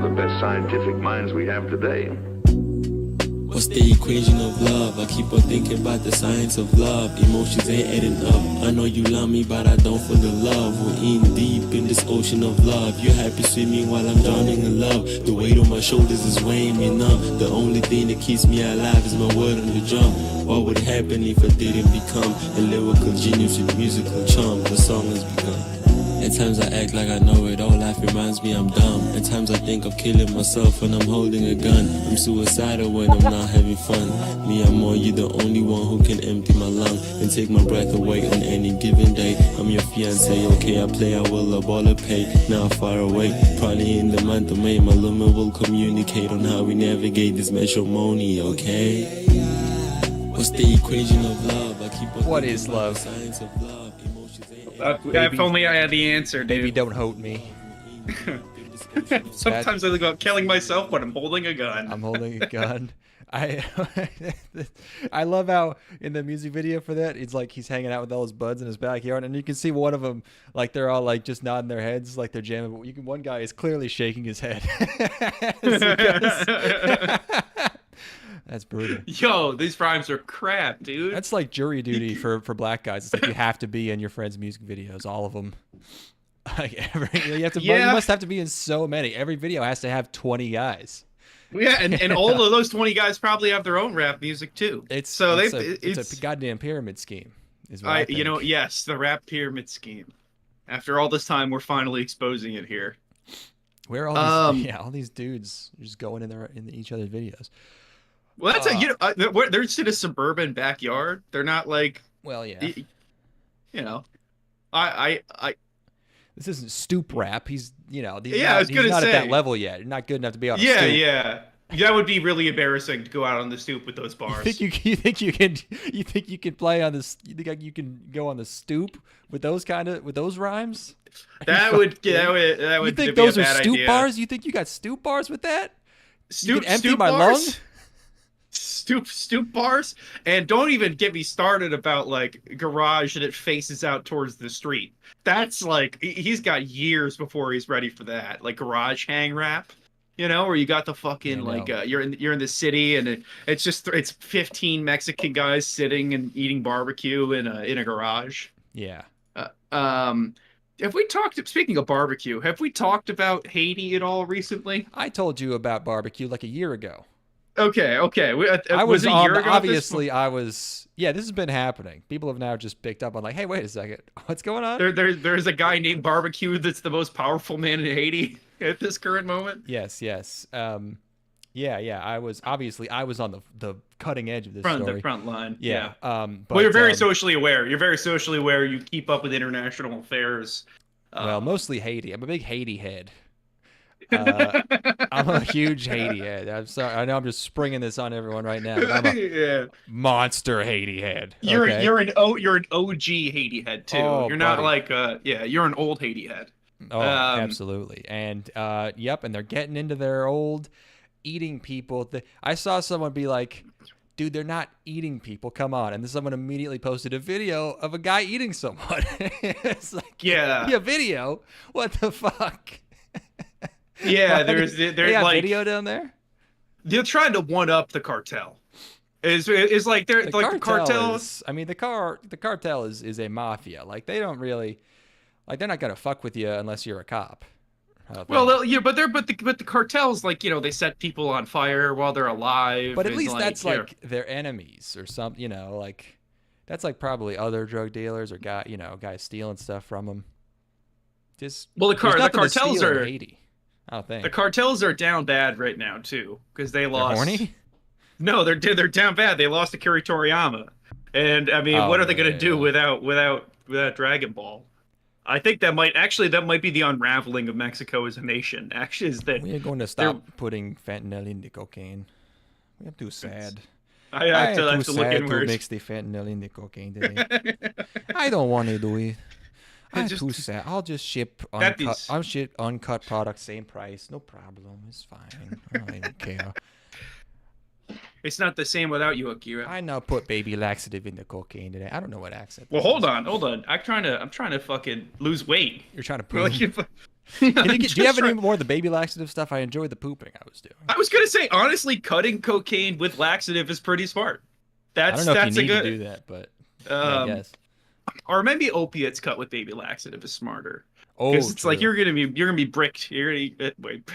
the best scientific minds we have today. What's the equation of love? I keep on thinking about the science of love. Emotions ain't adding up. I know you love me, but I don't feel the love. We're in deep in this ocean of love. You're happy swimming while I'm drowning in love. The weight on my shoulders is weighing me numb. The only thing that keeps me alive is my word on the drum. What would happen if I didn't become a lyrical genius with musical charm? The song has begun. At times I act like I know it all, life reminds me I'm dumb. At times I think of killing myself when I'm holding a gun. I'm suicidal when I'm not having fun. Me, I'm on you, the only one who can empty my lung and take my breath away on any given day. I'm your fiance, okay, I play, I will, a baller pay. Now far away, probably in the month of May, my lumen will communicate on how we navigate this matrimony, okay? What's the equation of love? I keep on What is love? Science of love. If only I had the answer, dude. Baby, don't hote me. Sometimes I think about killing myself when I'm holding a gun. I'm holding a gun. I love how in the music video for that, it's like he's hanging out with all his buds in his backyard, and you can see one of them, like they're all like just nodding their heads, like they're jamming. But one guy is clearly shaking his head. That's brutal. Yo, these rhymes are crap, dude. That's like jury duty for black guys. It's like you have to be in your friends' music videos, all of them. Like you have to. Yeah. You must have to be in so many. Every video has to have 20 guys. Yeah, and all of those 20 guys probably have their own rap music too. It's a goddamn pyramid scheme. Is what I think. You know, yes, the rap pyramid scheme. After all this time, we're finally exposing it here. Where are all these? All these dudes just going in each other's videos. Well, that's they're just in a suburban backyard. They're not like. Well, yeah. You know, I. This isn't stoop rap. He's, I was gonna not say, at that level yet. You're not good enough to be on a stoop. Yeah. That would be really embarrassing to go out on the stoop with those bars. You think you can play on this? You think you can go on the stoop with those rhymes? That would You think those are stoop bars? You think you got stoop bars with that? You can empty my lung? Stoop bars, and don't even get me started about like garage that it faces out towards the street. That's like he's got years before he's ready for that. Like garage hang rap, where you got the fucking you're in the city and it's 15 Mexican guys sitting and eating barbecue in a garage. Yeah. Have we talked? Speaking of barbecue, have we talked about Haiti at all recently? I told you about barbecue like a year ago. Okay. I was a year ago. Obviously, I was. Yeah, this has been happening. People have now just picked up on like, hey, wait a second, what's going on? There's a guy named Barbecue that's the most powerful man in Haiti at this current moment. Yes. Yeah. I was on the cutting edge of this story. The front line. Yeah. But, you're very socially aware. You're very socially aware. You keep up with international affairs. Well, mostly Haiti. I'm a big Haiti head. I'm a huge Haiti head. I'm sorry. I know I'm just springing this on everyone right now. But I'm a monster Haiti head. You're an OG Haiti head too. You're not like you're an old Haiti head. Oh, absolutely. And and they're getting into their old eating people. I saw someone be like, dude, they're not eating people. Come on. And then someone immediately posted a video of a guy eating someone. It's like, yeah, video? What the fuck? Yeah, there's like video down there. They're trying to one up the cartel. Is like they're like the cartel. The cartel is a mafia. Like they don't really, like they're not gonna fuck with you unless you're a cop. Well, but the cartels, like they set people on fire while they're alive. But at least that's like their enemies or something. Like that's like probably other drug dealers or guys stealing stuff from them. The cartels are Haiti. I don't think the cartels are down bad right now too because they lost. They're horny? No, they're down bad. They lost to Kiri Toriyama, and I mean, what are they gonna do without Dragon Ball? I think that might be the unraveling of Mexico as a nation. Actually, is that we are going to stop putting fentanyl in the cocaine. I'm too sad. I have to look inwards. To mix the fentanyl in the cocaine today. I don't want to do it. I'm too sad. I'll just ship uncut. I'll ship uncut products, same price, no problem. It's fine. I don't even care. It's not the same without you, Akira. I now put baby laxative in the cocaine today. I don't know what accent. Well, hold on. I'm trying to fucking lose weight. You're trying to poop. Do you have any more of the baby laxative stuff? I enjoyed the pooping I was doing. I was gonna say, honestly, cutting cocaine with laxative is pretty smart. I don't know if you need to do that, but I guess. Or maybe opiates cut with baby laxative is smarter. Oh, because it's true. like you're gonna be bricked. Wait,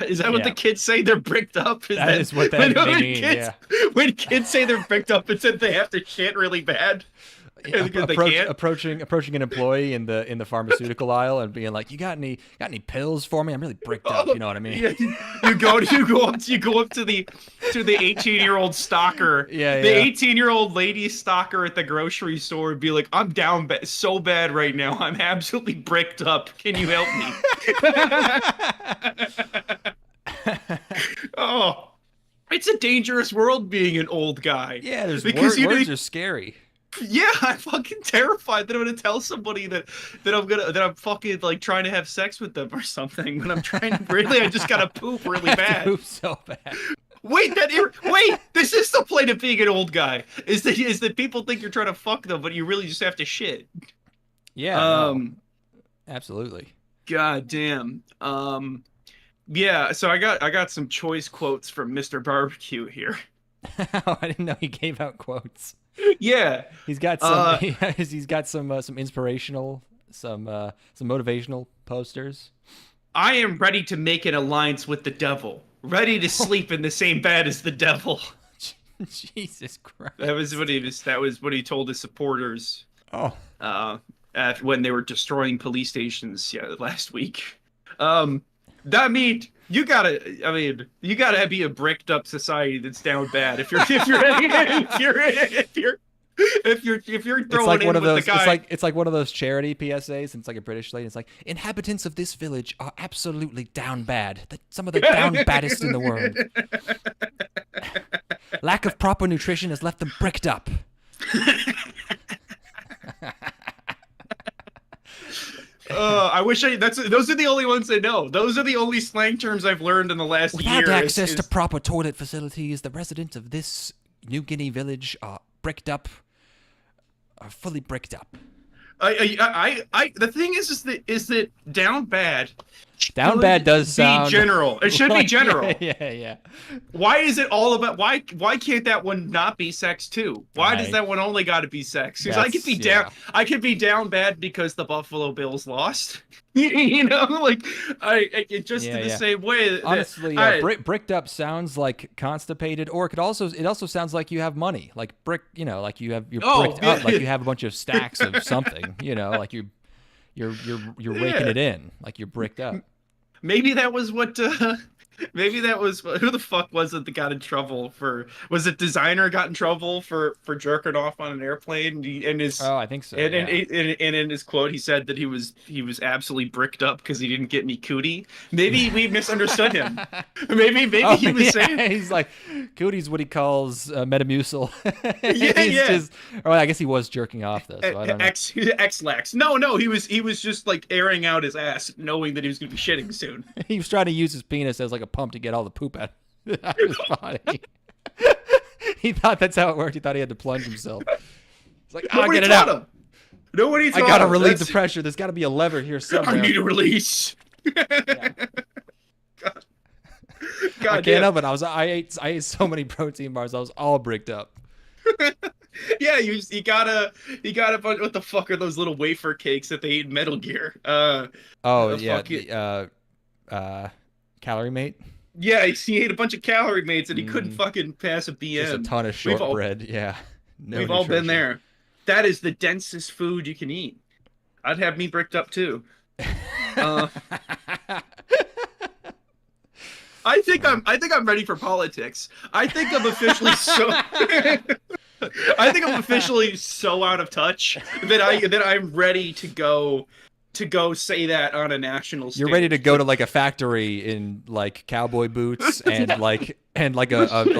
is that what the kids say? They're bricked up. That is what that means. Yeah. When kids say they're bricked up, it's that they have to shit really bad. Approaching an employee in the pharmaceutical aisle and being like, "You got any pills for me? I'm really bricked up." You know what I mean? Yeah, you go up to the 18-year-old stalker. Yeah, the 18-year-old lady stalker at the grocery store would be like, "I'm down so bad right now. I'm absolutely bricked up. Can you help me?" Oh, it's a dangerous world being an old guy. Yeah, words are scary. Yeah, I'm fucking terrified that I'm gonna tell somebody that I'm fucking like trying to have sex with them or something. When I'm trying to I just gotta poop really bad. Poop so bad. Wait, this is the point of being an old guy. Is that people think you're trying to fuck them, but you really just have to shit. Yeah. Absolutely. God damn. Yeah. So I got some choice quotes from Mr. Barbecue here. I didn't know he gave out quotes. Yeah, he's got some. He's got some inspirational, some motivational posters. I am ready to make an alliance with the devil. Ready to sleep in the same bed as the devil. Jesus Christ. That was what he told his supporters. Oh. When they were destroying police stations last week. That means you gotta be a bricked up society that's down bad if you're throwing in with the guy. It's like one of those charity PSAs. And it's like a British lady. It's like, inhabitants of this village are absolutely down bad. Some of the down baddest in the world. Lack of proper nutrition has left them bricked up. I wish those are the only ones I know. Those are the only slang terms I've learned in the last year. Without access to proper toilet facilities, the residents of this New Guinea village are fully bricked up. The thing is that down bad. Down bad does sound general. It should be general. Yeah. Why is it all about? Why can't that one not be sex too? Why does that one only got to be sex? Because I could be down. I could be down bad because the Buffalo Bills lost. You know, like it just in the same way. Honestly, bricked up sounds like constipated, or it also sounds like you have money, like brick. You know, like you're bricked up, like you have a bunch of stacks of something. You know, like you're raking it in, like you're bricked up. Maybe that was what. Maybe that was who the fuck was it that got in trouble for? Was it Designer got in trouble for jerking off on an airplane? I think so. And in his quote, he said that he was absolutely bricked up because he didn't get any cootie. Maybe we misunderstood him. Maybe he was saying he's like cootie's what he calls Metamucil. Just, I guess he was jerking off though. So I don't know. X-lax. No, he was just like airing out his ass, knowing that he was going to be shitting soon. He was trying to use his penis as like a pump to get all the poop out of his body. He thought that's how it worked. He thought he had to plunge himself. It's like, get it out. Nobody taught him. I gotta relieve the pressure. There's got to be a lever here somewhere. I need a release. Yeah. God I can't help it. I ate so many protein bars. I was all bricked up. Yeah, you got a bunch. What the fuck are those little wafer cakes that they eat in Metal Gear? Calorie Mate. Yeah, he ate a bunch of Calorie Mates and he couldn't fucking pass a BM. Just a ton of shortbread. Yeah, we've all been there. That is the densest food you can eat. I'd have me bricked up too. I think I'm ready for politics. I think I'm officially so out of touch that I'm ready to go say that on a national stage. You're ready to go to like a factory in like cowboy boots and a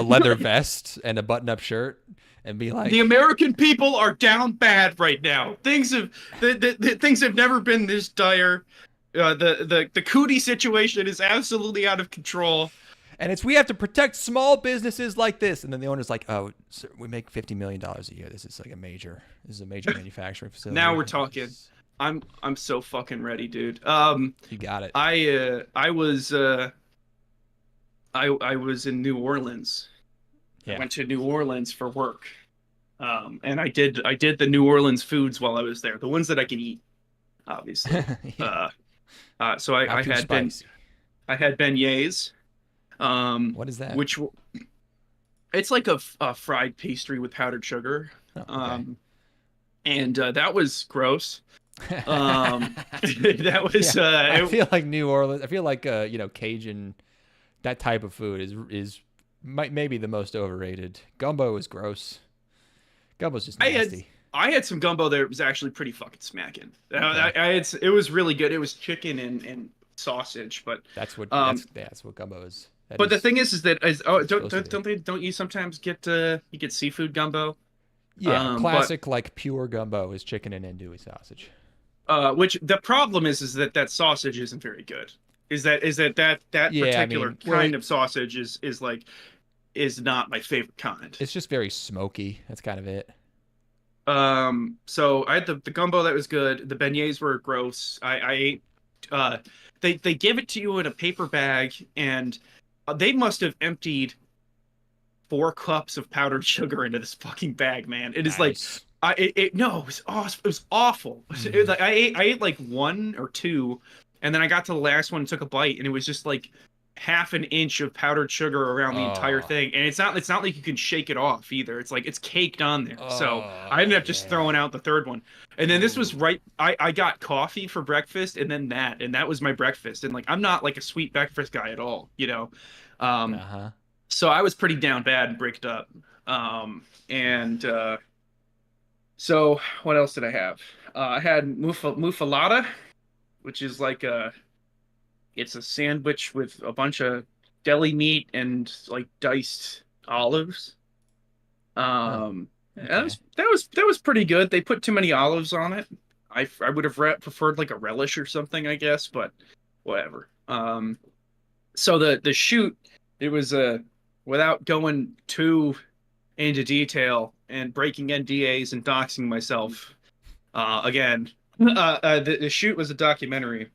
leather vest and a button-up shirt and be like, the American people are down bad right now. Things have never been this dire. The cootie situation is absolutely out of control. And we have to protect small businesses like this. And then the owner's like, oh, sir, we make $50 million a year. This is a major manufacturing facility. Now we're talking. I'm so fucking ready, dude. You got it. I was in New Orleans. I Yeah. went to New Orleans for work. And I did the New Orleans foods while I was there, the ones that I can eat, obviously. Yeah. So Not too spicy. I had beignets, What is that? which it's like a fried pastry with powdered sugar. Oh, okay. And that was gross. That was Yeah, I feel like New Orleans. I feel like Cajun, that type of food is maybe the most overrated. Gumbo is gross. Gumbo's just nasty. I had some gumbo there. It was actually pretty fucking smacking. Okay. It was really good. It was chicken and sausage, but that's what gumbo is. but the thing is that supposed don't you sometimes get you get seafood gumbo? Yeah, But classic like pure gumbo is chicken and andouille sausage. which the problem is that sausage isn't very good. That Yeah, I particular mean, kind of sausage is not my favorite kind. It's just very smoky. That's kind of it. So I had the gumbo that was good. The beignets were gross. I ate. They give it to you in a paper bag, and they must have emptied 4 cups of powdered sugar into this fucking bag, man. It is Nice. no, it was awesome. It was awful. It was like I ate like 1 or 2, and then I got to the last one and took a bite, and it was just like half an inch of powdered sugar around the entire Oh. thing. And it's not like you can shake it off either. It's like it's caked on there. So I ended up just yeah. throwing out the third one. And then this was Ooh. right I got coffee for breakfast, and then that was my breakfast. And like I'm not like a sweet breakfast guy at all, you know. Uh-huh. So I was pretty down bad and bricked up. And so what else did I have? I had muffalata, which is like it's a sandwich with a bunch of deli meat and like diced olives. Okay. That was pretty good. They put too many olives on it. I would have preferred like a relish or something, I guess, but whatever. So the shoot, it was without going too into detail and breaking NDAs and doxing myself. Again, the shoot was a documentary,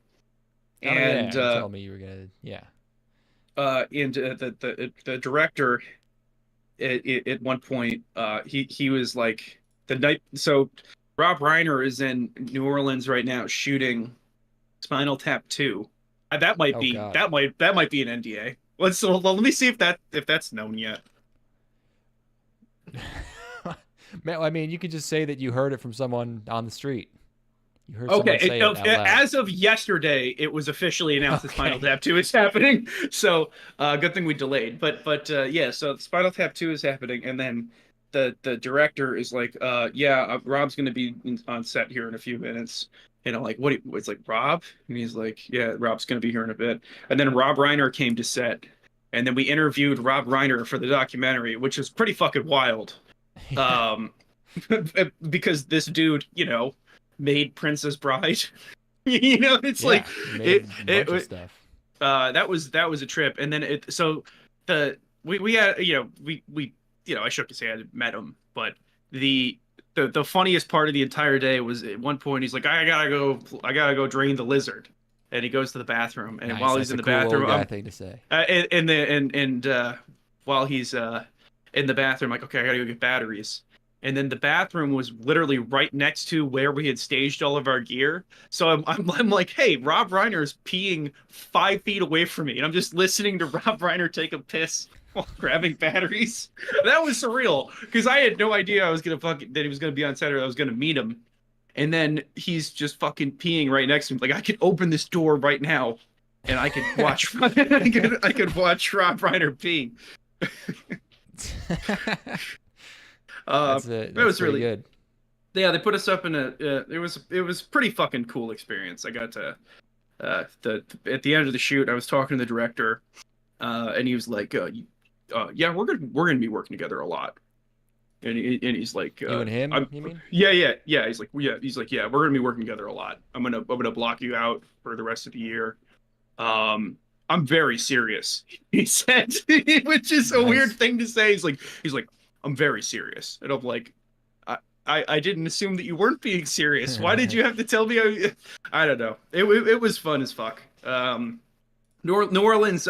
Oh, and yeah, you told me you were gonna. Yeah. the director at one point he was like the night. So Rob Reiner is in New Orleans right now shooting Spinal Tap 2. That might Oh, be God. that might be an NDA. Let me see if that's known yet. Man, I mean, you could just say that you heard it from someone on the street. You heard Okay, someone say it out loud. as of yesterday, it was officially announced that Okay. Spinal Tap 2 is happening. So, good thing we delayed. But yeah, so Spinal Tap 2 is happening, and then the director is like, yeah, Rob's gonna be on set here in a few minutes. And I'm like, what? It's like Rob, and he's like, yeah, Rob's gonna be here in a bit. And then Rob Reiner came to set, and then we interviewed Rob Reiner for the documentary, which is pretty fucking wild. Because this dude, made Princess Bride. It's Yeah, like you made a bunch of it stuff. that was a trip. And then we had we I shook his hand, met him, but the funniest part of the entire day was at one point he's like, I gotta go drain the lizard, and he goes to the bathroom, and Nice, while he's that's in a the cool old bathroom, guy thing to say. while he's in the bathroom, like, okay, I gotta go get batteries. And then the bathroom was literally right next to where we had staged all of our gear. So I'm like, hey, Rob Reiner's peeing 5 feet away from me, and I'm just listening to Rob Reiner take a piss while grabbing batteries. That was surreal because I had no idea that he was gonna be on set or I was gonna meet him. And then he's just fucking peeing right next to me. Like, I could open this door right now, and I could watch. I could watch Rob Reiner pee. That's It was pretty really good. Yeah, they put us up in it was pretty fucking cool experience. I got to at the end of the shoot, I was talking to the director, and he was like, yeah, we're gonna be working together a lot. And he's like, You and him, you mean? yeah. He's like, yeah, we're gonna be working together a lot. I'm gonna block you out for the rest of the year. I'm very serious, he said, which is a Nice. weird thing to say. He's like, I'm very serious, and I'm like, I didn't assume that you weren't being serious. Why did you have to tell me? I don't know. It was fun as fuck. New Orleans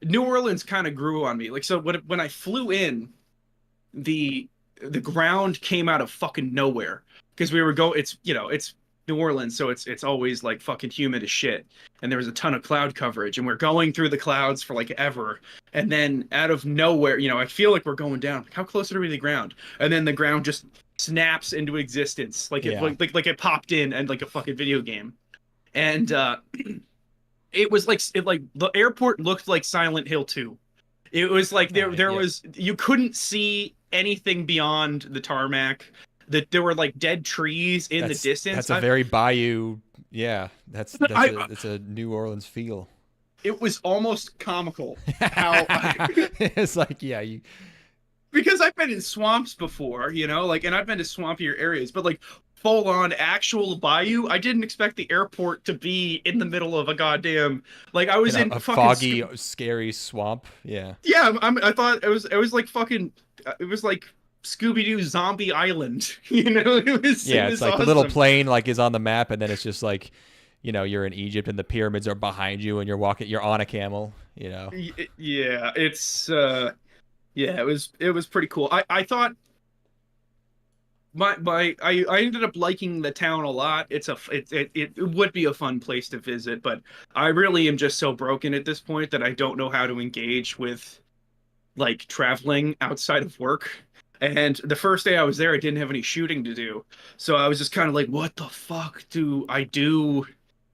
New Orleans kind of grew on me. Like, so when I flew in, the ground came out of fucking nowhere because we were it's New Orleans, so it's always like fucking humid as shit, and there was a ton of cloud coverage, and we're going through the clouds for like ever, and then out of nowhere, I feel like we're going down. Like, how close are we to the ground? And then the ground just snaps into existence, like like it popped in and like a fucking video game, and it was like the airport looked like Silent Hill 2. It was like there was, you couldn't see anything beyond the tarmac. That there were like dead trees in the distance. That's a very bayou. Yeah, it's a New Orleans feel. It was almost comical how it's like, because I've been in swamps before, like, and I've been to swampier areas, but like full on actual bayou, I didn't expect the airport to be in the middle of a goddamn, like, I was in a fucking foggy, scary swamp. Yeah. Yeah, I thought it was like fucking, it was like Scooby-Doo Zombie Island. It was it's like awesome. the little plane like is on the map, and then it's just like, you're in Egypt and the pyramids are behind you, and you're on a camel. Yeah, it's it was pretty cool. I thought I ended up liking the town a lot. It would be a fun place to visit, but I really am just so broken at this point that I don't know how to engage with like traveling outside of work. And the first day I was there, I didn't have any shooting to do. So I was just kind of like, what the fuck do I do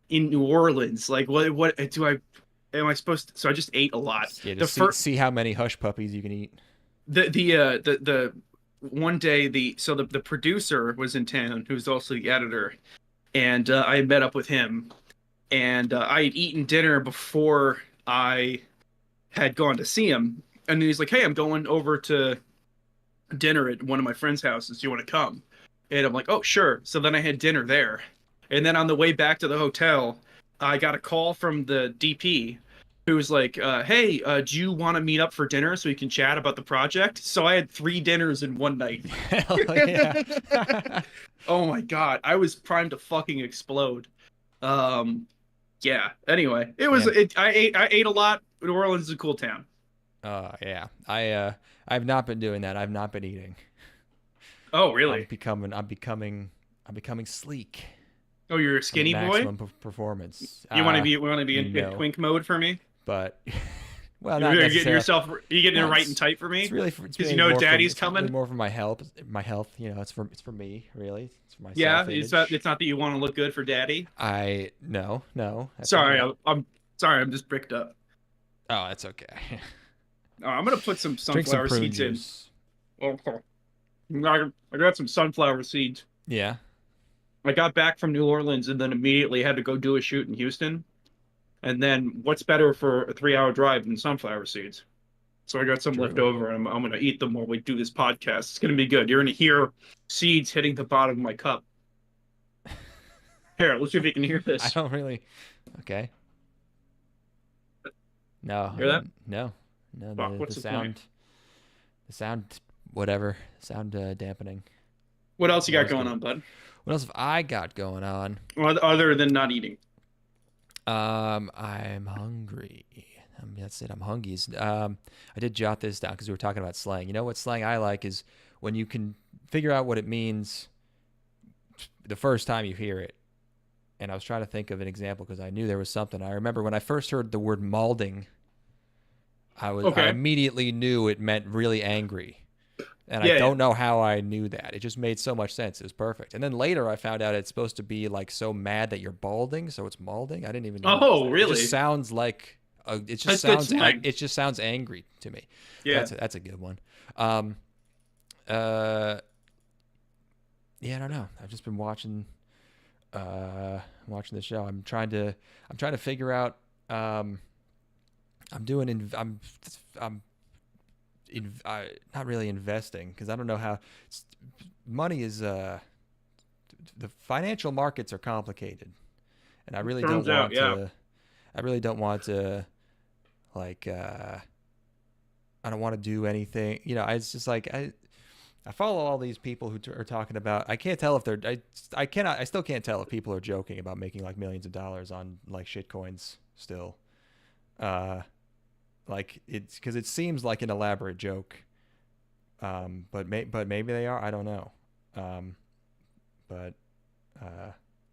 in New Orleans? Like, what am I supposed to? So I just ate a lot. Yeah, see how many hush puppies you can eat. The one day, the producer was in town, who's also the editor. And I had met up with him. And I had eaten dinner before I had gone to see him. And he's like, hey, I'm going over to dinner at one of my friends' houses. Do you want to come? And I'm like, oh, sure. So then I had dinner there. And then on the way back to the hotel, I got a call from the DP who was like, hey, do you want to meet up for dinner so we can chat about the project? So I had 3 dinners in one night. Hell yeah. Oh my God. I was primed to fucking explode. Yeah. Anyway, it was, I ate a lot. New Orleans is a cool town. Yeah. I've not been doing that. I've not been eating. Oh, really? I'm becoming sleek. Oh, you're a skinny boy? Maximum performance. You want to be in twink mode for me? But well, not necessarily. You getting it right and tight for me? It's really because daddy's coming. It's more for my health. It's for me, really. It's for myself. Yeah, it's not that you want to look good for daddy. No. Sorry, okay. I'm sorry. I'm just bricked up. Oh, that's okay. Oh, I'm gonna put some sunflower seeds juice. in. Okay. I got some sunflower seeds. Yeah. I got back from New Orleans and then immediately had to go do a shoot in Houston. And then what's better for a 3-hour drive than sunflower seeds? So I got some left over, and I'm gonna eat them while we do this podcast. It's gonna be good. You're gonna hear seeds hitting the bottom of my cup. Here, let's see if you can hear this. I don't really. Okay. No. Hear that? No. What's the sound? point? The sound, whatever. Sound dampening. What else you got going on, bud? What else have I got going on? Other than not eating. I'm hungry. That's it. I'm hungies. I did jot this down because we were talking about slang. You know what slang I like is when you can figure out what it means the first time you hear it. And I was trying to think of an example because I knew there was something. I remember when I first heard the word malding, I immediately knew it meant really angry. And I don't know how I knew that. It just made so much sense. It was perfect. And then later I found out it's supposed to be like so mad that you're balding, so it's malding. I didn't even know. Oh, really? It just sounds like it just sounds angry to me. Yeah. That's a good one. Yeah, I don't know. I've just been watching the show. I'm trying to figure out I'm not really investing because I don't know how money is. The financial markets are complicated, and I really don't want to. I really don't want to, like. I don't want to do anything. It's just like I follow all these people who are talking about. I can't tell if they're. I cannot. I still can't tell if people are joking about making like millions of dollars on like shit coins. Still, like it's because it seems like an elaborate joke. But maybe they are. I don't know. But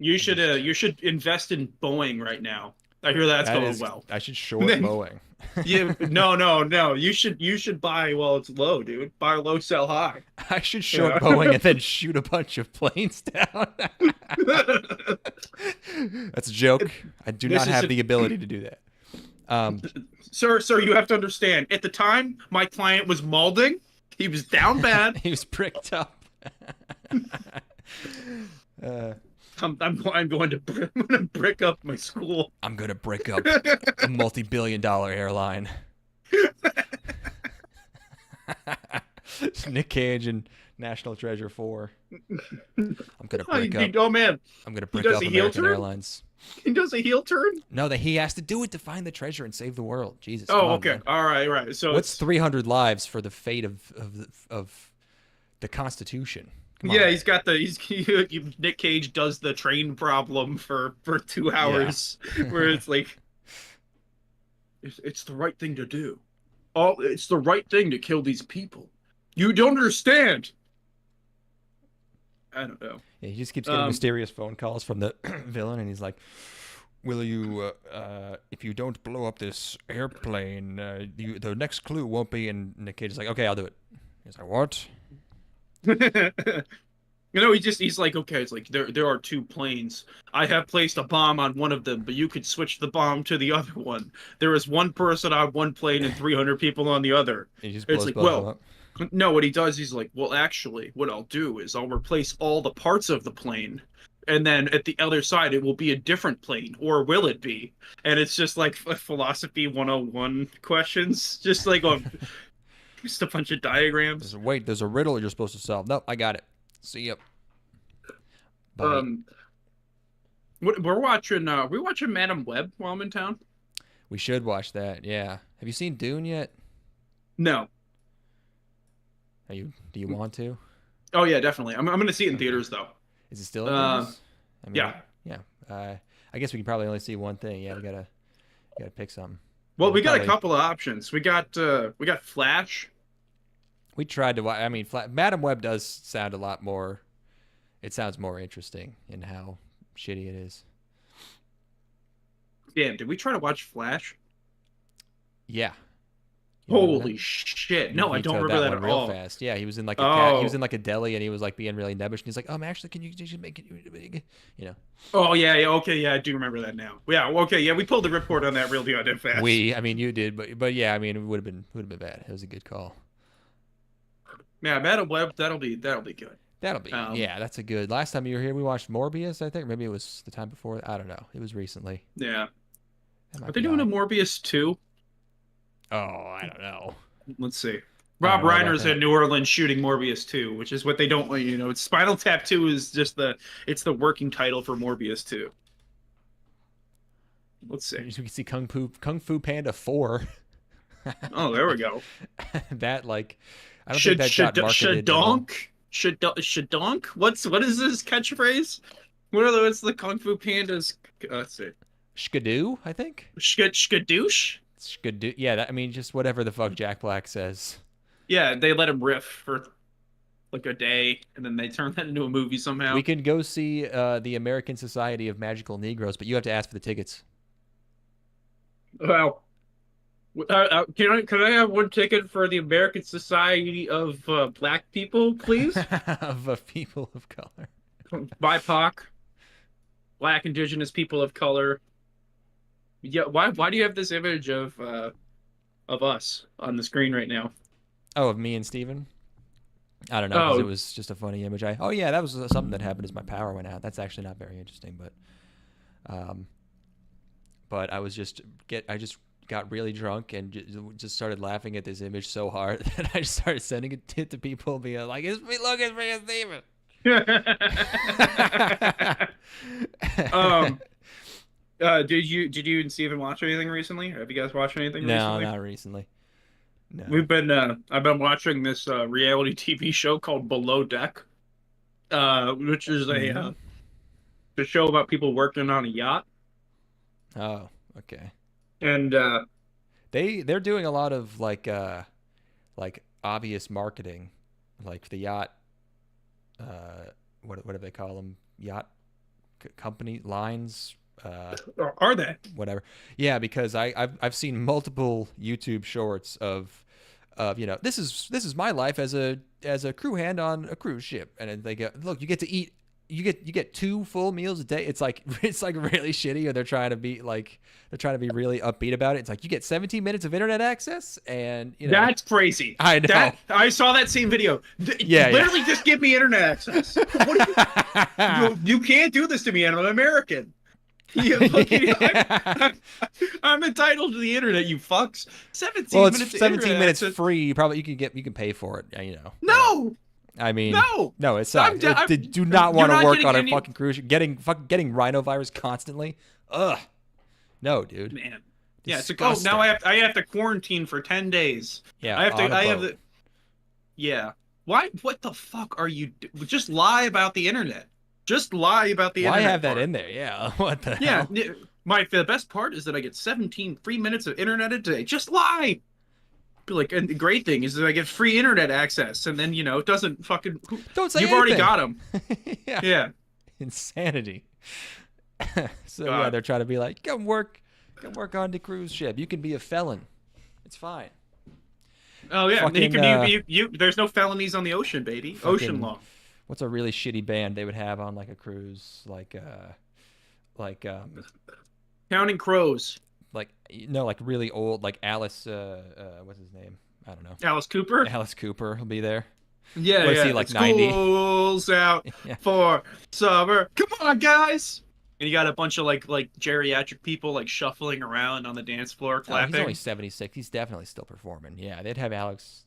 You should invest in Boeing right now. I hear that's going well. I should short Boeing. Yeah, no. You should buy while it's low, dude. Buy low, sell high. I should short Boeing and then shoot a bunch of planes down. That's a joke. I do not have the ability to do that. Sir, you have to understand. At the time, my client was maulding. He was down bad. He was pricked up. I'm going to brick up my school. I'm going to brick up a multi-billion-dollar airline. Nick Cage and National Treasure 4. I'm going to brick up. Oh man, I'm going to brick up American Airlines. He does a heel turn? No, that he has to do it to find the treasure and save the world. Jesus. Oh, okay. Man. All right. So what's 300 lives for the fate of the Constitution? Yeah, Nick Cage does the train problem for 2 hours, where it's like, it's the right thing to do. Oh, it's the right thing to kill these people. You don't understand. I don't know. Yeah, he just keeps getting mysterious phone calls from the villain, and he's like, "Will you, if you don't blow up this airplane, the next clue won't be." And Nick Cage is like, "Okay, I'll do it." He's like, "What?" He's like, okay, it's like there are 2 planes. I have placed a bomb on one of them, but you could switch the bomb to the other one. There is 1 person on one plane and 300 people on the other. He just blows both up. No, what he does, he's like, well, actually, what I'll do is I'll replace all the parts of the plane, and then at the other side, it will be a different plane, or will it be? And it's just like philosophy 101 questions, just like just a bunch of diagrams. There's a riddle you're supposed to solve. Nope, I got it. See ya. Bye. We're watching Madam Web while I'm in town. We should watch that. Yeah. Have you seen Dune yet? No. Do you want to? Oh yeah, definitely. I'm gonna see it in theaters though. Is it still in theaters? Yeah. I guess we can probably only see one thing. Yeah, we gotta pick something. Well, we got a couple of options. We got Flash. We tried to watch. I mean, Madam Web does sound a lot more. It sounds more interesting in how shitty it is. Damn, did we try to watch Flash? Yeah. Holy shit! No, I don't remember that at all. Fast. Yeah, he was in like a deli and he was like being really nebbish and he's like, actually, can you just make it big? You know. Oh yeah, okay, yeah, I do remember that now. Yeah, okay, yeah, we pulled the report on that real goddamn fast. You did, but yeah, I mean, it would have been bad. It was a good call. Yeah, Madam Web, that'll be good. That'll be that's a good. Last time you were here, we watched Morbius. I think maybe it was the time before. I don't know. It was recently. Yeah. Are they doing a Morbius 2? Oh, I don't know. Let's see. Rob Reiner's in New Orleans shooting Morbius 2, which is what they don't want. It's Spinal Tap 2 is just the working title for Morbius 2. Let's see. We can see Kung Fu Panda 4. Oh, there we go. That I don't think that got marketed. Shadonk? What is this catchphrase? What's the Kung Fu Pandas? Let's see. Skadoo, I think. Skadoosh? Skadoo. Yeah, just whatever the fuck Jack Black says. Yeah, they let him riff for like a day, and then they turn that into a movie somehow. We can go see the American Society of Magical Negroes, but you have to ask for the tickets. Well, can I have one ticket for the American Society of Black People, please? Of people of color. BIPOC. Black, Indigenous people of color. Yeah, why do you have this image of us on the screen right now? Oh, of me and Steven? I don't know, because it was just a funny image. That was something that happened as my power went out. That's actually not very interesting, but I just got really drunk and just started laughing at this image so hard that I just started sending it to people, being like, "It's me looking for you, Steven." Did you and Steven watch anything recently? Have you guys watched anything recently? No, not recently. No. I've been watching this reality TV show called Below Deck, which is a show about people working on a yacht. Oh, okay. And They're doing a lot of like obvious marketing, like the yacht. What do they call them? Yacht company lines. are they? Whatever. Yeah, because I've seen multiple YouTube shorts of this is my life as a crew hand on a cruise ship, and then they go, look, you get to eat. You get 2 full meals a day. It's like really shitty, or they're trying to be really upbeat about it. It's like you get 17 minutes of internet access, and That's crazy. I know. I saw that same video. Literally, just give me internet access. You can't do this to me. I'm an American. I'm entitled to the internet. You fucks. 17 Well, it's minutes. 17 minutes free. Probably you can pay for it. No. I mean, No, it's not. Do not want to work on a fucking cruise ship. Getting rhinovirus constantly. Ugh. No, dude. Man. Yeah, it's Disgusting. now I have to quarantine for 10 days. Yeah, I have the. Yeah. Why? What the fuck are you? Just lie about the internet. Just lie about the internet. Why have that part. in there? Yeah. What the Yeah. hell? The best part is that I get 17 free minutes of internet a day. Just lie. Like, and the great thing is that I get free internet access, and then it doesn't fucking. Don't say You've already anything. got them. Yeah. Yeah. Insanity. So God. yeah, they're trying to be like, come work on the cruise ship. You can be a felon. It's fine. Oh yeah. Fucking, There's no felonies on the ocean, baby. Ocean law. What's a really shitty band they would have on like a cruise? Counting Crows. Like really old, like Alice. What's his name? I don't know. Alice Cooper. Alice Cooper will be there. Yeah, What is yeah. he, like 90? School's out Yeah. for summer. Come on, guys. And you got a bunch of like geriatric people like shuffling around on the dance floor, Oh, clapping. he's only 76. He's definitely still performing. Yeah, they'd have Alex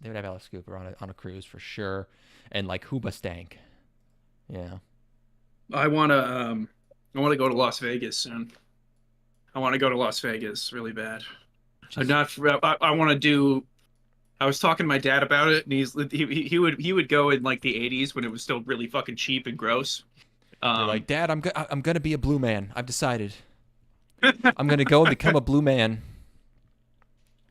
Cooper on a cruise for sure, and like Hooba Stank. Yeah. I wanna go to Las Vegas soon. I want to go to Las Vegas really bad. I'm not. I want to do. I was talking to my dad about it, and he would go in like the 80s when it was still really fucking cheap and gross. You're like, Dad, I'm gonna be a blue man. I've decided. I'm gonna go and become a blue man.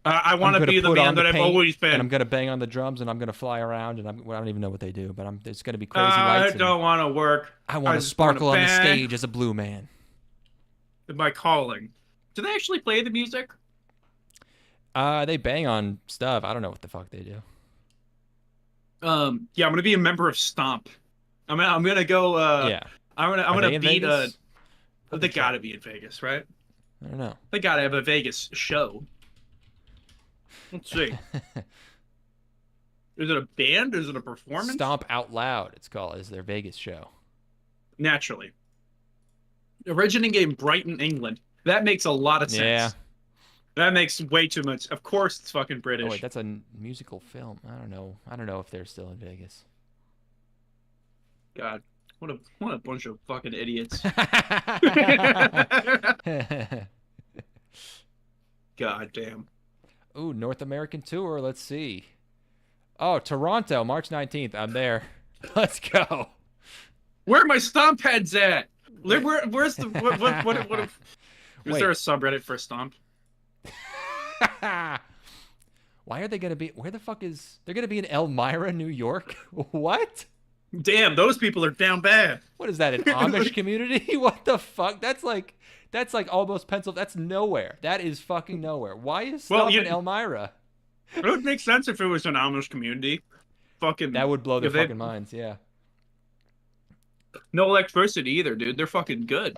I want to be the man that I've always been. And I'm gonna bang on the drums, and I'm gonna fly around, and I don't even know what they do, but there's gonna be crazy lights. I don't want to work. I want to sparkle on the stage as a blue man. My calling. Do they actually play the music? They bang on stuff. I don't know what the fuck they do. Yeah, I'm gonna be a member of Stomp. I'm gonna go. Yeah. I'm gonna beat. They They gotta be in Vegas, right? I don't know. They gotta have a Vegas show. Let's see. Is it a band? Is it a performance? Stomp Out Loud, it's called, is their Vegas show. Naturally. Originating in Brighton, England. That makes a lot of sense. Yeah. That makes way too much. Of course, it's fucking British. Oh wait, that's a musical film. I don't know if they're still in Vegas. God, what a bunch of fucking idiots. God damn. Ooh, North American tour. Let's see. Oh, Toronto, March 19th. I'm there. Let's go. Where are my stomp heads at? Where's the what is Wait. there a subreddit for Stomp? Why are they gonna be? Where the fuck is? They're gonna be in Elmira, New York. What? Damn, those people are down bad. What is that? An Amish community? What the fuck? That's like almost Pennsylvania. That's nowhere. That is fucking nowhere. Why is stuff in Elmira? It would make sense if it was an Amish community. Fucking. That would blow their fucking minds. Yeah. No electricity either, dude. They're fucking good.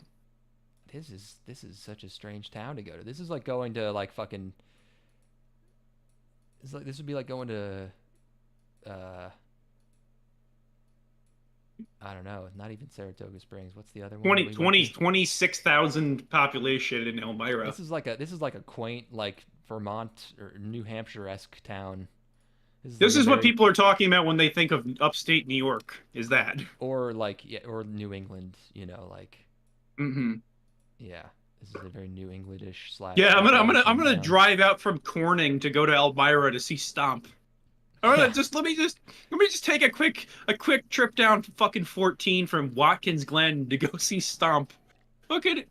This is such a strange town to go to. This is like going to like fucking. This would be like going to. I don't know. Not even Saratoga Springs. What's the other one? 26,000 population in Elmira. This is like a quaint like Vermont or New Hampshire-esque town. This is what people are talking about when they think of upstate New York. Is that or New England? Mm-hmm. Yeah. This is a very New Englandish slash. Yeah, I'm gonna town. drive out from Corning to go to Elmira to see Stomp. All right, let me just take a quick trip down to fucking 14 from Watkins Glen to go see Stomp. Fucking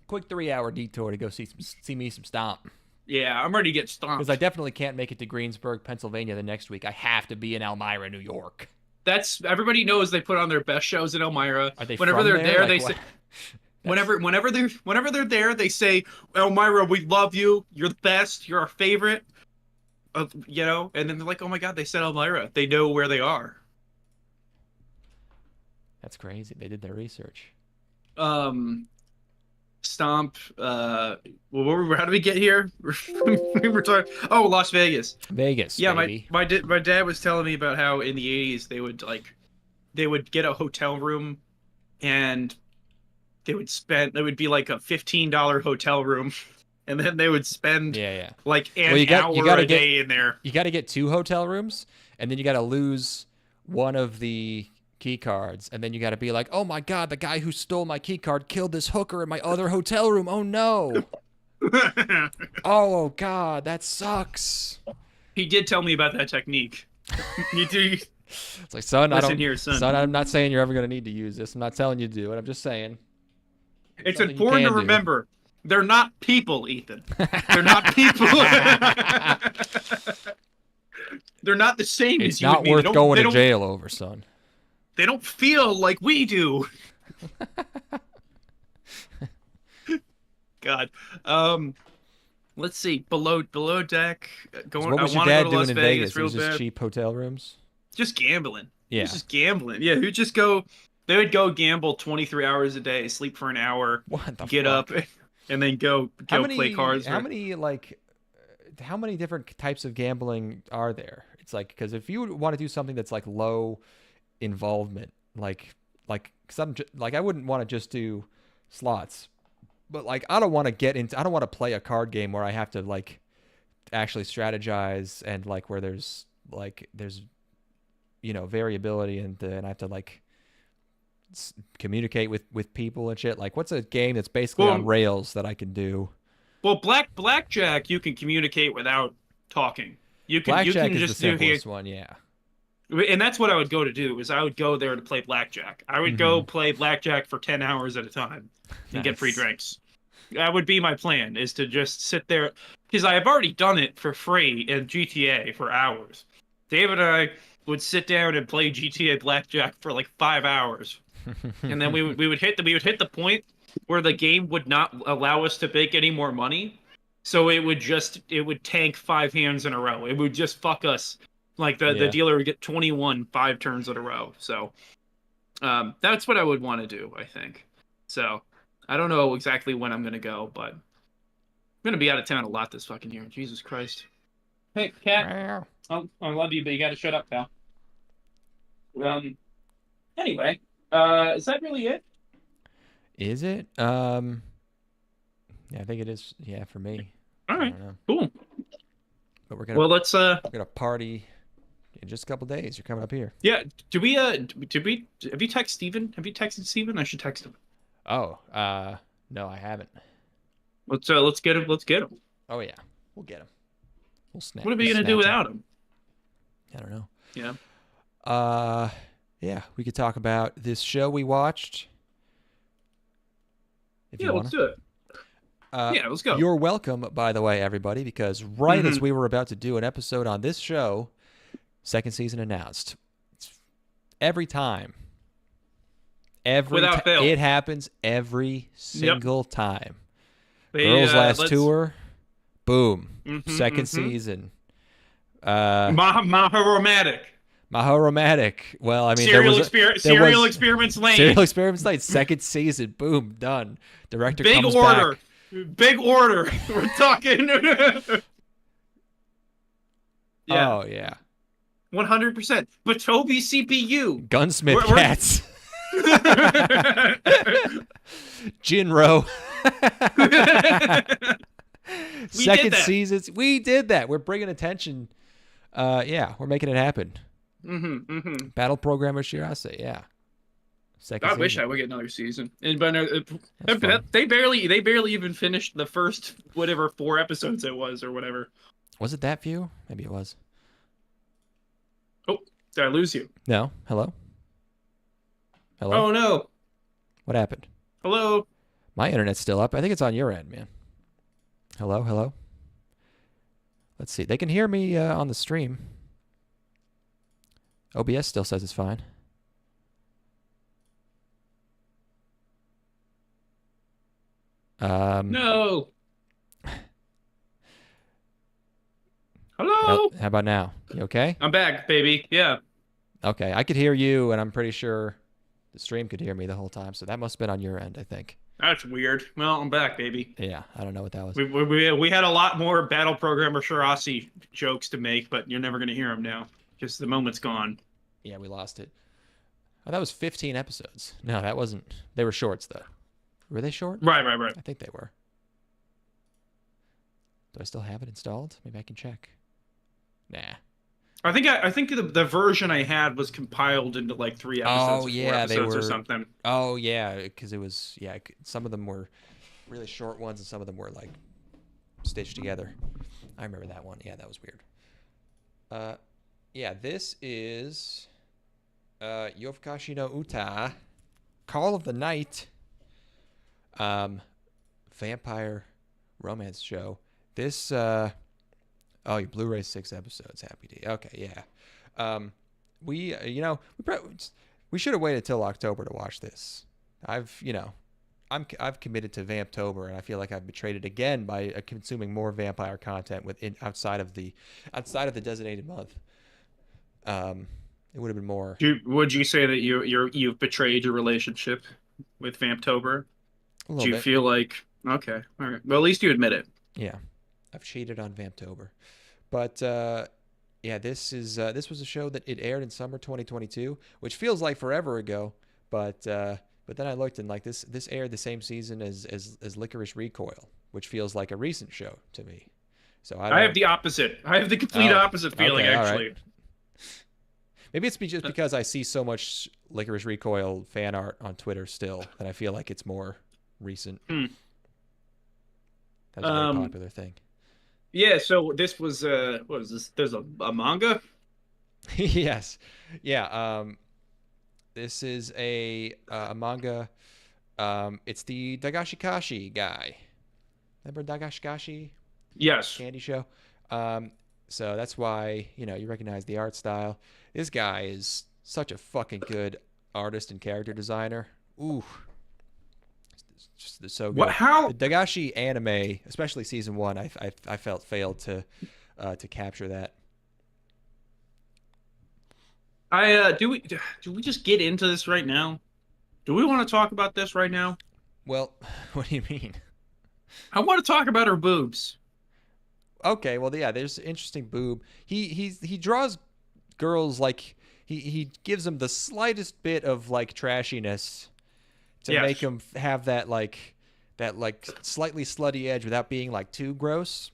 Quick 3-hour detour to go see me some Stomp. yeah, I'm ready to get stomped. Because I definitely can't make it to Greensburg, Pennsylvania the next week. I have to be in Elmira, New York. That's everybody knows they put on their best shows in Elmira. Are they whenever from they're there? there, Like, they what? say whenever they're there, they say, Elmira, we love you. You're the best. You're our favorite. You know, and then they're like, oh my god, they said Elmira. They know where they are. That's crazy. They did their research. Stomp. How did we get here? We were talking. Oh, Las Vegas. Vegas, Yeah, baby. my dad was telling me about how in the 80s they would get a hotel room, and it would be like a $15 hotel room, and then they would spend like an hour a day in there. You got to get 2 hotel rooms, and then you got to lose one of the key cards, and then you got to be like, oh my god, the guy who stole my key card killed this hooker in my other hotel room. Oh no. Oh god, that sucks. He did tell me about that technique. You do. It's like, son, son. I'm not saying you're ever going to need to use this. I'm not telling you to do it. I'm just saying. It's important to remember, they're not people, Ethan. They're not people. They're not the same It's as you not and me. worth going to jail over, son. They don't feel like we do. God. Let's see. Below deck. What was I your want to dad go to doing Las in Vegas Vegas? It real was just bad. cheap hotel rooms? Just gambling. Yeah. Just gambling. Yeah, who'd just go. They would go gamble 23 hours a day, sleep for an hour, What the get fuck? up, and then go play cards. How many different types of gambling are there? It's like, because if you want to do something that's like low involvement, I wouldn't want to just do slots, but like I don't want to play a card game where I have to like actually strategize and like where there's variability and I have to like communicate with people and shit. Like, what's a game that's basically on rails that I can do? Well, blackjack you can communicate without talking. Blackjack is just the simplest one, yeah. And that's what I would go to do. Is I would go there to play blackjack. I would go play blackjack for 10 hours at a time and get free drinks. That would be my plan, is to just sit there, because I have already done it for free in GTA for hours. David and I would sit down and play GTA blackjack for like 5 hours, and then we would hit the point where the game would not allow us to make any more money, so it would tank 5 hands in a row. It would just fuck us. Like the dealer would get 21 5 turns in a row. So that's what I would want to do, I think. So I don't know exactly when I'm gonna go, but I'm gonna be out of town a lot this fucking year. Jesus Christ. Hey, cat. I love you, but you gotta shut up, pal. Anyway, is that really it? Is it? Yeah, I think it is. Yeah, for me. All right, cool. But we're gonna party in just a couple days. You're coming up here. Yeah. Have you texted Steven? Have you texted Steven? I should text him. Oh, no, I haven't. Let's get him. Let's get him. Oh yeah, we'll get him. We'll snap. What are we gonna do without him? I don't know. Yeah. Yeah, we could talk about this show we watched. Let's do it. Yeah, let's go. You're welcome, by the way, everybody, because right as we were about to do an episode on this show, second season announced. Every time. Without fail. It happens every single time. Girls Last Tour, boom. Second season. Maharomatic. Well, I mean, Serial Experiments Lane. Serial Experiments Lane, second season, boom, done. Director comes back. Big order. We're talking. Yeah. Oh yeah. 100%. But Toby CPU. Gunsmith Cats. Jinro. Second seasons. We did that. We're bringing attention. Yeah, we're making it happen. Battle Programmer Shirase. Yeah. second I season. wish I would get another season. And but fun. they barely even finished the first whatever 4 episodes it was or whatever. Was it that few? Maybe it was. Oh, did I lose you? No. Hello? Hello? Oh no. What happened? Hello. My internet's still up. I think it's on your end, man. Hello? Hello? Let's see. They can hear me on the stream. OBS still says it's fine. No. Hello. How about now? You okay? I'm back, baby. Yeah. Okay. I could hear you, and I'm pretty sure the stream could hear me the whole time. So that must have been on your end, I think. That's weird. Well, I'm back, baby. Yeah. I don't know what that was. We had a lot more battle programmer Shirasi jokes to make, but you're never gonna hear them now because the moment's gone. Yeah, we lost it. Oh, that was 15 episodes. No, that wasn't. They were shorts, though. Were they short? Right. I think they were. Do I still have it installed? Maybe I can check. Nah. I think the version I had was compiled into like 3 episodes. Oh, or 4 yeah, they episodes or were- something. Oh, yeah, because it was, yeah, some of them were really short ones and some of them were, like, stitched together. I remember that one. Yeah, that was weird. Yeah, this is Yofukashi no Uta, Call of the Night, vampire romance show. This, oh, your Blu-ray 6 episodes. Happy day. Okay, yeah. We should have waited till October to watch this. I've committed to Vamptober, and I feel like I've betrayed it again by consuming more vampire content outside of the designated month. It would have been more. Would you say that you've betrayed your relationship with Vamptober? A little Do you bit. feel like okay, all right? Well, at least you admit it. Yeah, I've cheated on Vamptober, but yeah, this was a show that it aired in summer 2022, which feels like forever ago. But then I looked and like this aired the same season as Licorice Recoil, which feels like a recent show to me. So I have the opposite. I have the complete opposite feeling, okay, all actually. right. Maybe it's just because I see so much Licorice Recoil fan art on Twitter still that I feel like it's more recent. That's a very popular thing. Yeah, so this was what was this? There's a manga? Yes. Yeah. This is a manga. It's the Dagashikashi guy. Remember Dagashikashi? Yes. Candy show. So that's why, you recognize the art style. This guy is such a fucking good artist and character designer. Ooh. It's just so good. What? How? The Dagashi anime, especially season 1, I felt failed to capture that. Do we just get into this right now? Do we want to talk about this right now? Well, what do you mean? I want to talk about her boobs. Okay, well, yeah, there's interesting boob. He draws girls like he gives them the slightest bit of like trashiness to Yes. make them have that slightly slutty edge without being like too gross.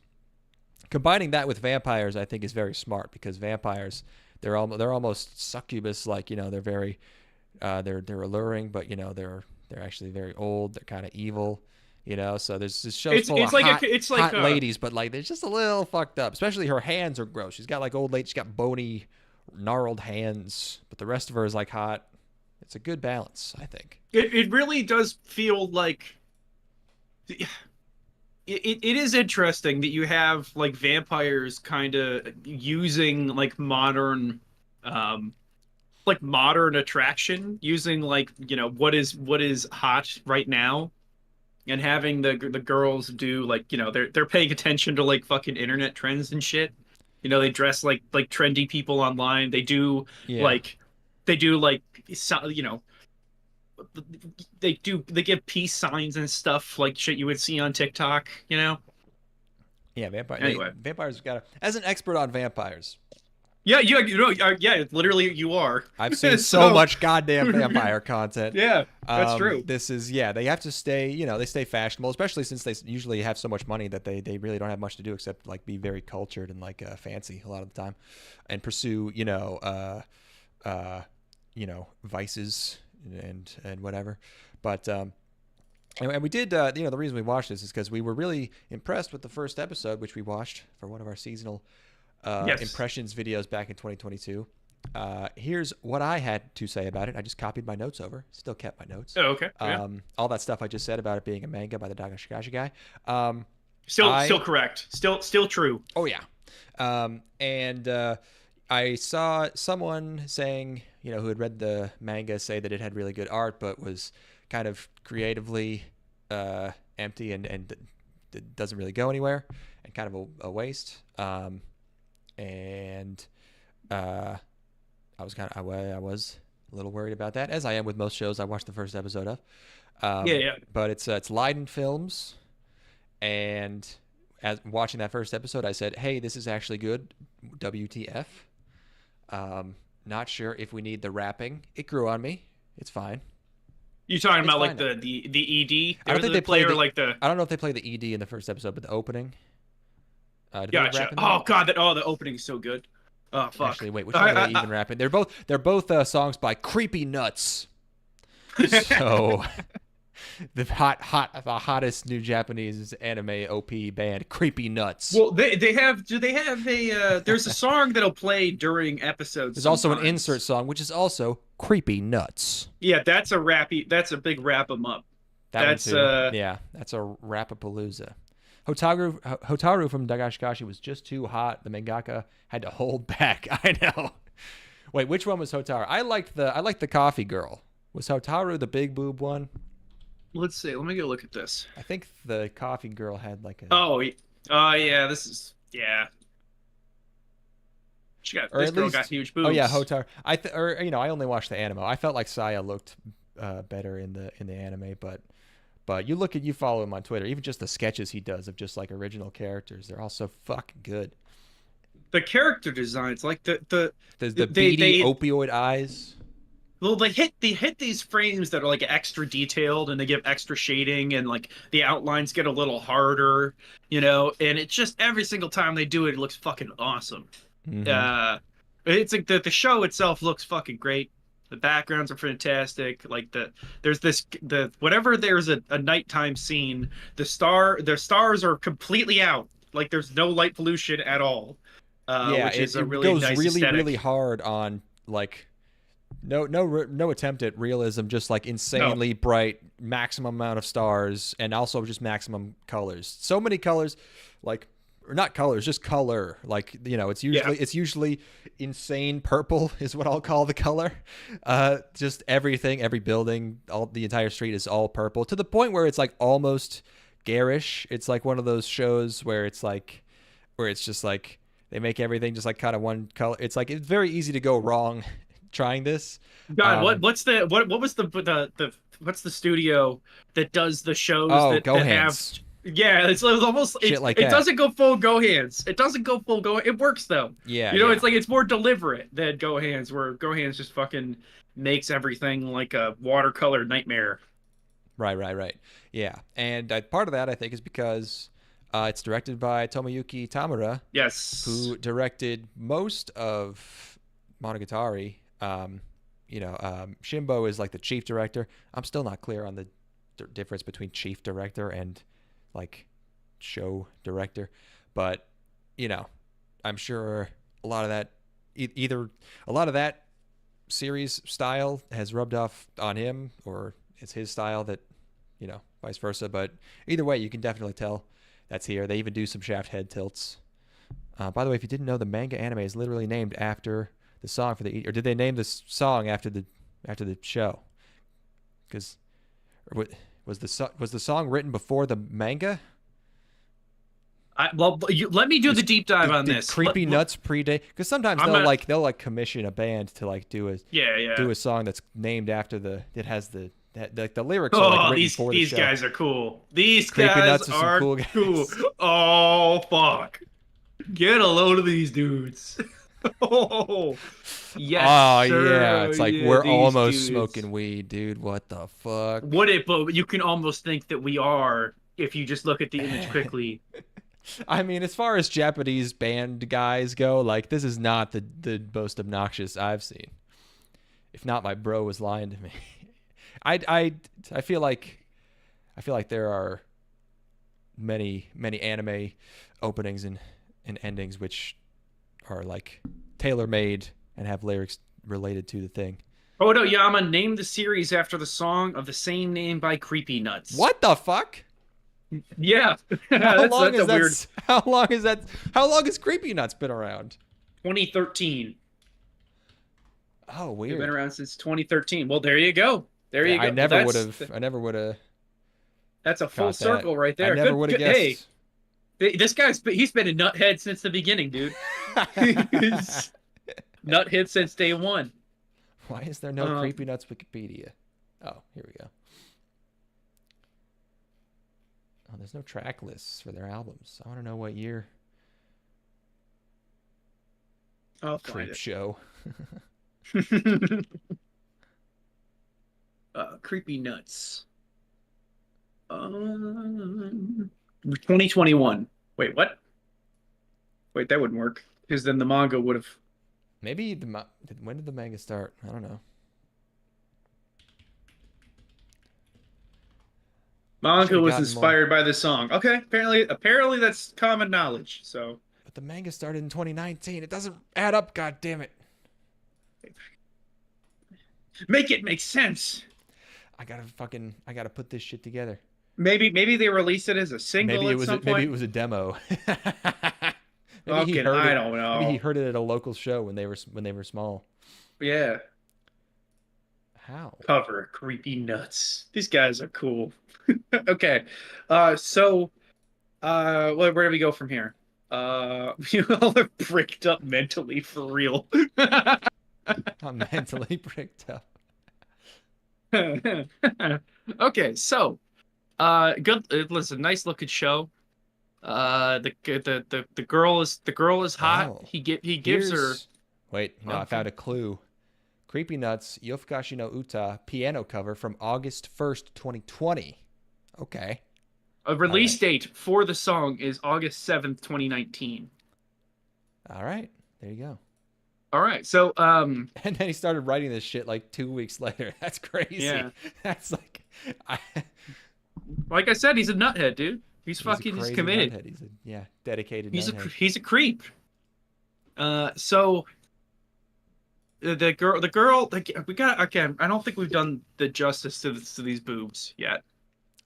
Combining that with vampires, I think, is very smart because vampires they're almost succubus like, they're very they're alluring, but they're actually very old. They're kind of evil. So there's this show's full of hot ladies, but like they're just a little fucked up. Especially her hands are gross. She's got like old lady. She's got bony, gnarled hands, but the rest of her is like hot. It's a good balance, I think. It really does feel like it is interesting that you have like vampires kind of using like modern attraction, using like what is hot right now. And having the girls do like they're paying attention to like fucking internet trends and shit. They dress like trendy people online. They do they give peace signs and stuff like shit you would see on TikTok. Yeah, Anyway. vampires as an expert on vampires. Yeah, literally you are. I've seen so much goddamn vampire content. Yeah, that's true. This is, they have to stay, they stay fashionable, especially since they usually have so much money that they really don't have much to do except like be very cultured and like fancy a lot of the time and pursue, vices and whatever. But and we did, the reason we watched this is because we were really impressed with the first episode, which we watched for one of our seasonal impressions videos back in 2022. Here's what I had to say about it. I just copied my notes over. Still kept my notes. Oh, okay. All that stuff I just said about it being a manga by the Dagashikashi guy. Still correct. Still true. Oh, yeah. And I saw someone saying, who had read the manga say that it had really good art, but was kind of creatively empty and doesn't really go anywhere and kind of a waste. And I was I was a little worried about that, as I am with most shows I watched the first episode of. But it's Leiden Films, and as watching that first episode, I said, "Hey, this is actually good." WTF? Not sure if we need the rapping. It grew on me. It's fine. You talking about fine like the ED? I don't think they play play like the. I don't know if they play the ED in the first episode, but the opening. Gotcha. Oh god, the opening is so good. Oh fuck. Actually, wait, which one are they even rapping? They're both songs by Creepy Nuts. So the hottest new Japanese anime OP band, Creepy Nuts. Well, they have a there's a song that'll play during episodes. There's also an insert song, which is also Creepy Nuts. Yeah, that's a big wrap 'em up. That's a Rapapalooza. Hotaru from Dagashikashi was just too hot. The mangaka had to hold back. I know. Wait, which one was Hotaru? I liked the coffee girl. Was Hotaru the big boob one? Let's see. Let me go look at this. I think the coffee girl had like a. Oh yeah. This is yeah. This girl got huge boobs. Oh yeah, Hotaru. I only watched the anime. I felt like Saya looked better in the anime, but you follow him on Twitter. Even just the sketches he does of just like original characters, they're all so fucking good. The character designs, like the beady opioid eyes. Well, they hit these frames that are like extra detailed, and they give extra shading, and like the outlines get a little harder, and it's just every single time they do it, it looks fucking awesome. Mm-hmm. It's like the show itself looks fucking great. The backgrounds are fantastic. Like there's a nighttime scene, the stars are completely out. Like there's no light pollution at all. Which is a really goes nice really aesthetic. really hard on like no attempt at realism, just like insanely bright maximum amount of stars, and also just maximum colors. So many colors, like. Or not colors, just color. Like, it's usually insane purple is what I'll call the color. Just everything, every building, the entire street is all purple, to the point where it's like almost garish. It's like one of those shows where it's just like they make everything just like kind of one color. It's like it's very easy to go wrong trying this. God, what was the studio that does the shows that have. Yeah, it's almost it doesn't go full Gohan's. It doesn't go full Gohan. It works though. Yeah, it's like it's more deliberate than Gohan's, where Gohan's just fucking makes everything like a watercolor nightmare. Right. Yeah, and part of that I think is because it's directed by Tomoyuki Tamura. Yes. Who directed most of Monogatari. Shimbo is like the chief director. I'm still not clear on the difference between chief director and like show director, but I'm sure a lot of that either a lot of that series style has rubbed off on him, or it's his style that vice versa. But either way, you can definitely tell that's here. They even do some shaft head tilts. By the way, if you didn't know, the manga anime is literally named after the song for or did they name this song after the show? Because was the song written before the manga? Let me do the deep dive on this. Creepy Nuts predate, because sometimes they'll commission a band to like do a song that's named after the lyrics are like written for the show. These guys are cool. These Creepy guys Nuts are cool. cool. Oh fuck! Get a load of these dudes. Oh yes. Oh sir. yeah, it's like we're almost dudes. smoking weed, dude. What the fuck? But you can almost think that we are if you just look at the image quickly. I mean, as far as Japanese band guys go, like this is not the most obnoxious I've seen. If not, my bro was lying to me. I feel like there are many anime openings and endings which are like tailor-made and have lyrics related to the thing. Otoyama named the series after the song of the same name by Creepy Nuts. What the fuck? Yeah. How long that's is a that? weird... How long is that? How long has Creepy Nuts been around? 2013. Oh, They've weird. been around since 2013. Well, there you go. There you go. I never would have. I never would have. That's a full circle right there. I never would have guessed. Hey, he's been a nuthead since the beginning, dude. He's nuthead since day one. Why is there no Creepy Nuts Wikipedia? Oh, here we go. Oh, there's no track lists for their albums. I want to know what year. I'll Creep Show. Creepy Nuts. 2021. Wait, what? Wait, that wouldn't work. Because then the manga would have... Maybe when did the manga start? I don't know. Manga was inspired by this song. Okay, apparently that's common knowledge. So, but the manga started in 2019. It doesn't add up. God damn it! Make it make sense. I gotta put this shit together. Maybe they released it as a single. Maybe it was a demo. I don't know. Maybe he heard it at a local show when they were small. Yeah. How? Cover Creepy Nuts. These guys are cool. Okay. So where do we go from here? You all are bricked up mentally for real. I'm mentally bricked up. Okay, so good. It was a nice looking show. The girl is hot. Oh. He gives her. Wait, no, I found a clue. Creepy Nuts, Yofukashi no Uta piano cover from August 1st, 2020. Okay. A release date for the song is August 7th, 2019. All right. There you go. All right. So, and then he started writing this shit like 2 weeks later. That's crazy. Yeah. That's like, like I said, he's a nuthead, dude. He's committed. Nuthead. He's a dedicated. He's a creep. So the girl, we got again. I don't think we've done the justice to these boobs yet.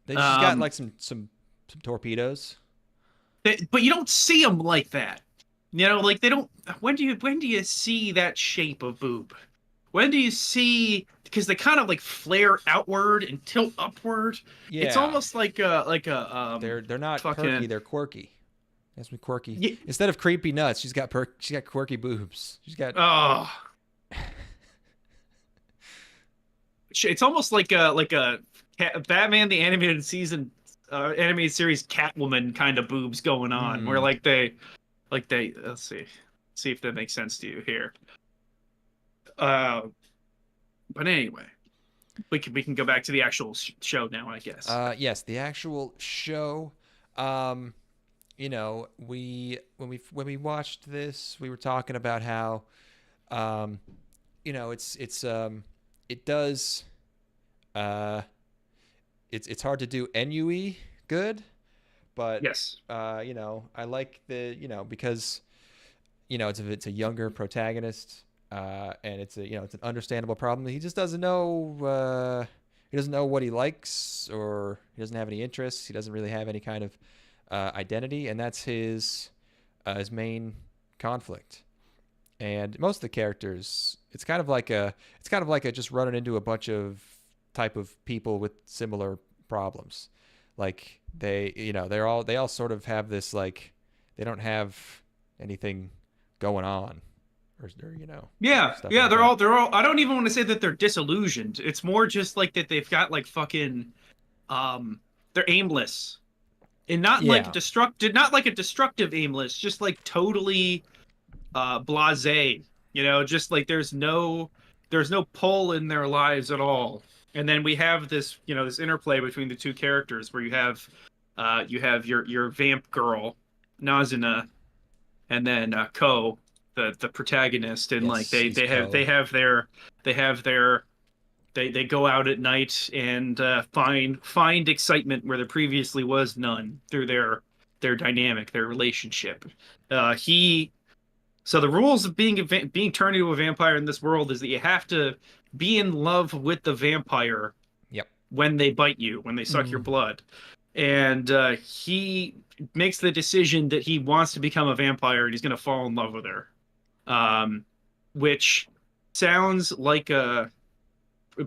They just got like some torpedoes. But you don't see them like that. You know, like they don't. When do you see that shape of boob? When do you see? Because they kind of like flare outward and tilt upward. Yeah. It's almost like a. They're not perky. They're quirky. That's me quirky. Yeah. Instead of creepy nuts, she's got quirky boobs. She's got. Oh. It's almost like a Batman the animated animated series Catwoman kind of boobs going on, where like they let's see if that makes sense to you here. But anyway, we can go back to the actual show now, I guess. Yes, the actual show. You know, when we watched this, we were talking about how, you know, it's hard to do NUE good, but yes, you know, I like because, you know, it's a younger protagonist, and it's an understandable problem. He just doesn't know, he doesn't know what he likes, or he doesn't have any interests. He doesn't really have any kind of identity, and that's his main conflict. And most of the characters, it's kind of like a just running into a bunch of type of people with similar problems. Like they all sort of have this, like, they don't have anything going on, or you know. Yeah, like they're all. I don't even want to say that they're disillusioned. It's more just like that they've got like fucking, they're aimless, and not like a destructive aimless, just like totally, blasé. You know, just like there's no pull in their lives at all. And then we have this, you know, this interplay between the two characters where you have your vamp girl, Nazuna, and then Ko, the protagonist, and Yes, like they have their They go out at night and find excitement where there previously was none through their dynamic, their relationship. He So the rules of being turned into a vampire in this world is that you have to be in love with the vampire. Yep. When they bite you, when they suck your blood, and he makes the decision that he wants to become a vampire and he's going to fall in love with her, which sounds like a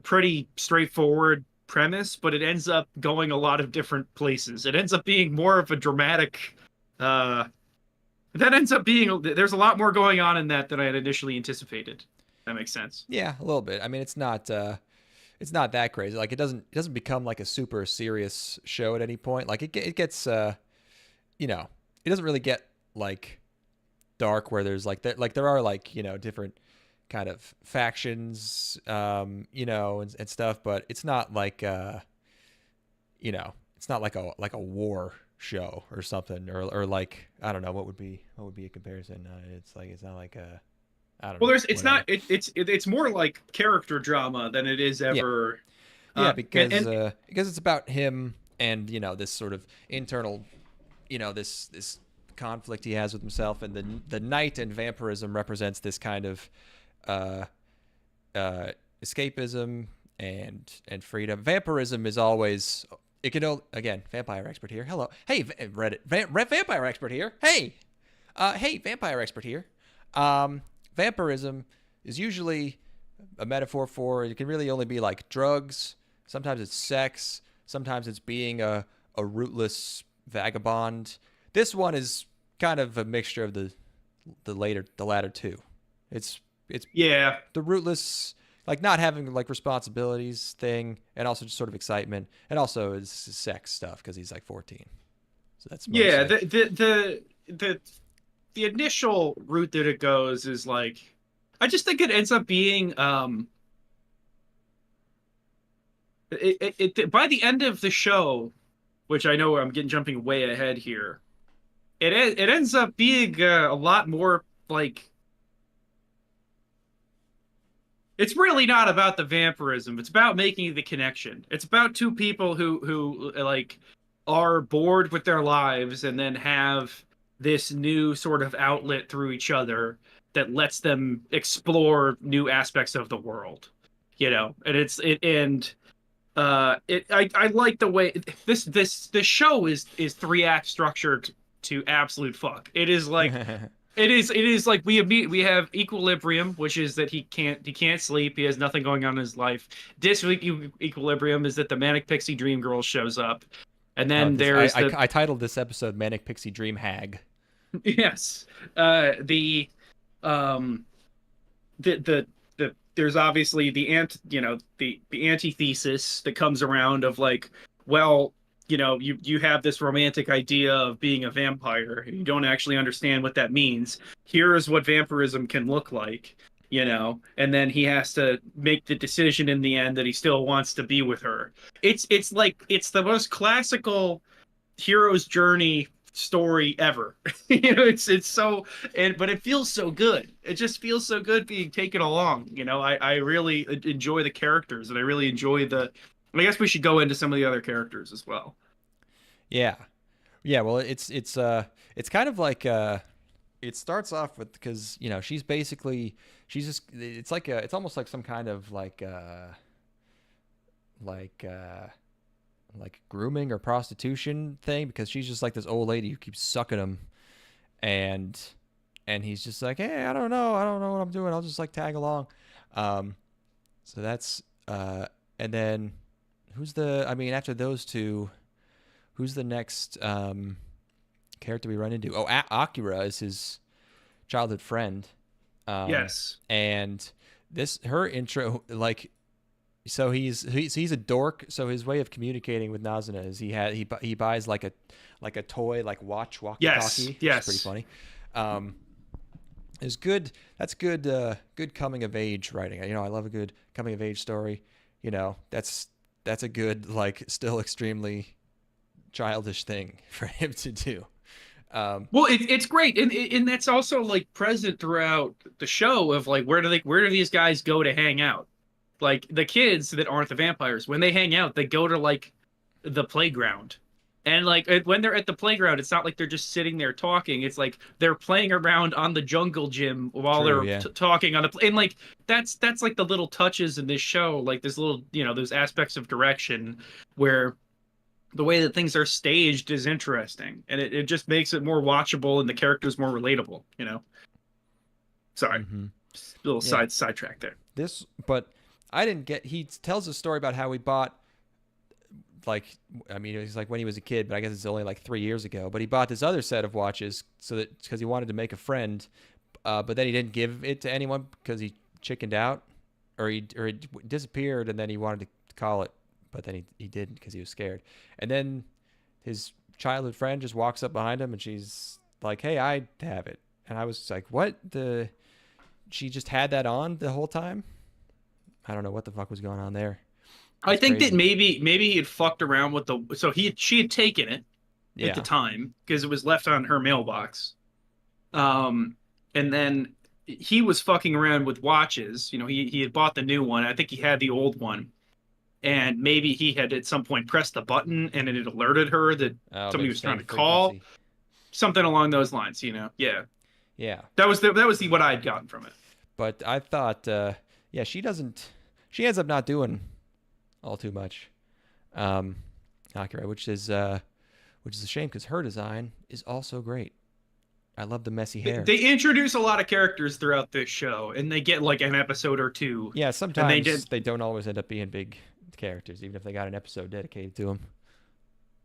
pretty straightforward premise, but it ends up going a lot of different places. It ends up being more of a dramatic. There's a lot more going on in that than I had initially anticipated. That makes sense. Yeah, a little bit. I mean, it's not that crazy. Like it doesn't become like a super serious show at any point. Like it gets you know, it doesn't really get like dark where there's like there are like, you know, different kind of factions you know, and stuff, but it's not like you know, it's not like a war show or something, or like, I don't know, what would be a comparison. It's not like a, I don't know. Well, it's more like character drama than it is ever. Yeah, because it's about him and, you know, this sort of internal, you know, this conflict he has with himself, and the night and vampirism represents this kind of escapism and freedom. Vampirism is always, it can, again, vampire expert here. Hello. Hey, Reddit. Vampire expert here. Hey. Hey, vampire expert here. Vampirism is usually a metaphor for, it can really only be like drugs. Sometimes it's sex. Sometimes it's being a rootless vagabond. This one is kind of a mixture of the latter two. It's Yeah. the rootless, like not having like responsibilities thing, and also just sort of excitement, and also it's sex stuff because he's like 14. So that's mostly... Yeah. The initial route that it goes is like, I just think it ends up being by the end of the show, which I know I'm jumping way ahead here, it ends up being a lot more like, it's really not about the vampirism. It's about making the connection. It's about two people who like are bored with their lives and then have this new sort of outlet through each other that lets them explore new aspects of the world, you know. And I like the way this show is 3 act structured to absolute fuck. It is like it is like we have equilibrium, which is that he can't sleep, he has nothing going on in his life. Equilibrium is that the Manic Pixie Dream Girl shows up. And then I titled this episode Manic Pixie Dream Hag. Yes. There's obviously the antithesis that comes around of like, well, you know, you have this romantic idea of being a vampire. You don't actually understand what that means. Here is what vampirism can look like, you know, and then he has to make the decision in the end that he still wants to be with her. It's the most classical hero's journey story ever. You know, it's so, but it feels so good. It just feels so good being taken along. You know, I really enjoy the characters, and I really enjoy I guess we should go into some of the other characters as well. Yeah. Well, it's kind of like it starts off with, because, you know, she's it's almost like some kind of like grooming or prostitution thing, because she's just like this old lady who keeps sucking him, and he's just like, hey, I don't know what I'm doing, I'll just like tag along. So that's and then after those two, who's the next character we run into? Oh, Akira is his childhood friend. Yes. And her intro, like, so he's a dork. So his way of communicating with Nazuna is he buys like a toy, like watch walkie-talkie. Yes. It's pretty funny. Is good. That's good. Good coming of age writing. You know, I love a good coming of age story. You know, that's a good, like, still extremely childish thing for him to do. Well, it's great, and that's also like present throughout the show of like, where do these guys go to hang out? like the kids that aren't the vampires, when they hang out, they go to like the playground. And like when they're at the playground, it's not like they're just sitting there talking. It's like they're playing around on the jungle gym while True, they're yeah. talking on the and like that's like the little touches in this show, like this little, those aspects of direction where the way that things are staged is interesting, and it just makes it more watchable and the characters more relatable. Sorry, Mm-hmm. just a little Yeah. sidetrack there. But I didn't get. He tells a story about how he bought, like, I mean, it was like when he was a kid, but I guess it's only like 3 years ago. But he bought this other set of watches because he wanted to make a friend, but then he didn't give it to anyone because he chickened out, or he disappeared, and then he wanted to call it, but then he didn't because he was scared. And then his childhood friend just walks up behind him, and she's like, "Hey, I have it." And I was like, "What the?" She just had that on the whole time. I don't know what the fuck was going on there. I think crazy. that maybe he had fucked around with she had taken it Yeah. at the time because it was left on her mailbox. And then he was fucking around with watches. He had bought the new one. I think he had the old one. And maybe he had at some point pressed the button and it had alerted her that Oh, somebody maybe was trying to same call. frequency. Something along those lines, Yeah. Yeah. That was what I had gotten from it. But I thought, yeah, she ends up not doing all too much. Akira, which is a shame because her design is also great. I love the messy hair. They introduce a lot of characters throughout this show, and they get like an episode or two. Yeah, And sometimes they don't always end up being big characters, even if they got an episode dedicated to them.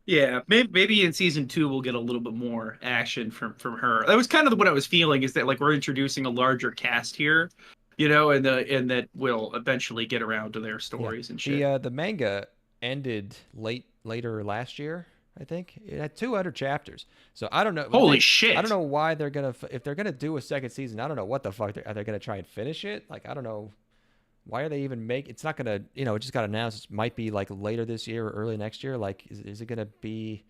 Yeah, maybe in season 2 we'll get a little bit more action from her. That was kind of what I was feeling, is that like we're introducing a larger cast here, and that we'll eventually get around to their stories and shit. The manga ended later last year, I think. It had 200 chapters. So I don't know. Holy shit! I don't know why they're gonna if they're gonna do a second season. I don't know what the fuck are they gonna try and finish it? Like, I don't know. Why are they even it's not gonna, it just got announced. It might be like later this year or early next year. Like, is it gonna be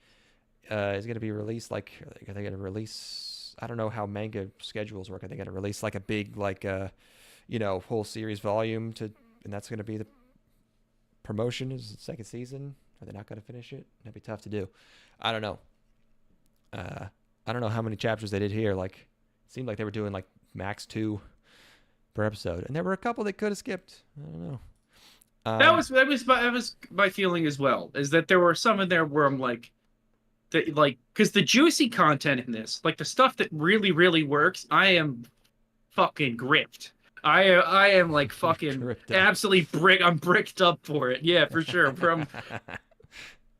released? Like, are they gonna release? I don't know how manga schedules work. Are they gonna release like a big whole series volume and that's gonna be the promotion? Is the second season? Are they not gonna finish it? That'd be tough to do. I don't know. I don't know how many chapters they did here. Like, it seemed like they were doing like max 2 per episode, and there were a couple they could have skipped. I don't know. That was my feeling as well. Is that there were some in there where I'm like, because the juicy content in this, like the stuff that really really works, I am fucking gripped. I am like fucking absolutely I'm bricked up for it. Yeah, for sure. From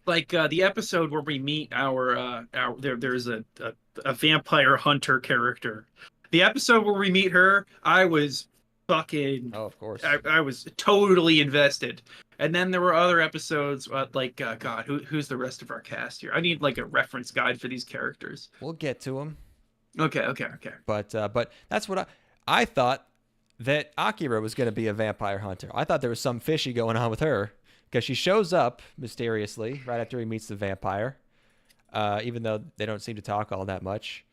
like the episode where we meet there's a vampire hunter character. The episode where we meet her, I was fucking. Oh, of course. I was totally invested. And then there were other episodes God, who's the rest of our cast here? I need like a reference guide for these characters. We'll get to them. Okay. But that's what I thought, that Akira was going to be a vampire hunter. I thought there was some fishy going on with her, because she shows up mysteriously right after he meets the vampire, even though they don't seem to talk all that much.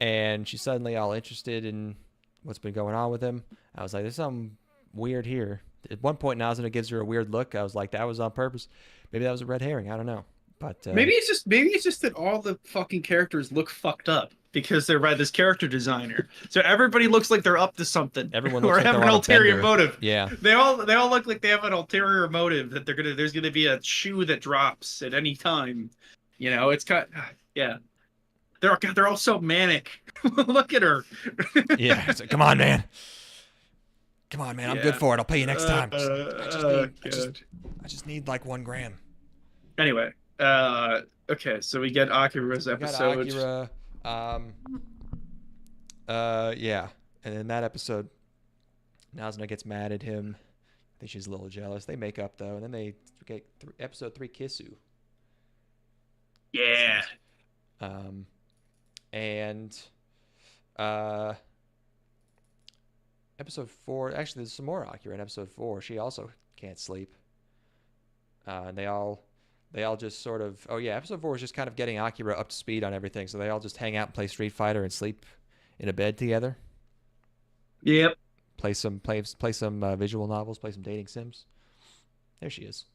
And she's suddenly all interested in what's been going on with him. I was like, there's something weird here. At one point, Nazuna gives her a weird look. I was like, that was on purpose. Maybe that was a red herring. I don't know. But maybe it's just that all the fucking characters look fucked up because they're by this character designer. So everybody looks like they're up to something. Everyone looks or like have they're an on a ulterior bender. motive. Yeah. They all look like they have an ulterior motive, that there's gonna be a shoe that drops at any time. It's kind yeah. They're all so manic. Look at her. Yeah. It's like, come on, man. Come on, man. I'm good for it. I'll pay you next time. I just need like 1 gram. Anyway, okay, so we get Akira's episode. We got Akira. Yeah. And in that episode, Nazuna gets mad at him. I think she's a little jealous. They make up though, and then they get episode 3 Kissu. Yeah. And episode 4, actually there's some more Akira in episode 4. She also can't sleep. And they all just sort of, episode 4 is just kind of getting Akira up to speed on everything. So they all just hang out and play Street Fighter and sleep in a bed together. Yep. play some visual novels, play some dating sims. There she is.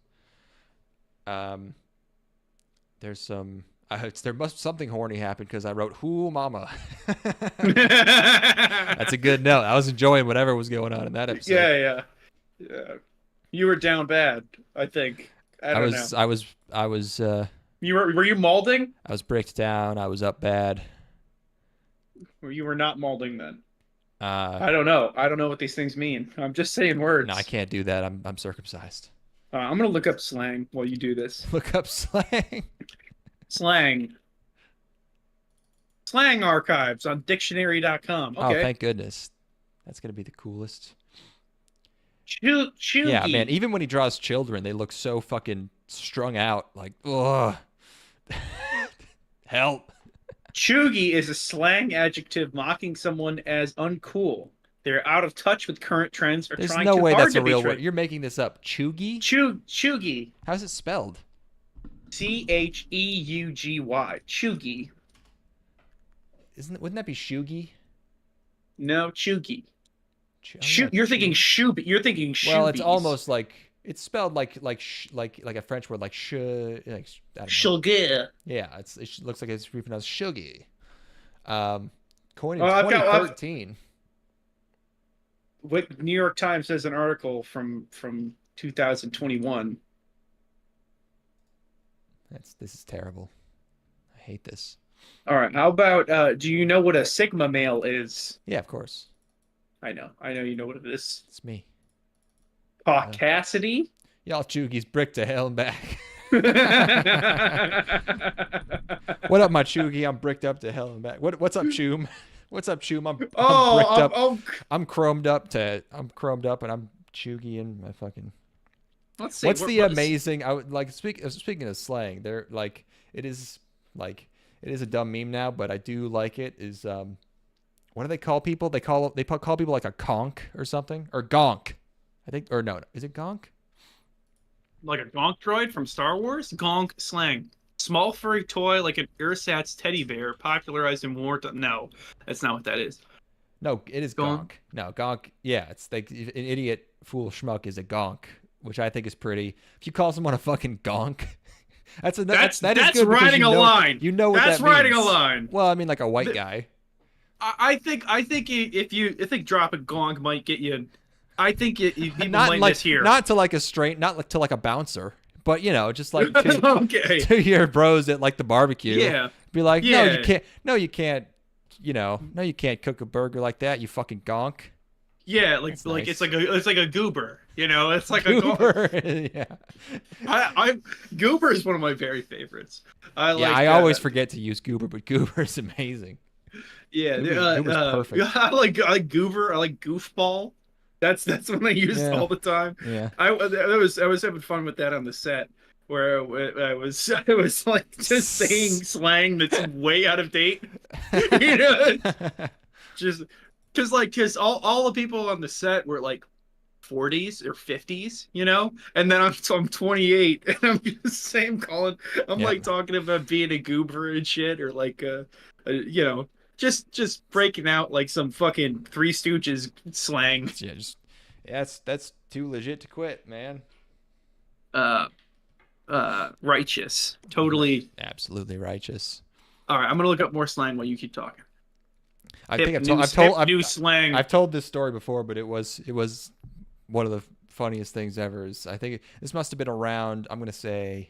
There's some. There must something horny happen because I wrote "Whoo Mama." That's a good note. I was enjoying whatever was going on in that episode. Yeah. You were down bad, I think. I don't know. I was. Were you molding? I was bricked down. I was up bad. Or you were not molding then? I don't know. I don't know what these things mean. I'm just saying words. No, I can't do that. I'm circumcised. I'm gonna look up slang while you do this. Look up slang. Slang archives on dictionary.com. Okay. Oh, thank goodness. That's gonna be the coolest. Chuggy. Yeah, man. Even when he draws children, they look so fucking strung out. Like, ugh. Help. Chuggy is a slang adjective mocking someone as uncool. They're out of touch with current trends or There's trying no too way hard that's to a be real true. word. You're making this up. Chuggy? Chuggy. How's it spelled? Cheugy. Chuggy. Wouldn't that be Shugi? No, Chuggy. Yeah, You're thinking shoe. You're thinking shoe. Well, it's almost like it's spelled like a French word, like sh. Like, I don't know. Sugar. Yeah, it looks like it's pronounced shuggy. Coined in I've got- 2013. What New York Times has an article from 2021. This is terrible. I hate this. All right. How about do you know what a sigma male is? Yeah, of course. I know you know what it is. It's me. Caucasity. Y'all chuggies brick to hell and back. What up, my chuggy? I'm bricked up to hell and back. What's up, Choom? What's up, Choom? I'm bricked up. I'm chromed up and I'm chuggy in my fucking. Let's see. What's the amazing? I would like speaking of slang. They're like it is a dumb meme now, but I do like it. Is what do they call people? They call people like a conk or something or gonk. I think or no, is it gonk? Like a gonk droid from Star Wars? Gonk slang. Small furry toy like an ersatz teddy bear popularized in war. No, that's not what that is. No, it is gonk. No, gonk. Yeah, it's like an idiot fool schmuck is a gonk, which I think is pretty. If you call someone a fucking gonk, that's good riding a line. You know what that's that means. riding a line. Well, I mean like a white guy. I think drop a gonk might get you. I think people not might like mishear. not to like a straight, not like to like a bouncer, but you know, just like to, okay. to your bros at like the barbecue. Yeah. Be like, Yeah. no, you can't. No, you can't. You know, no, you can't cook a burger like that. You fucking gonk. Yeah, That's like nice. it's like a goober. You know, it's like Goober. a gonk. Yeah. I goober is one of my very favorites. I always forget to use goober, but goober is amazing. Yeah, Goober's perfect. I like goober. I like goofball. That's what I use all the time. Yeah. I was having fun with that on the set where I was like just saying slang that's way out of date. You know, just because all the people on the set were like 40s or 50s, you know, and then I'm 28 and I'm just saying like talking about being a goober and shit or like you know. Just breaking out like some fucking Three Stooges slang. Yeah, that's too legit to quit, man. Righteous. Totally. Absolutely righteous. All right, I'm gonna look up more slang while you keep talking. I've slang. I've told this story before, but it was one of the funniest things ever. I think this must have been around. I'm gonna say,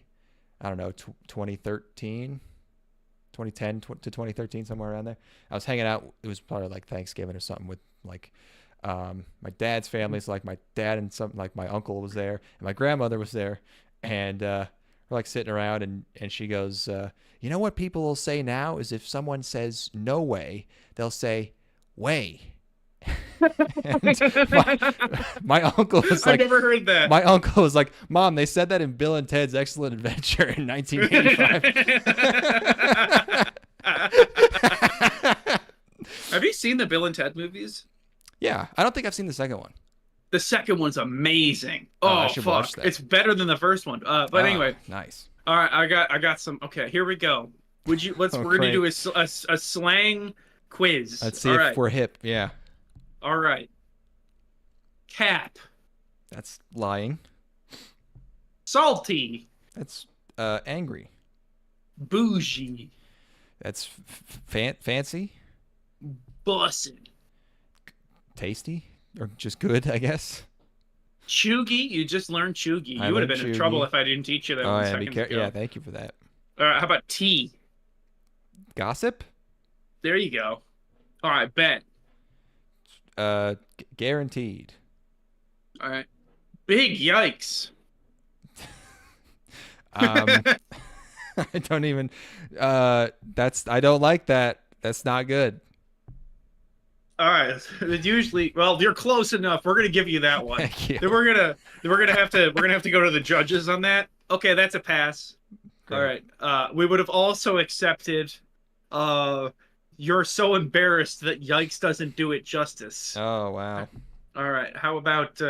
I don't know, 2013. 2010 to 2013, somewhere around there. I was hanging out. It was probably like Thanksgiving or something with like my dad's family. So like my dad and my uncle was there and my grandmother was there. And we're like sitting around and she goes, you know what people will say now is if someone says no way, they'll say way. my uncle was like, I've never heard that. My uncle was like, Mom, they said that in Bill and Ted's Excellent Adventure in 1985. Have you seen the Bill and Ted movies? Yeah, I don't think I've seen the second one. The second one's amazing. I Oh, should fuck. watch that. It's better than the first one. But anyway. Nice. All right, I got some. Okay, here we go. We're gonna do a slang quiz. Let's see All if right. we're hip. Yeah. All right. Cap. That's lying. Salty. That's angry. Bougie. That's fancy. Bussin'. Tasty. Or just good, I guess. Chuggy. You just learned chuggy. You would have been in trouble if I didn't teach you that Oh, 1 yeah, second ago. yeah, thank you for that. All right, how about tea? Gossip? There you go. All right, bet. Guaranteed. All right. Big yikes. I don't even I don't like that. That's not good. All right. Usually, well, you're close enough. We're gonna give you that one. Thank you. Then we're gonna have to go to the judges on that. Okay, that's a pass. Great. All right. We would have also accepted. You're so embarrassed that yikes doesn't do it justice. Oh wow. All right. How about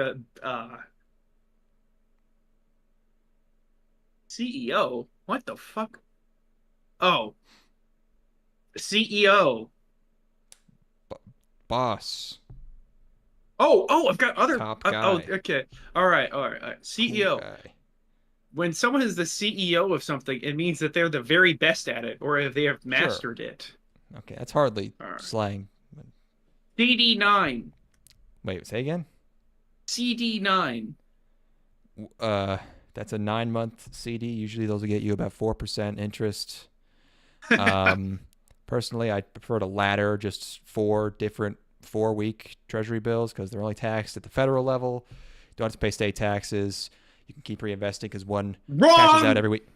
CEO? What the fuck? Oh, CEO. Boss. Oh, I've got other. Top Oh, guy. okay. All right. CEO. Cool guy. When someone is the CEO of something, it means that they're the very best at it, or if they have mastered it. Okay, that's hardly right. slang. CD9. Wait, say again? CD9. That's a 9-month CD. Usually those will get you about 4% interest. Personally, I prefer to ladder just 4 different 4-week treasury bills because they're only taxed at the federal level. You don't have to pay state taxes. You can keep reinvesting because one cashes out every week.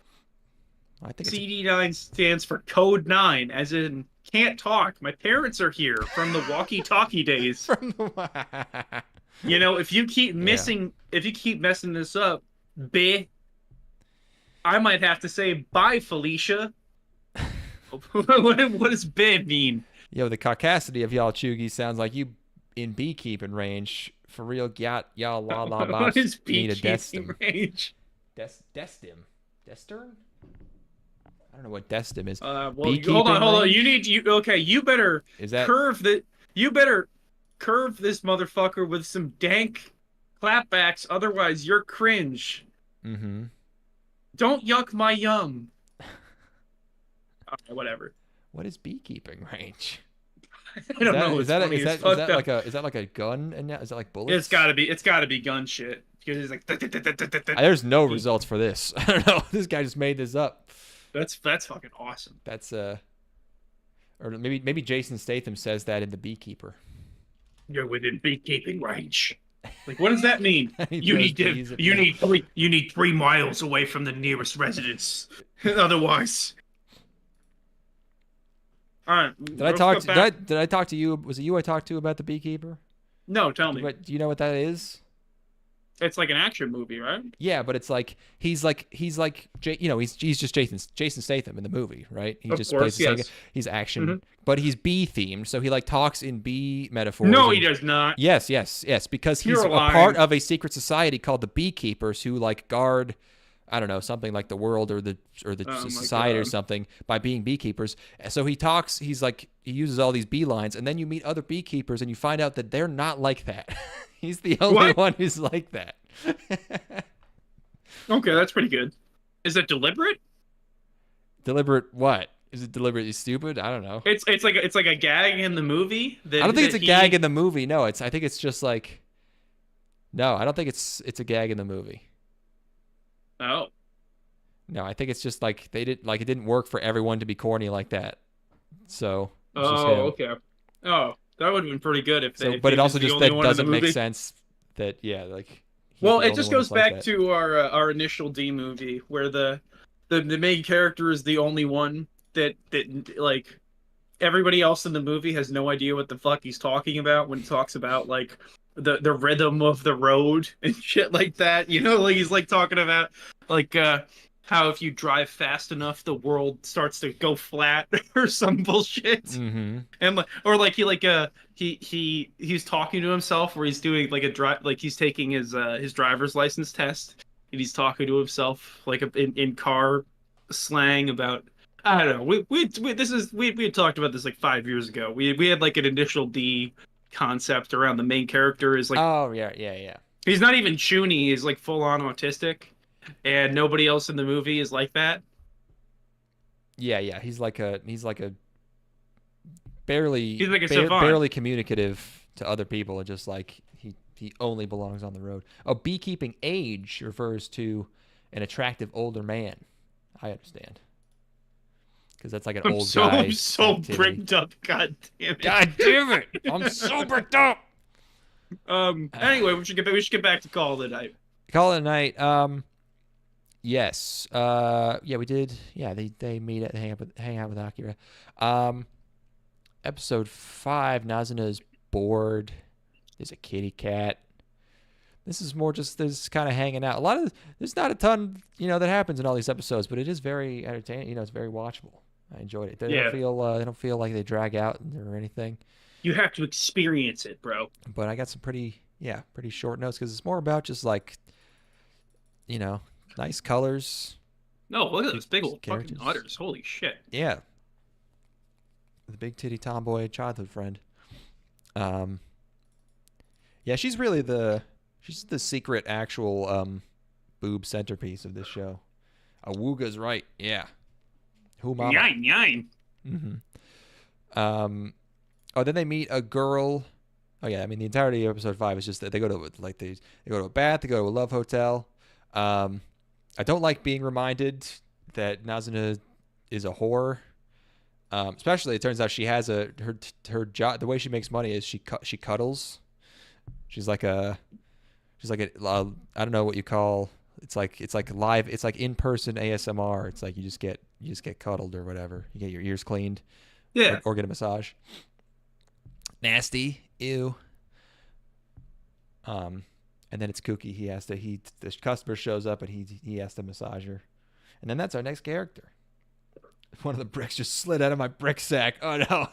I think CD9 stands for Code 9, as in can't talk. My parents are here from the walkie-talkie days. You know, if you keep messing this up, I might have to say bye, Felicia. What does "beh" mean? Yo, the caucasity of y'all chuggies sounds like you in beekeeping range. For real, y'all la la la. What is need a beekeeping range? Destim? Destern? I don't know what destim is. Well, hold on. You better curve this motherfucker with some dank clapbacks, otherwise you're cringe. Mm-hmm. Don't yuck my yum. Whatever. What is beekeeping range? I don't know. Is that like a gun? And is that like bullets? It's gotta be gun shit. Because it's like there's no results for this. I don't know. This guy just made this up. That's fucking awesome. That's or maybe Jason Statham says that in The Beekeeper. You're within beekeeping range. Like, what does that mean? you need 3 miles away from the nearest residence. Otherwise. All right. Did I talk to you? Was it you I talked to about The Beekeeper? No, tell me. Do you know what that is? It's like an action movie, right? Yeah, but it's like he's just Jason Statham in the movie, right? He just plays the same. He's action, but he's bee themed, so he like talks in bee metaphors. No, he does not. Yes, because he's a part of a secret society called the Beekeepers who like guard, I don't know, something like the world or the society or something by being beekeepers. So he talks, he uses all these bee lines, and then you meet other beekeepers and you find out that they're not like that. He's the only one who's like that. Okay, that's pretty good. Is it deliberate? Deliberate what? Is it deliberately stupid? I don't know. It's like a gag in the movie. I don't think it's a gag in the movie. No, I think it's just like. No, I don't think it's a gag in the movie. Oh. No, I think it's just like it didn't work for everyone to be corny like that. So. Okay. Oh, that would have been pretty good if they. But it also just that doesn't make sense. That like. Well, it just goes back to our initial D movie where the main character is the only one that like everybody else in the movie has no idea what the fuck he's talking about when he talks about like the rhythm of the road and shit like that. You know, like he's like talking about like how if you drive fast enough the world starts to go flat or some bullshit. Mm-hmm. And or like he's talking to himself where he's doing like he's taking his driver's license test and he's talking to himself like in car slang about, I don't know. We had talked about this like 5 years ago. We had like an initial D concept around the main character is like Oh yeah. he's not even chuny, he's like full on autistic, and nobody else in the movie is like that. Yeah. He's like a barely He's like a savant. barely communicative to other people. And just like he only belongs on the road. Oh, beekeeping age refers to an attractive older man. I understand. Because that's like an old guy. I'm so activity. bricked up. God damn it. God damn it! I'm so bricked up. Anyway, we should get back to Call of the Night. Call it a night. Yes. Yeah, we did. Yeah, they meet at hang out with Akira. Episode 5, Nazuna's bored. There's a kitty cat. This is more just this kind of hanging out. There's not a ton, that happens in all these episodes, but it is very entertaining. It's very watchable. I enjoyed it. They don't feel like they drag out or anything. You have to experience it, bro. But I got some pretty short notes because it's more about just like, nice colors. No, look at those big old characters. fucking udders. Holy shit. Yeah. The big titty tomboy childhood friend. Yeah, she's really the secret actual boob centerpiece of this show. Awooga's right. Yeah. Who mama? Yine. Mm-hmm. Then they meet a girl. Oh yeah, I mean the entirety of episode 5 is just that they go to they go to a bath, they go to a love hotel. I don't like being reminded that Nazuna is a whore. Especially it turns out she has her job. The way she makes money is she cuddles. She's like I don't know what you call. It's like live. It's like in-person ASMR. It's like you just get cuddled or whatever. You get your ears cleaned. Yeah. Or get a massage. Nasty. Ew. And then it's kooky. The customer shows up and he has to massage her. And then that's our next character. One of the bricks just slid out of my brick sack. Oh no.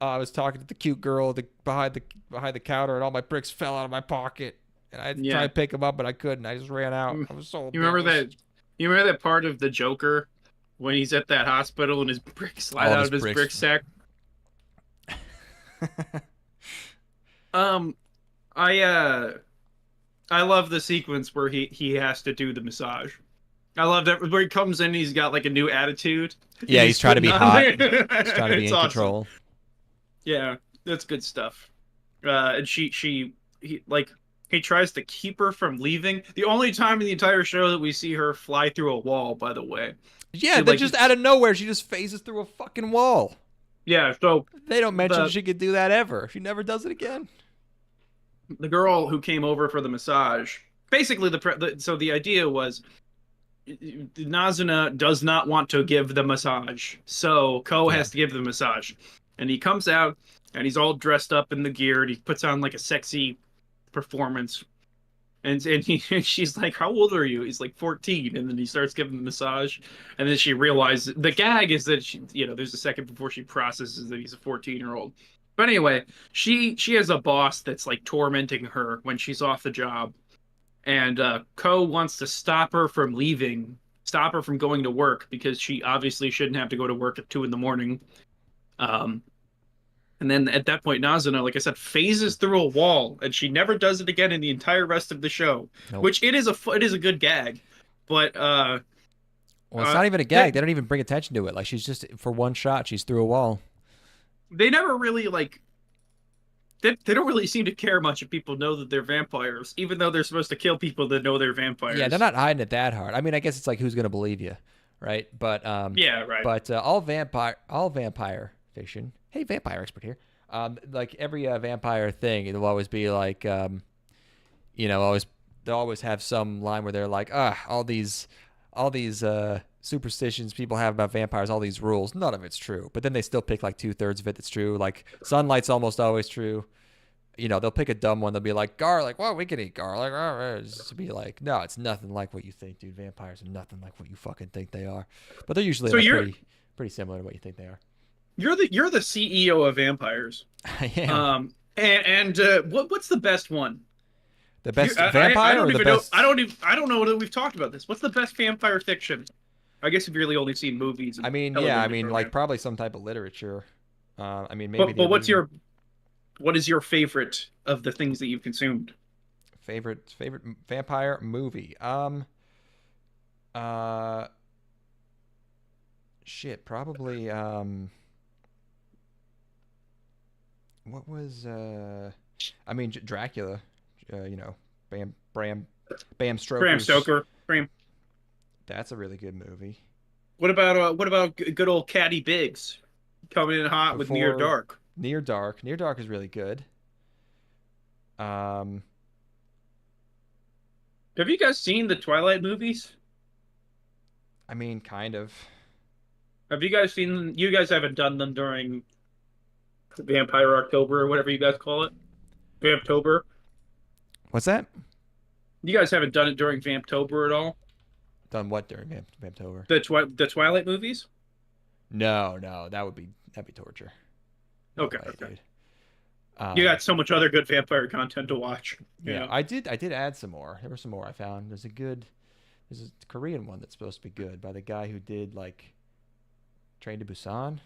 I was talking to the cute girl behind the counter, and all my bricks fell out of my pocket. And I had to try to pick them up, but I couldn't. I just ran out. I was so. You remember that part of the Joker when he's at that hospital and his bricks slide out of his brick sack? I love the sequence where he has to do the massage. I love that where he comes in, he's got like a new attitude. Yeah, he's trying to be hot. He's trying to be in awesome. control. Yeah, that's good stuff. And he tries to keep her from leaving. The only time in the entire show that we see her fly through a wall, by the way. Yeah, then just out of nowhere, she just phases through a fucking wall. Yeah, so they don't mention she could do that ever. She never does it again. The girl who came over for the massage, basically the idea was Nazuna does not want to give the massage, so Ko has to give the massage. And he comes out, and he's all dressed up in the gear, and he puts on like a sexy performance. And she's like, "How old are you?" He's like 14, and then he starts giving the massage, and then she realizes the gag is that there's a second before she processes that he's a 14-year-old. But anyway, she has a boss that's like tormenting her when she's off the job, and Ko wants to stop her from leaving, stop her from going to work because she obviously shouldn't have to go to work at 2 a.m. And then at that point, Nazuna, like I said, phases through a wall, and she never does it again in the entire rest of the show. Nope. Which it is a good gag, but well, it's not even a gag. They don't even bring attention to it. Like she's just for one shot, she's through a wall. They never really they don't really seem to care much if people know that they're vampires, even though they're supposed to kill people that know they're vampires. Yeah, they're not hiding it that hard. I mean, I guess it's like who's gonna believe you, right? But yeah, right. But all vampire fiction. Hey, vampire expert here. Like every vampire thing, it'll always be like, they'll always have some line where they're like, all these superstitions people have about vampires, all these rules, none of it's true. But then they still pick like 2/3 of it that's true. Like sunlight's almost always true. They'll pick a dumb one. They'll be like garlic. Well, we can eat garlic. Just to be like, no, it's nothing like what you think, dude. Vampires are nothing like what you fucking think they are. But they're usually pretty similar to what you think they are. You're the CEO of vampires. I am. What's the best one? The best vampire or the best? I don't know that we've talked about this. What's the best vampire fiction? I guess if you've really only seen movies. Like probably some type of literature. I mean, maybe But what is your favorite of the things that you've consumed? favorite vampire movie. Uh, shit, probably. What was I mean, Dracula. You know, Bram Bram Stoker's. Stoker. Bram. That's a really good movie. What about good old Caddy Biggs coming in hot with Near Before Dark? Near Dark. Near Dark is really good. Um, Have you guys seen the Twilight movies? I mean, kind of. Have you guys seen them? You guys haven't done them during Vampire October or whatever you guys call it. Vamptober. What's that? You guys haven't done it during Vamptober at all? Done what during Vamptober? The Twilight movies? No, that'd be torture. No Okay, way, okay. dude. You got so much other good vampire content to watch. Yeah, I did add some more. There were some more I found. There's a Korean one that's supposed to be good by the guy who did like Train to Busan.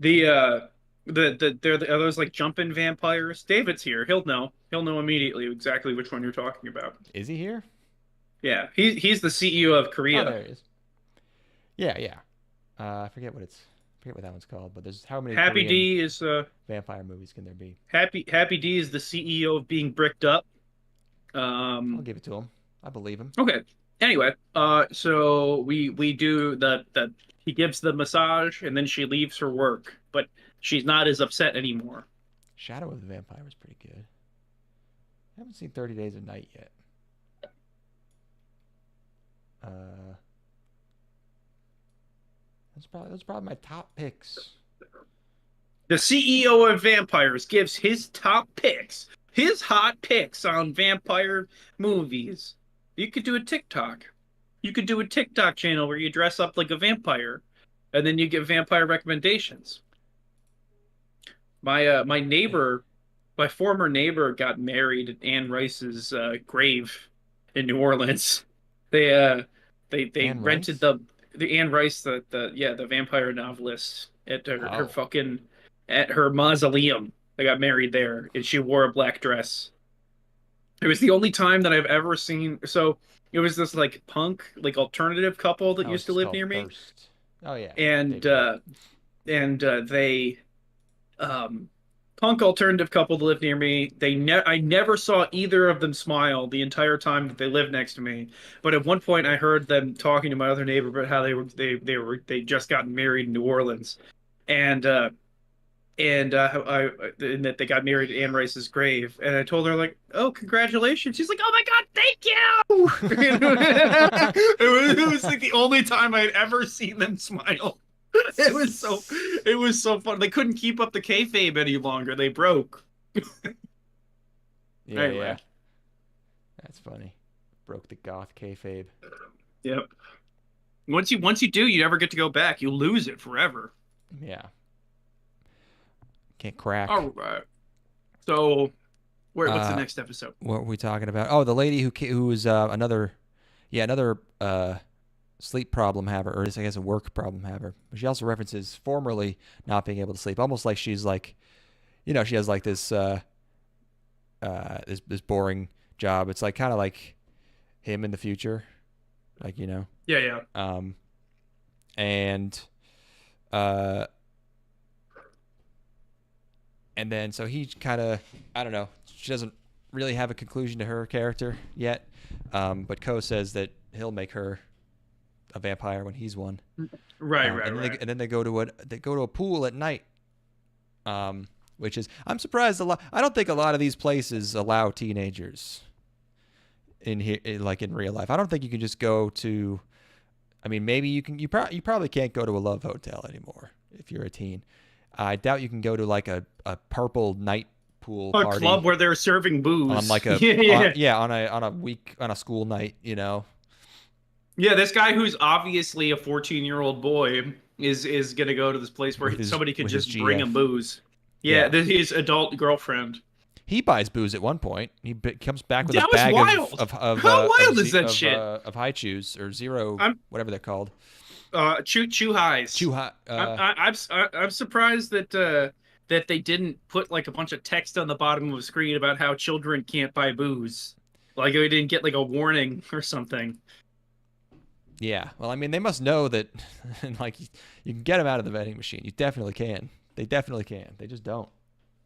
Are those like jumping vampires? David's here. He'll know. He'll know immediately exactly which one you're talking about. Is he here? Yeah, he's the CEO of Oh, Korea. there he is. Yeah. I forget what that one's called, but there's how many Happy Korean D is vampire movies can there be? Happy D is the CEO of Being Bricked Up. I'll give it to him. I believe him. Okay. Anyway, so we do the he gives the massage and then she leaves for work, but she's not as upset anymore. Shadow of the Vampire was pretty good. I haven't seen 30 Days of Night yet. Those are probably my top picks. The CEO of Vampires gives his top picks, his hot picks on vampire movies. You could do a TikTok. You could do a TikTok channel where you dress up like a vampire, and then you give vampire recommendations. My neighbor, my former neighbor, got married at Anne Rice's grave in New Orleans. They Anne rented Rice? the Anne Rice, the vampire novelist, at her Oh. fucking at her mausoleum. They got married there, and she wore a black dress. It was the only time that I've ever seen. So it was this like punk, like alternative couple that Oh, used it's to live called near me, Thirst. Oh yeah. and David. they punk alternative couple that lived near me. I never saw either of them smile the entire time that they lived next to me. But at one point, I heard them talking to my other neighbor about how they just gotten married in New Orleans, and and that they got married at Anne Rice's grave. And I told her like, "Oh, congratulations!" She's like, "Oh my God, thank you!" It was like the only time I'd ever seen them smile. It was so fun. They couldn't keep up the kayfabe any longer. They broke. Yeah, Anyway. yeah. That's funny. Broke the goth kayfabe. Yep. Once you do, you never get to go back. You lose it forever. Yeah. Can't crack. All right. So, what's the Uh, next episode? What were we talking about? Oh, the lady who was another sleep problem haver, or I guess a work problem haver. But she also references formerly not being able to sleep, almost like she's like, she has like this this boring job. It's like kind of like him in the future, like Yeah. and and then so he kind of, I don't know, she doesn't really have a conclusion to her character yet, but Ko says that he'll make her a vampire when he's one. Right. And then they go to a pool at night, which is, I'm surprised I don't think a lot of these places allow teenagers in here, like in real life. I don't think you can just go to, I mean, maybe you can, you probably can't go to a love hotel anymore if you're a teen. I doubt you can go to like a purple night pool A party club where they're serving booze on like a yeah. on a school night, Yeah, this guy who's obviously a 14-year-old boy is gonna go to this place where somebody could with his just bring him GF. booze. Yeah, Yeah. this is his adult girlfriend. He buys booze at one point. He comes back with That a was bag wild. of How wild is that of, shit? of high chews or zero, whatever they're called. Chew highs. Chew high. I'm surprised that they didn't put like a bunch of text on the bottom of the screen about how children can't buy booze. Like we didn't get like a warning or something. Yeah. Well, I mean, they must know that, like, you can get them out of the vending machine. You definitely can. They definitely can. They just don't.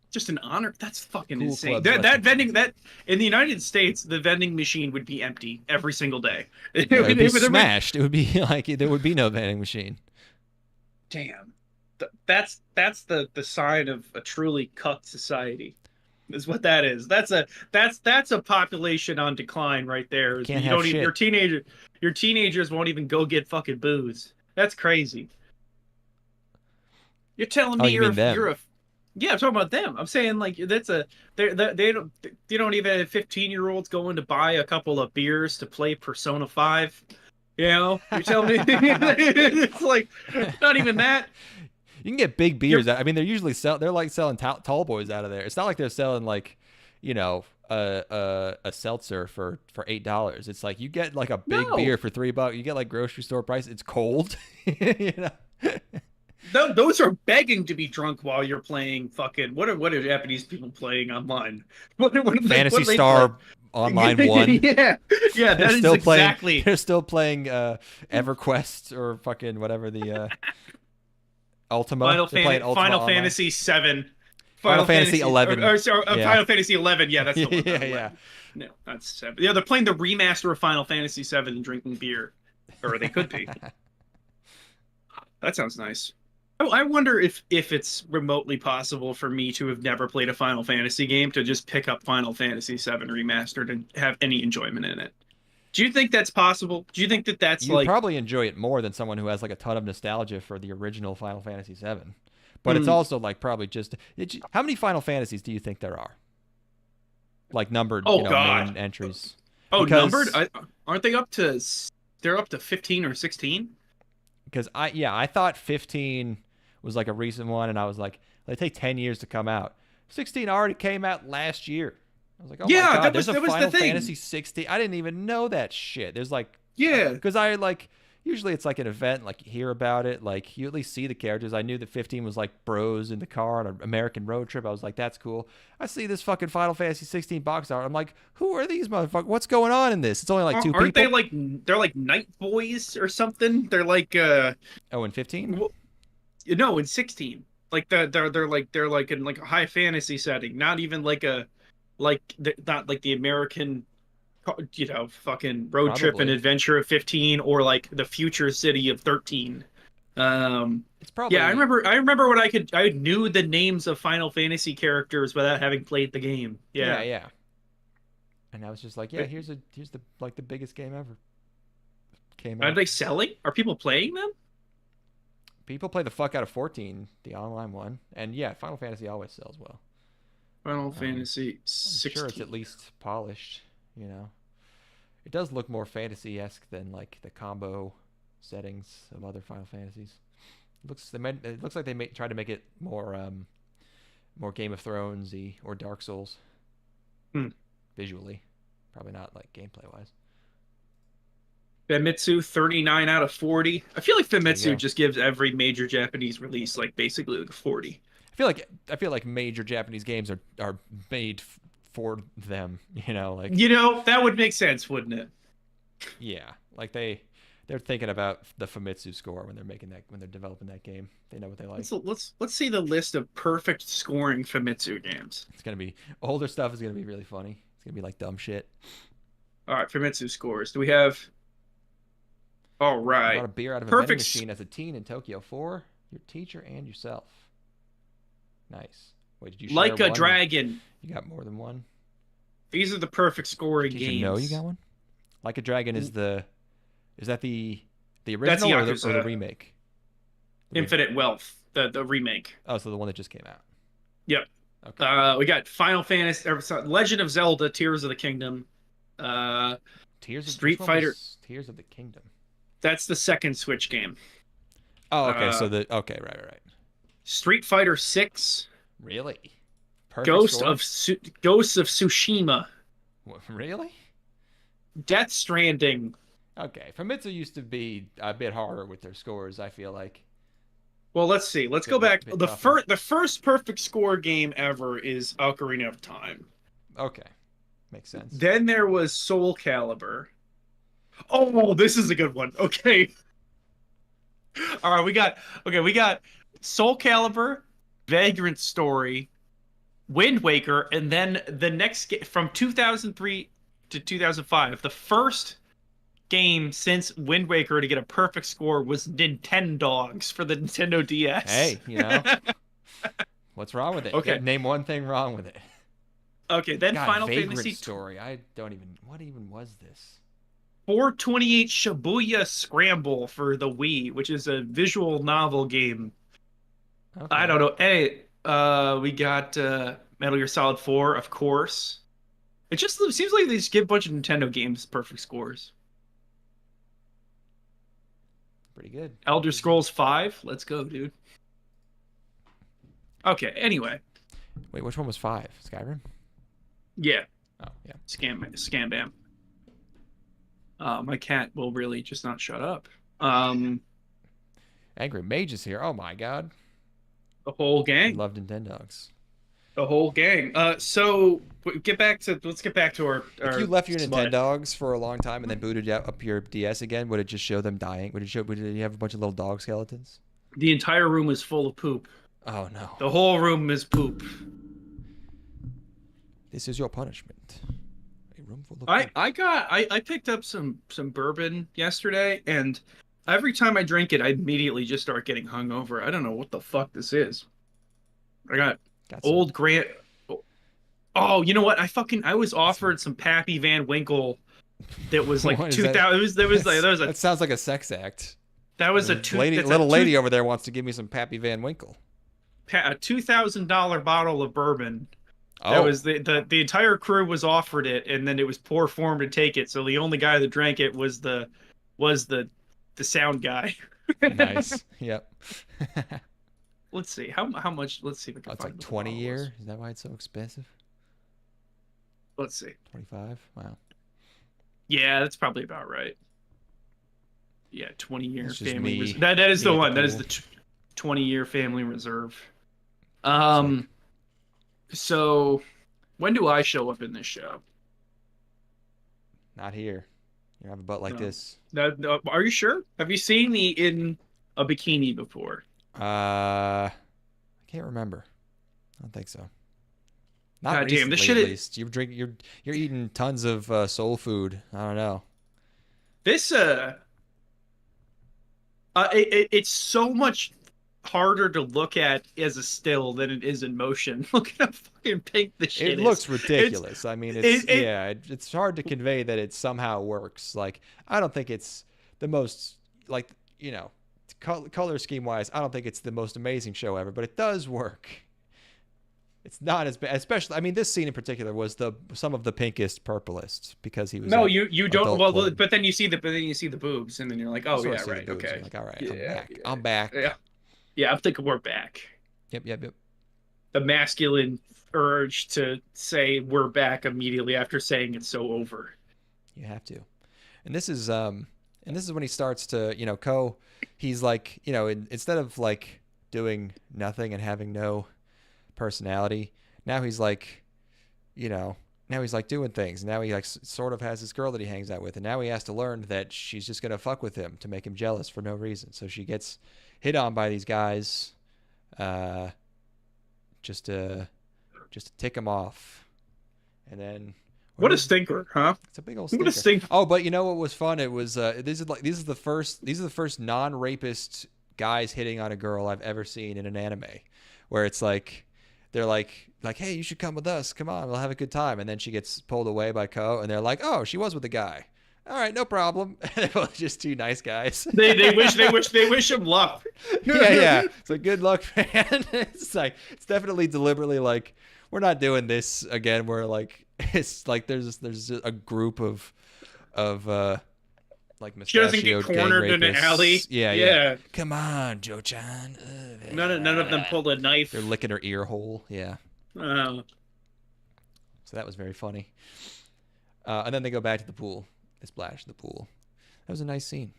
Just an honor. That's fucking Cool insane. clubs That in the United States, the vending machine would be empty every single day. It would be smashed. It would be like there would be no vending machine. Damn. That's the sign of a truly cucked society. Is what that is. That's a population on decline right there. Can't have shit. Your teenagers won't even go get fucking booze. That's crazy. You're telling me you're a yeah, I'm talking about them. I'm saying like they don't even have 15-year-olds going to buy a couple of beers to play Persona 5. You know, you're telling me it's like not even that. You can get big beers. I mean, they're like selling tall boys out of there. It's not like they're selling like, you know, a seltzer for $8. It's like you get like a big beer for $3. You get like grocery store price. It's cold. You know. Those are begging to be drunk while you're playing fucking what are Japanese people playing online? Phantasy Star Online 1. Yeah, that is exactly. They're still playing EverQuest or fucking whatever the Ultima. Final Fantasy 7. Final Fantasy 11. Final Fantasy 11. Yeah, that's the one. Yeah. No, that's 7. Yeah, they're playing the remaster of Final Fantasy 7 and drinking beer, or they could be. That sounds nice. I wonder if it's remotely possible for me to have never played a Final Fantasy game to just pick up Final Fantasy VII Remastered and have any enjoyment in it. Do you think that's possible? Do you think that's you probably enjoy it more than someone who has like a ton of nostalgia for the original Final Fantasy VII? But it's also like probably just how many Final Fantasies do you think there are? Like numbered, main entries. Oh, numbered? Aren't they up to? They're up to 15 or 16. Because I thought 15 was like a recent one, and I was like, they take 10 years to come out. 16 already came out last year. I was like, oh my god, there's a Final Fantasy 16. I didn't even know that shit. There's like, because I like usually it's like an event, like you hear about it, like you at least see the characters. I knew that 15 was like bros in the car on an American road trip. I was like, that's cool. I see this fucking Final Fantasy 16 box art. I'm like, who are these motherfuckers? What's going on in this? It's only like two people. Aren't they they're like night boys or something? They're like in 15? No, in 16. Like they're like in like a high fantasy setting, not even like not like the American fucking road trip and adventure of 15 or like the future city of 13. It's probably I remember when I knew the names of Final Fantasy characters without having played the game. Yeah. And I was just like, here's the like the biggest game ever. Came out. Are they selling? Are people playing them? People play the fuck out of 14, the online one, and Final Fantasy always sells well. Final Fantasy 16. I'm sure it's at least polished. You know, it does look more fantasy-esque than like the combo settings of other Final Fantasies. It looks like they tried to make it more Game of Thrones-y or Dark Souls visually, probably not like gameplay-wise. Famitsu 39 out of 40. I feel like Famitsu just gives every major Japanese release like basically like a 40. I feel like major Japanese games are made for them, like that would make sense, wouldn't it? Yeah, like they're thinking about the Famitsu score when they're developing that game. They know what they like. Let's see the list of perfect scoring Famitsu games. It's gonna be older stuff is gonna be really funny. It's gonna be like dumb shit. All right, Famitsu scores. Do we have? All right. Bought a beer out of a vending machine as a teen in Tokyo for your teacher and yourself. Nice. Wait, did you share Like a one? Dragon. You got more than one? These are the perfect scoring Did games. you know you got one? Like a Dragon is that the original or the remake? Infinite Wealth, the remake. Oh, so the one that just came out. Yep. Okay. We got Final Fantasy, Legend of Zelda, Tears of the Kingdom. Street Fighter. Tears of the Kingdom. That's the second Switch game. Oh, okay. Right. Street Fighter 6. Really? Perfect Ghosts of Tsushima. Really? Death Stranding. Okay, Famitsu used to be a bit harder with their scores, I feel like. Well, let's see. Let's go Bit, back. bit The tougher. first perfect score game ever is Ocarina of Time. Okay, makes sense. Then there was Soul Calibur. Oh, this is a good one. Okay. All right, we got Soul Calibur, Vagrant Story, Wind Waker, and then the next from 2003 to 2005, the first game since Wind Waker to get a perfect score was Nintendogs for the Nintendo DS. Hey, you know, what's wrong with it? Okay. Name one thing wrong with it. Okay, then God, Final Vagrant Fantasy Story. I don't even. What even was this? 428 Shibuya Scramble for the Wii, which is a visual novel game. Okay. I don't know. Hey, we got Metal Gear Solid 4, of course. It just seems like they just give a bunch of Nintendo games perfect scores. Pretty good. Elder Scrolls 5, let's go, dude. Okay, anyway. Wait, which one was 5? Skyrim? Yeah, Oh, yeah. Scam Bam. My cat will really just not shut up. Angry Mage is here. Oh my god. The whole I gang. love Nintendogs. The whole gang. So let's get back to our If you left your smut. Nintendogs for a long time and then booted up your DS again, would it just show them dying? Would you have a bunch of little dog skeletons? The entire room is full of poop. Oh no. The whole room is poop. This is your punishment. A room full of I picked up some bourbon yesterday, and every time I drink it, I immediately just start getting hungover. I don't know what the fuck this is. I got some- old Grant. Oh, you know what? I was offered some Pappy Van Winkle. That was like What is 2000. that sounds like a sex act. That was a little lady over there wants to give me some Pappy Van Winkle. a $2,000 bottle of bourbon. Oh, That was the entire crew was offered it, and then it was poor form to take it. So the only guy that drank it was the sound guy. nice. Yep. Let's see how much. Let's see if I can Oh, it's find like what the 20 bottle year. is. Is that why it's so expensive? Let's see. 25. Wow. Yeah, that's probably about right. Yeah, 20-year That's just family. me- That is me the at the one. That is pool. the 20-year family reserve. Sick. So when do I show up in this show? Not here. You have a butt like No. this. No, are you sure? Have you seen me in a bikini before? I can't remember. I don't think so. Not God damn, recently, this shit at is- least. You're eating tons of soul food. I don't know. This it's so much harder to look at as a still than it is in motion. Look at how fucking pink this shit It is. looks ridiculous. I mean, it- it's hard to convey that it somehow works. Like, I don't think it's the most, like, you know, color scheme wise, I don't think it's the most amazing show ever, but it does work. It's not as bad, especially. I mean, this scene in particular was some of the pinkest, purplest because he was. No, at you don't. adult Well, court. but then you see the boobs, and then you're like, oh Sort yeah, of see the right, boobs, okay. you're like, all right, Yeah, I'm back. Yeah, I'm thinking we're back. Yep. The masculine urge to say we're back immediately after saying it's so over. You have to. And this is when he starts to, you know, he's like, you know, instead of like doing nothing and having no personality, now he's like, you know, now he's like doing things. Now he like sort of has this girl that he hangs out with, and now he has to learn that she's just gonna fuck with him to make him jealous for no reason. So she gets hit on by these guys, just to tick him off, and then What a stinker, huh? it's a big old What a stinker. stink. Oh, but you know what was fun? It was these are the first non-rapist guys hitting on a girl I've ever seen in an anime, where it's like they're like, hey, you should come with us. Come on, we'll have a good time. And then she gets pulled away by Ko, and they're like, oh, she was with a guy. All right, no problem. They're both just two nice guys. They wish him luck. yeah. It's like, good luck, man. It's definitely deliberately like, we're not doing this again. We're like, it's like there's a group of like She doesn't mustachioed get gang cornered in an rapists. alley. Yeah. Come on, Joe-chan. None of them pulled a knife. They're licking her ear hole. Yeah. Oh. So that was very funny. And then they go back to the pool. They splash in the pool. That was a nice scene.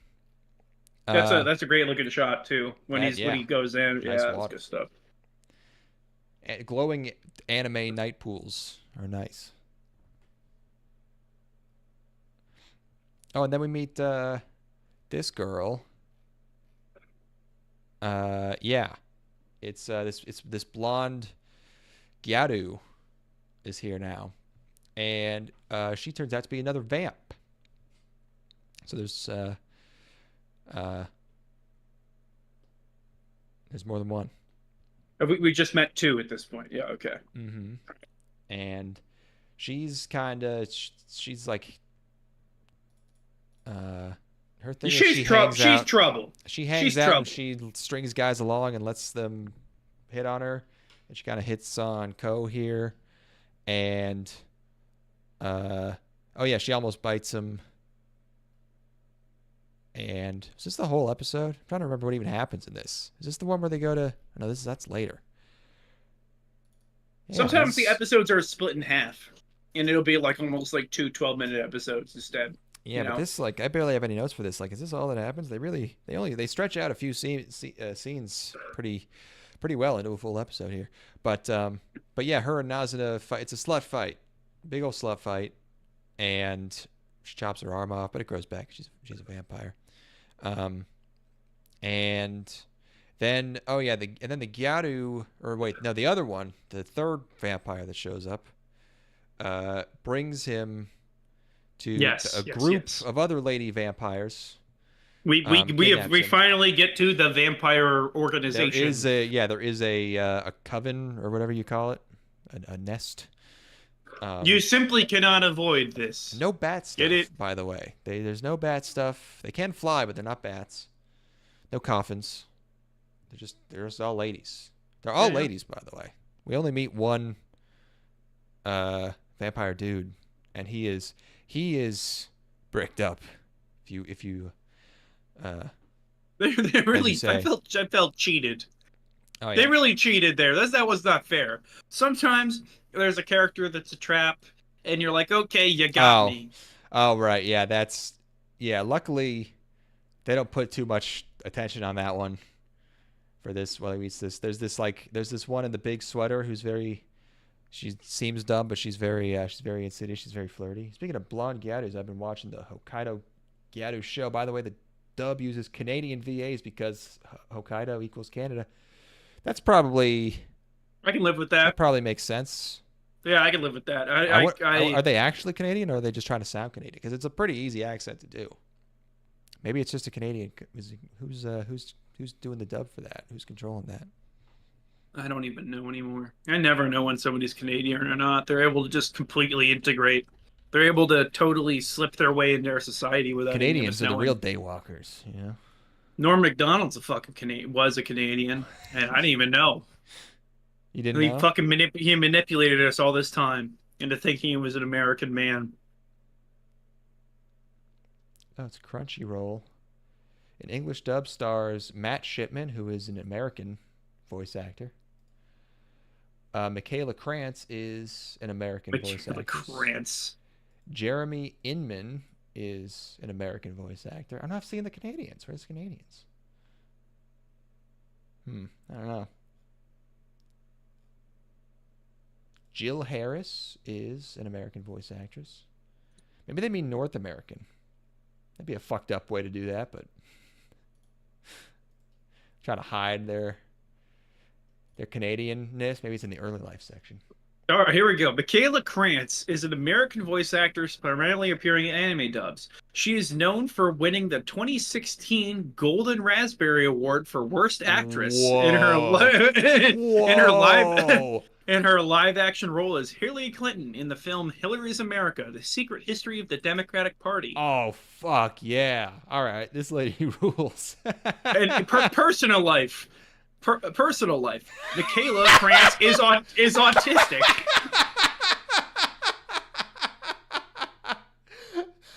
That's a great looking shot too. When when he goes in, nice that's water. good stuff. Glowing anime night pools are nice. Oh, and then we meet this girl. Yeah, it's this blonde Gyaru is here now, and she turns out to be another vamp. So there's more than one. We just met 2 at this point. Yeah. Okay. Mm-hmm. And she's like her thing. She's trouble. She's trouble. She hangs out and she strings guys along and lets them hit on her, and she kind of hits on Ko here, and oh yeah, she almost bites him. And is this the whole episode? I'm trying to remember what even happens in this. Is this the one where they go to? No, that's later. Yeah, sometimes the episodes are split in half, and it'll be like almost like 2 12-minute episodes instead. Yeah, but this, like, I barely have any notes for this. Like, is this all that happens? They stretch out a few scenes pretty well into a full episode here. But yeah, her and Nazuna fight. It's a slut fight, big old slut fight, and she chops her arm off, but it grows back. She's a vampire. And then the Gyaru, or wait, no, the other one, the third vampire that shows up, brings him to a group of other lady vampires. We finally get to the vampire organization. There is a coven, or whatever you call it, a nest. You simply cannot avoid this. No bat stuff, by the way. There's no bat stuff. They can fly, but they're not bats. No coffins. They're just all ladies. They're all ladies, by the way. We only meet one vampire dude, and he is bricked up. If you they really, I felt cheated. Oh, yeah. They really cheated there. That was not fair. Sometimes there's a character that's a trap, and you're like, okay, you got me. Oh, right. Yeah, luckily, they don't put too much attention on that one for this. Well, at least there's this one in the big sweater who's she seems dumb, but she's very insidious. She's very flirty. Speaking of blonde Gyarus, I've been watching the Hokkaido Gyaru show. By the way, the dub uses Canadian VAs because Hokkaido equals Canada. That's probably... I can live with that. That probably makes sense. Yeah, I can live with that. Are they actually Canadian, or are they just trying to sound Canadian? Because it's a pretty easy accent to do. Maybe it's just a Canadian. Who's doing the dub for that? Who's controlling that? I don't even know anymore. I never know when somebody's Canadian or not. They're able to just completely integrate. They're able to totally slip their way into our society without Canadians are the real daywalkers, you know? Norm Macdonald's was a Canadian, and I didn't even know. You didn't know? He manipulated us all this time into thinking he was an American man. Oh, it's Crunchyroll. In English dub stars Matt Shipman, who is an American voice actor. Michaela Krantz is an American voice actor. Krantz. Jeremy Inman is an American voice actor. I'm not seeing the Canadians. Where's the Canadians? I don't know. Jill Harris is an American voice actress. Maybe they mean North American. That'd be a fucked up way to do that, but try to hide their Canadianness. Maybe it's in the early life section. All right, here we go. Michaela Krantz is an American voice actress primarily appearing in anime dubs. She is known for winning the 2016 Golden Raspberry Award for Worst Actress in her live action role as Hillary Clinton in the film Hillary's America: The Secret History of the Democratic Party. Oh fuck yeah! All right, this lady rules. And personal life. Personal life. Michaela Krantz is autistic.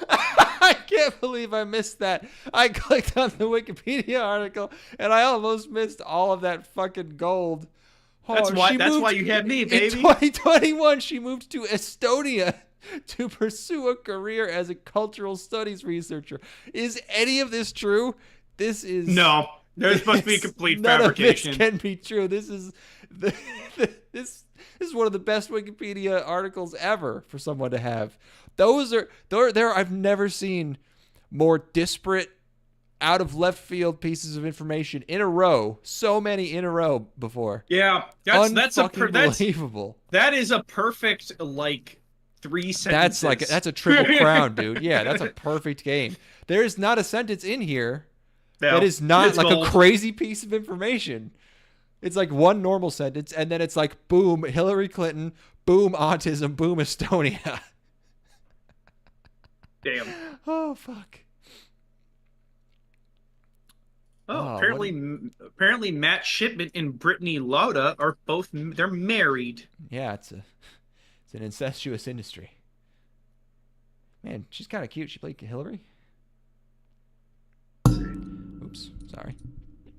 I can't believe I missed that. I clicked on the Wikipedia article and I almost missed all of that fucking gold. Oh, that's why you had me, baby. In 2021, she moved to Estonia to pursue a career as a cultural studies researcher. Is any of this true? This is No. There's must be complete none fabrication. of this can be true. This is this is one of the best Wikipedia articles ever for someone to have. Those are there. I've never seen more disparate, out of left field pieces of information in a row. So many in a row before. Yeah, that's unbelievable. That is a perfect like 3 sentences. That's a triple crown, dude. Yeah, that's a perfect game. There's not a sentence in here that is not like a crazy piece of information. It's like one normal sentence, and then it's like, boom, Hillary Clinton, boom, autism, boom, Estonia. Damn. Oh, fuck. Apparently Matt Shipman and Brittany Lauda are they're married. Yeah, it's an incestuous industry. Man, she's kind of cute. She played Hillary. Oops, sorry.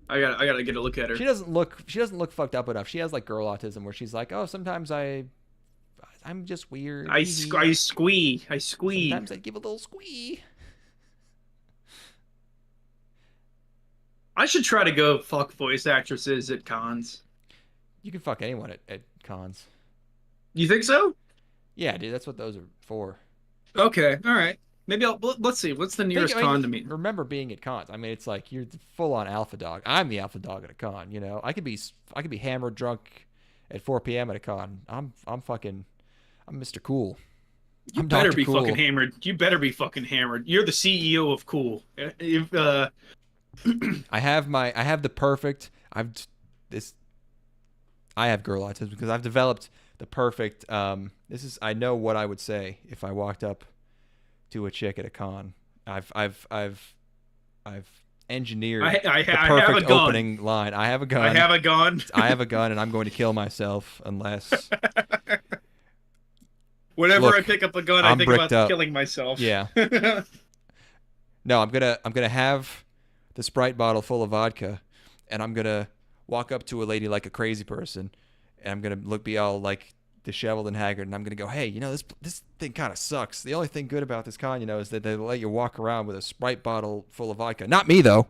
I gotta get a look at her. She doesn't look fucked up enough. She has like girl autism where she's like, oh, sometimes I'm just weird. I squee. Sometimes I give a little squee. I should try to go fuck voice actresses at cons. You can fuck anyone at cons. You think so? Yeah, dude, that's what those are for. Okay, all right. Maybe let's see. What's the nearest con to me? Remember being at cons. I mean, it's like you're the full-on alpha dog. I'm the alpha dog at a con. You know, I could be hammered drunk at 4 p.m. at a con. I'm Mr. Cool. You better be fucking hammered. You better be fucking hammered. You're the CEO of Cool. I have the perfect. I have girl autism because I've developed the perfect. I know what I would say if I walked up to a chick at a con. I've engineered the perfect opening line. I have a gun. I have a gun. I have a gun, and I'm going to kill myself unless. Whenever Look, I pick up a gun, I'm I think about up. killing myself. Yeah. No, I'm gonna have the Sprite bottle full of vodka, and I'm gonna walk up to a lady like a crazy person, and I'm gonna be all like disheveled and haggard, and I'm gonna go, hey, you know, this thing kind of sucks. The only thing good about this con, you know, is that they let you walk around with a Sprite bottle full of vodka. Not me though.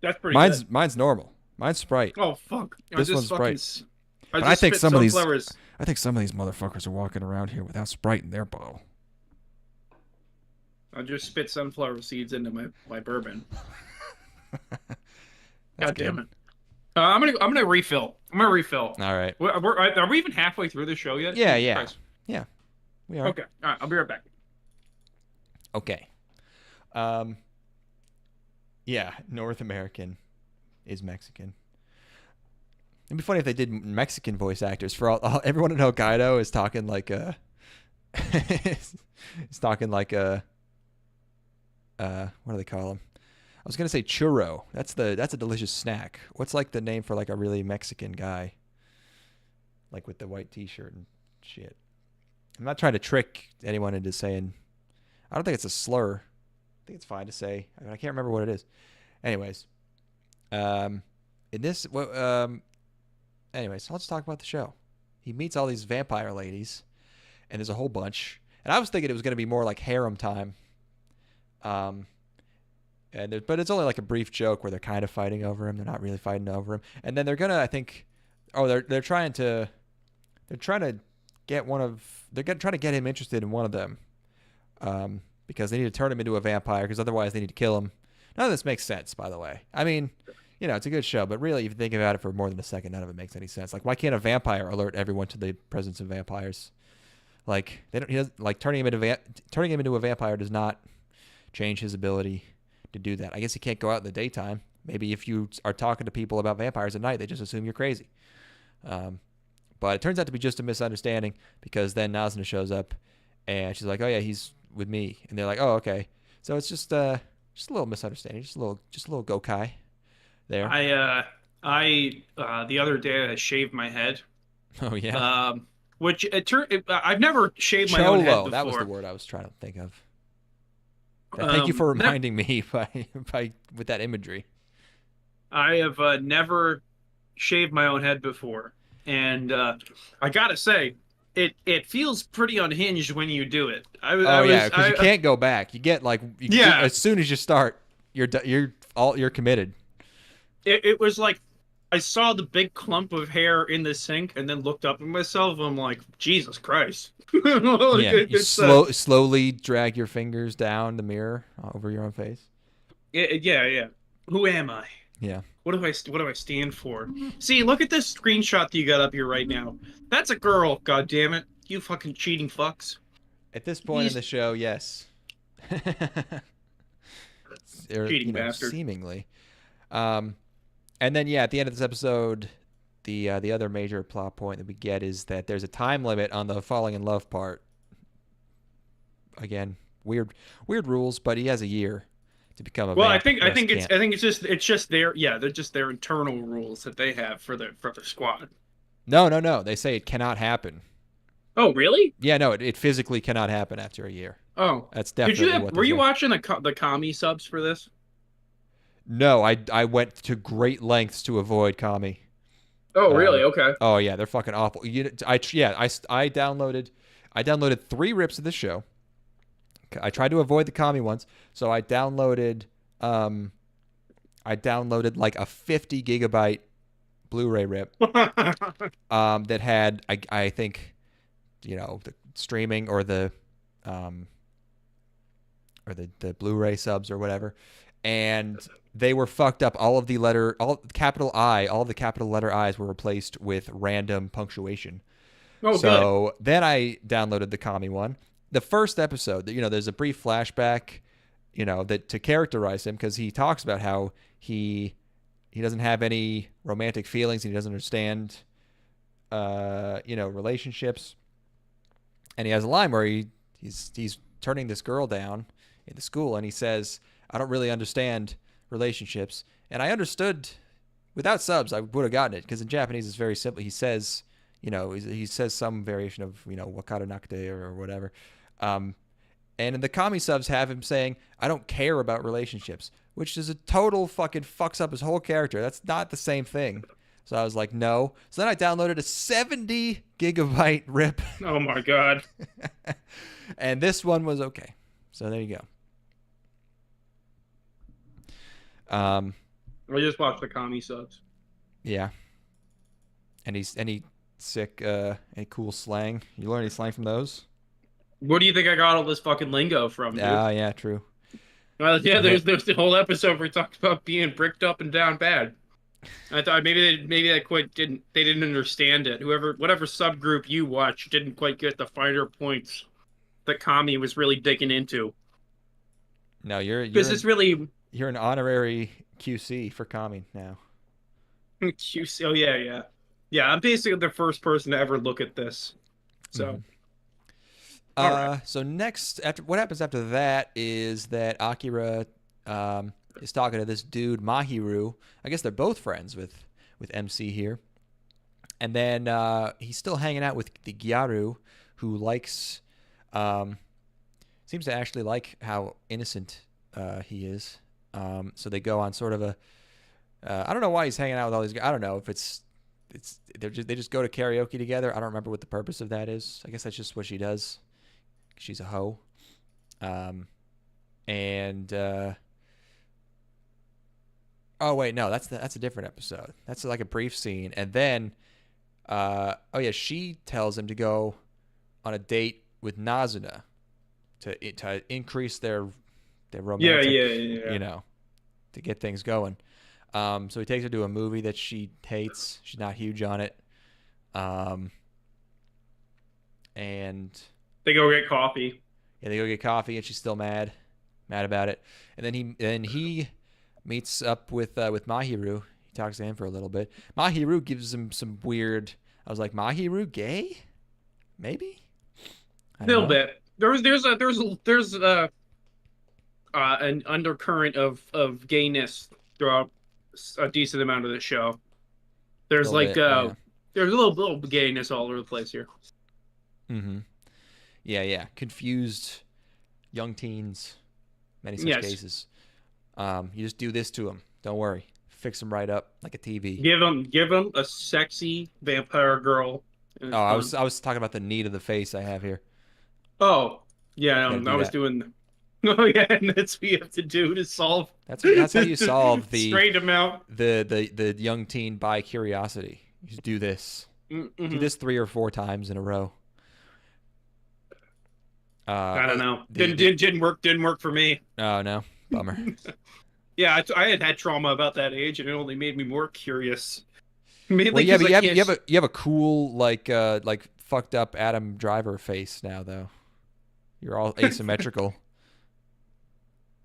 That's pretty good. Mine's normal. Mine's Sprite. Oh fuck. This one's Sprite. But I think some of these motherfuckers are walking around here without Sprite in their bottle. I just spit sunflower seeds into my bourbon. God damn it! I'm gonna refill. All right. Are we even halfway through the show yet? Yeah. Christ. Yeah. We are. Okay. All right. I'll be right back. Okay. Yeah. North American is Mexican. It'd be funny if they did Mexican voice actors for all everyone in Hokkaido is talking like a. It's talking like a. What do they call them? I was gonna say churro. That's a delicious snack. What's like the name for like a really Mexican guy? Like with the white T-shirt and shit. I'm not trying to trick anyone into saying. I don't think it's a slur. I think it's fine to say. I mean, I can't remember what it is. Anyways, anyways, let's talk about the show. He meets all these vampire ladies, and there's a whole bunch. And I was thinking it was gonna be more like harem time. But it's only like a brief joke where they're kind of fighting over him. They're not really fighting over him. And then they're gonna, I think, they're trying to get him interested in one of them, because they need to turn him into a vampire. Because otherwise they need to kill him. None of this makes sense, by the way. I mean, you know, it's a good show, but really, if you think about it for more than a second, none of it makes any sense. Like, why can't a vampire alert everyone to the presence of vampires? Like, turning him into a vampire does not change his ability to do that. I guess he can't go out in the daytime. Maybe if you are talking to people about vampires at night, they just assume you're crazy. But it turns out to be just a misunderstanding, because then Nazna shows up and she's like, "Oh yeah, he's with me," and they're like, "Oh okay." So it's just a little misunderstanding, just a little gokai there. I the other day I shaved my head. Oh yeah. Which I've never shaved my Cholo, own head before. That was the word I was trying to think of. Thank you for reminding me with that imagery. I have never shaved my own head before, and I gotta say, it feels pretty unhinged when you do it. Oh yeah, because you can't go back. You get like Yeah. as soon as you start, you're committed. It was like I saw the big clump of hair in the sink and then looked up at myself. I'm like, Jesus Christ. Like, Yeah, you slowly drag your fingers down the mirror over your own face. Yeah. Who am I? Yeah. What do I stand for? See, look at this screenshot that you got up here right now. That's a girl, god damn it. You fucking cheating fucks. At this point in the show, yes. Cheating bastard. Seemingly. And then at the end of this episode, the other major plot point that we get is that there's a time limit on the falling in love part. Again, weird rules, but he has a year to become a. Well, I think it's just their they're just their internal rules that they have for the squad. No. They say it cannot happen. Oh, really? Yeah, no, it physically cannot happen after a year. Oh, that's definitely were you watching the commie subs for this? No, I went to great lengths to avoid commie. Oh, really? Okay. Oh yeah, they're fucking awful. I downloaded 3 rips of the show. I tried to avoid the commie ones, so I downloaded like a 50 gigabyte Blu-ray rip that had I think the streaming or the Blu-ray subs or whatever, and they were fucked up. All of the capital letter I's were replaced with random punctuation. Oh, so good. Then I downloaded the commie one. The first episode, there's a brief flashback, that to characterize him, because he talks about how he doesn't have any romantic feelings and he doesn't understand, relationships. And he has a line where he's turning this girl down in the school, and he says, "I don't really understand relationships." And I understood without subs, I would have gotten it, because in Japanese it's very simple. He says, he says some variation of, wakara nakute or whatever. And in the commie subs have him saying, "I don't care about relationships," which is a total fucking fucks up his whole character. That's not the same thing. So I was like, no. So then I downloaded a 70 gigabyte rip. Oh my God. And this one was okay. So there you go. I just watched the commie subs. Yeah. Any sick, any cool slang? You learn any slang from those? Where do you think I got all this fucking lingo from, dude? Yeah, true. Well, yeah, there's the whole episode where he talks about being bricked up and down bad. I thought maybe they didn't understand it. Whatever subgroup you watch didn't quite get the finer points that Kami was really digging into. No, you're an honorary QC for Kami now. QC, oh yeah. I'm basically the first person to ever look at this. So. Right. So next, what happens after that is that Akira is talking to this dude Mahiru. I guess they're both friends with MC here, and then he's still hanging out with the Gyaru, who seems to actually like how innocent he is. So they go on sort of a I don't know why he's hanging out with all these guys. I don't know if they just go to karaoke together. I don't remember what the purpose of that is. I guess that's just what she does. She's a hoe. Oh wait, no, that's a different episode. That's like a brief scene, and then she tells him to go on a date with Nazuna to increase their romantic, to get things going. So he takes her to a movie that she hates. She's not huge on it. And they go get coffee. Yeah, they go get coffee, and she's still mad about it. And then he meets up with Mahiru. He talks to him for a little bit. Mahiru gives him some weird. I was like, Mahiru gay? Maybe. A little bit. There's an undercurrent of gayness throughout a decent amount of the show. There's there's a little gayness all over the place here. Mm-hmm. Yeah. Confused young teens. Many such cases. You just do this to them. Don't worry. Fix them right up like a TV. Give them a sexy vampire girl It was Oh, I fun. was talking about the knee to the face I have here. Oh, yeah, You gotta I do was that. doing. Oh yeah, and that's what you have to do to solve That's how you to solve straighten them out. the young teen bi curiosity. You just do this. Do Mm-hmm. this 3 or 4 times in a row. I don't know. The Didn't work for me. oh no, bummer. Yeah, I had trauma about that age, and it only made me more curious. Mainly Well, yeah, because but I can't. you have a cool like fucked up Adam Driver face now though. You're all asymmetrical.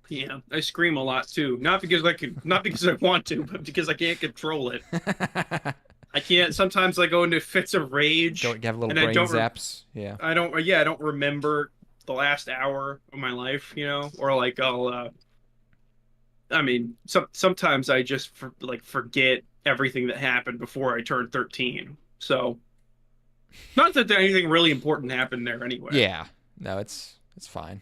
Yeah, I scream a lot too. Not because I want to, but because I can't control it. I can't. Sometimes I go into fits of rage, Don't have little and I brain don't. zaps. Yeah. I don't. Yeah, I don't remember the last hour of my life. Or like I'll. I mean, sometimes I just forget everything that happened before I turned 13. So, not that anything really important happened there anyway. Yeah. No, it's fine.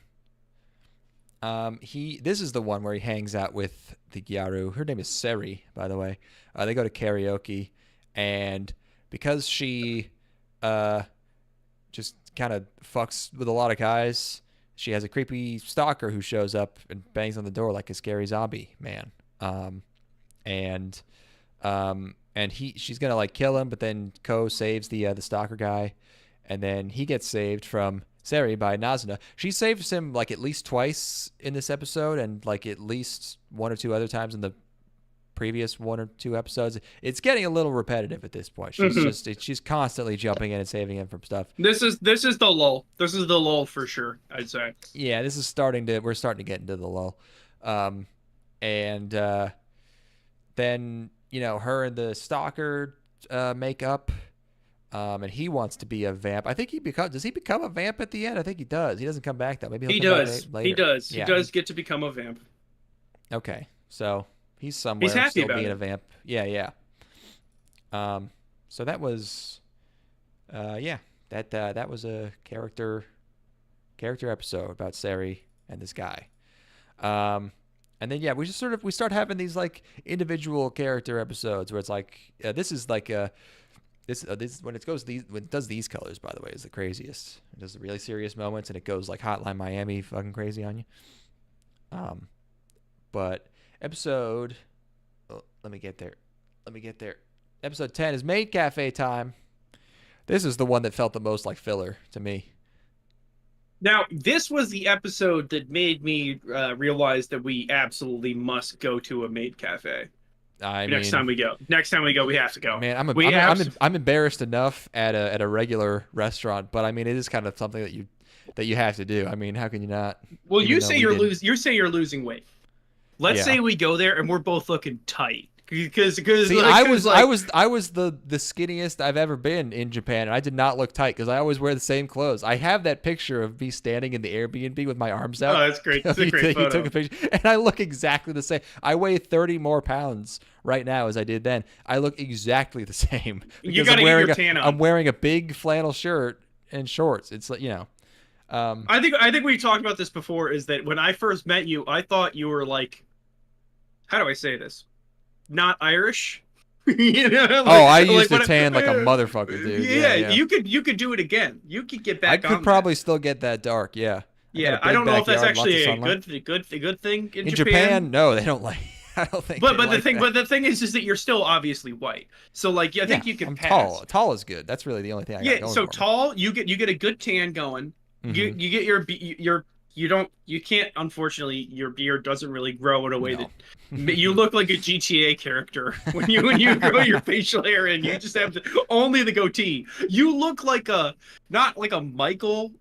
This is the one where he hangs out with the Gyaru. Her name is Seri, by the way. They go to karaoke, and because she just kind of fucks with a lot of guys, she has a creepy stalker who shows up and bangs on the door like a scary zombie man. And she's gonna like kill him, but then Ko saves the stalker guy, and then he gets saved from Seri by Nazuna. She saves him like at least twice in this episode, and like at least 1 or 2 other times in the previous 1 or 2 episodes. It's getting a little repetitive at this point. She's constantly jumping in and saving him from stuff. This is the lull. This is the lull for sure, I'd say. Yeah, we're starting to get into the lull. And then her and the stalker make up. And he wants to be a vamp. I think does he become a vamp at the end? I think he does. He doesn't come back though. Maybe He he'll come does. back later. He does. Yeah, He does get to become a vamp. okay. So he's somewhere He's happy still about being it. a vamp. Yeah, yeah. So that was yeah. That was a character episode about Seri and this guy. And then yeah, we start having these like individual character episodes where it's like this is like this when it does these colors, by the way, is the craziest. It does the really serious moments and it goes like Hotline Miami fucking crazy on you. But episode let me get there. Episode 10 is Maid Cafe time. This is the one that felt the most like filler to me. Now, this was the episode that made me realize that we absolutely must go to a maid cafe. Next time we go, we have to go. Man, I'm embarrassed enough at a regular restaurant, but I mean, it is kind of something that you have to do. I mean, how can you not? Well, you say you're losing weight. Let's say we go there and we're both looking tight. Because see, I was the skinniest I've ever been in Japan, and I did not look tight because I always wear the same clothes. I have that picture of me standing in the Airbnb with my arms out. Oh, that's great. That's a great photo. You took a picture, and I look exactly the same. I weigh 30 more pounds right now as I did then. I look exactly the same. You gotta get your tan on. I'm wearing a big flannel shirt and shorts. It's like I think we talked about this before. Is that when I first met you, I thought you were like, how do I say this? Not Irish. I used to tan like a motherfucker, dude. Yeah, you could do it again. You could get back. I could probably still get that dark. Yeah. Yeah, I don't know if that's actually a good thing in Japan. No, they don't like. I don't think. But the thing is that you're still obviously white. So like, I think you can pass. Tall. Tall is good. That's really the only thing I got going so for tall, you get a good tan going. Mm-hmm. You get you can't, unfortunately, your beard doesn't really grow in a way that you look like a GTA character when you grow your facial hair and you just have only the goatee. You look like not like a Michael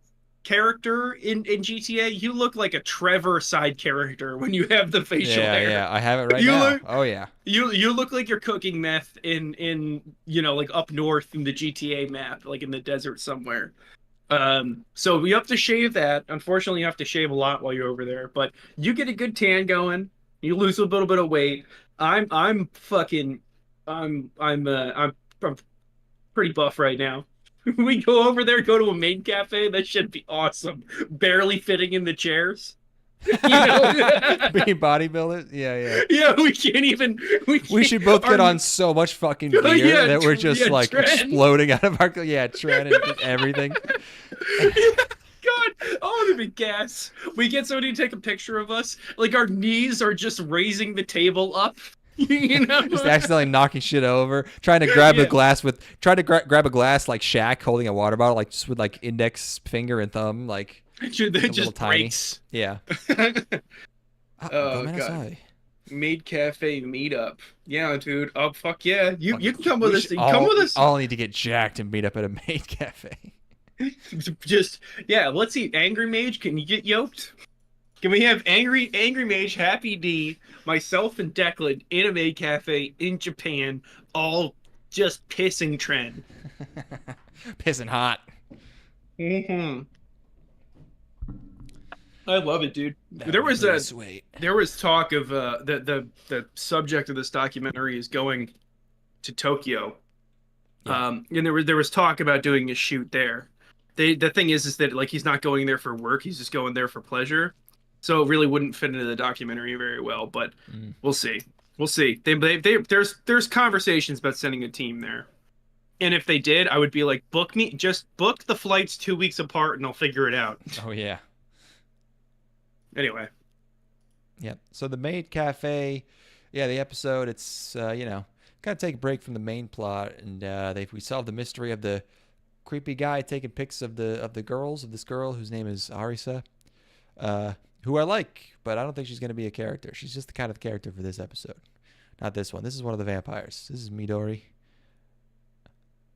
character in GTA. You look like a Trevor side character when you have the facial hair. Yeah, I have it right now. Oh yeah. You look like you're cooking meth in like up north in the GTA map, like in the desert somewhere. So we have to shave that. Unfortunately, you have to shave a lot while you're over there, but you get a good tan going. You lose a little bit of weight. I'm pretty buff right now. We go over there, go to a maid cafe. That should be awesome. Barely fitting in the chairs. You know? Being bodybuilders? Yeah. Yeah, we can't even. We should both get on so much fucking gear Yeah, that we're just like trend. exploding out of our trend and everything. God, oh, that'd be gas. We get somebody to take a picture of us, like our knees are just raising the table up. You know, Just accidentally knocking shit over, trying to grab a Yeah. glass grab a glass like Shaq holding a water bottle, like just with like index finger and thumb, like Dude, a that little just tiny. breaks. Yeah. Oh, God. Maid Cafe meetup. Yeah, dude. Oh, fuck yeah. You can come with us. Come with us. All need to get jacked and meet up at a maid cafe. Just let's see. Angry Mage, can you get yoked? Can we have Angry Mage, Happy D, myself, and Declan in a maid cafe in Japan, all just pissing trend. Pissing hot. Mm-hmm. I love it, dude. There was talk of the subject of this documentary is going to Tokyo. Yeah. And there was talk about doing a shoot there. The thing is that like he's not going there for work, he's just going there for pleasure. So it really wouldn't fit into the documentary very well, but we'll see. We'll see. There's conversations about sending a team there. And if they did, I would be like, book the flights 2 weeks apart and I'll figure it out. Oh yeah. Anyway. Yep. So the maid cafe, the episode, it's kind of take a break from the main plot, and we solve the mystery of the creepy guy taking pics of this girl whose name is Arisa, who I like, but I don't think she's going to be a character. She's just the kind of character for this episode. Not this one. This is one of the vampires. This is Midori.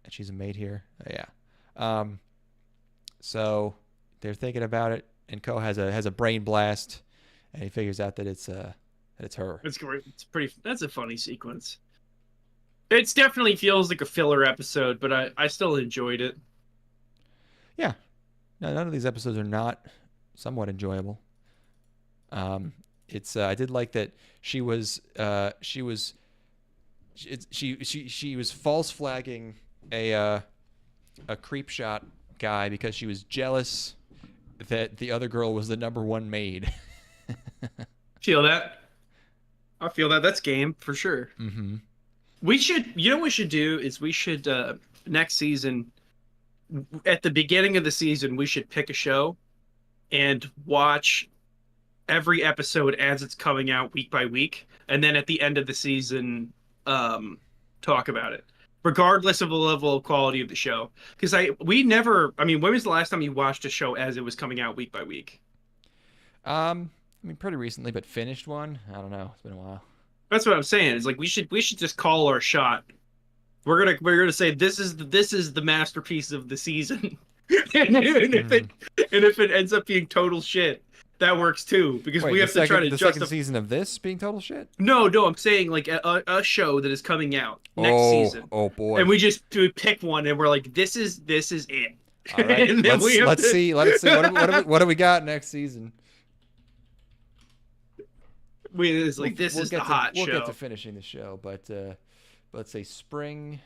And she's a maid here. Yeah. So they're thinking about it, and Ko has a brain blast, and he figures out that it's her. It's great. That's a funny sequence. It definitely feels like a filler episode, but I still enjoyed it. Yeah. No, none of these episodes are not somewhat enjoyable. I did like that she was false flagging a creep shot guy because she was jealous that the other girl was the number one maid. Feel that? I feel that. That's game for sure. Mm-hmm. We should, what we should do is next season, at the beginning of the season, we should pick a show and watch every episode as it's coming out week by week. And then at the end of the season, talk about it, regardless of the level of quality of the show. Because when was the last time you watched a show as it was coming out week by week? Pretty recently, but finished one. I don't know. It's been a while. That's what I'm saying. It's like we should just call our shot. We're gonna say this is the masterpiece of the season, and if it ends up being total shit, that works too because we have to try to justify. Second season of this being total shit. No, I'm saying like a show that is coming out next season. Oh boy! And we pick one, and we're like, this is it. All right. And then let's see. What do we got next season? This is the hot show. We'll get to finishing the show, but let's say spring.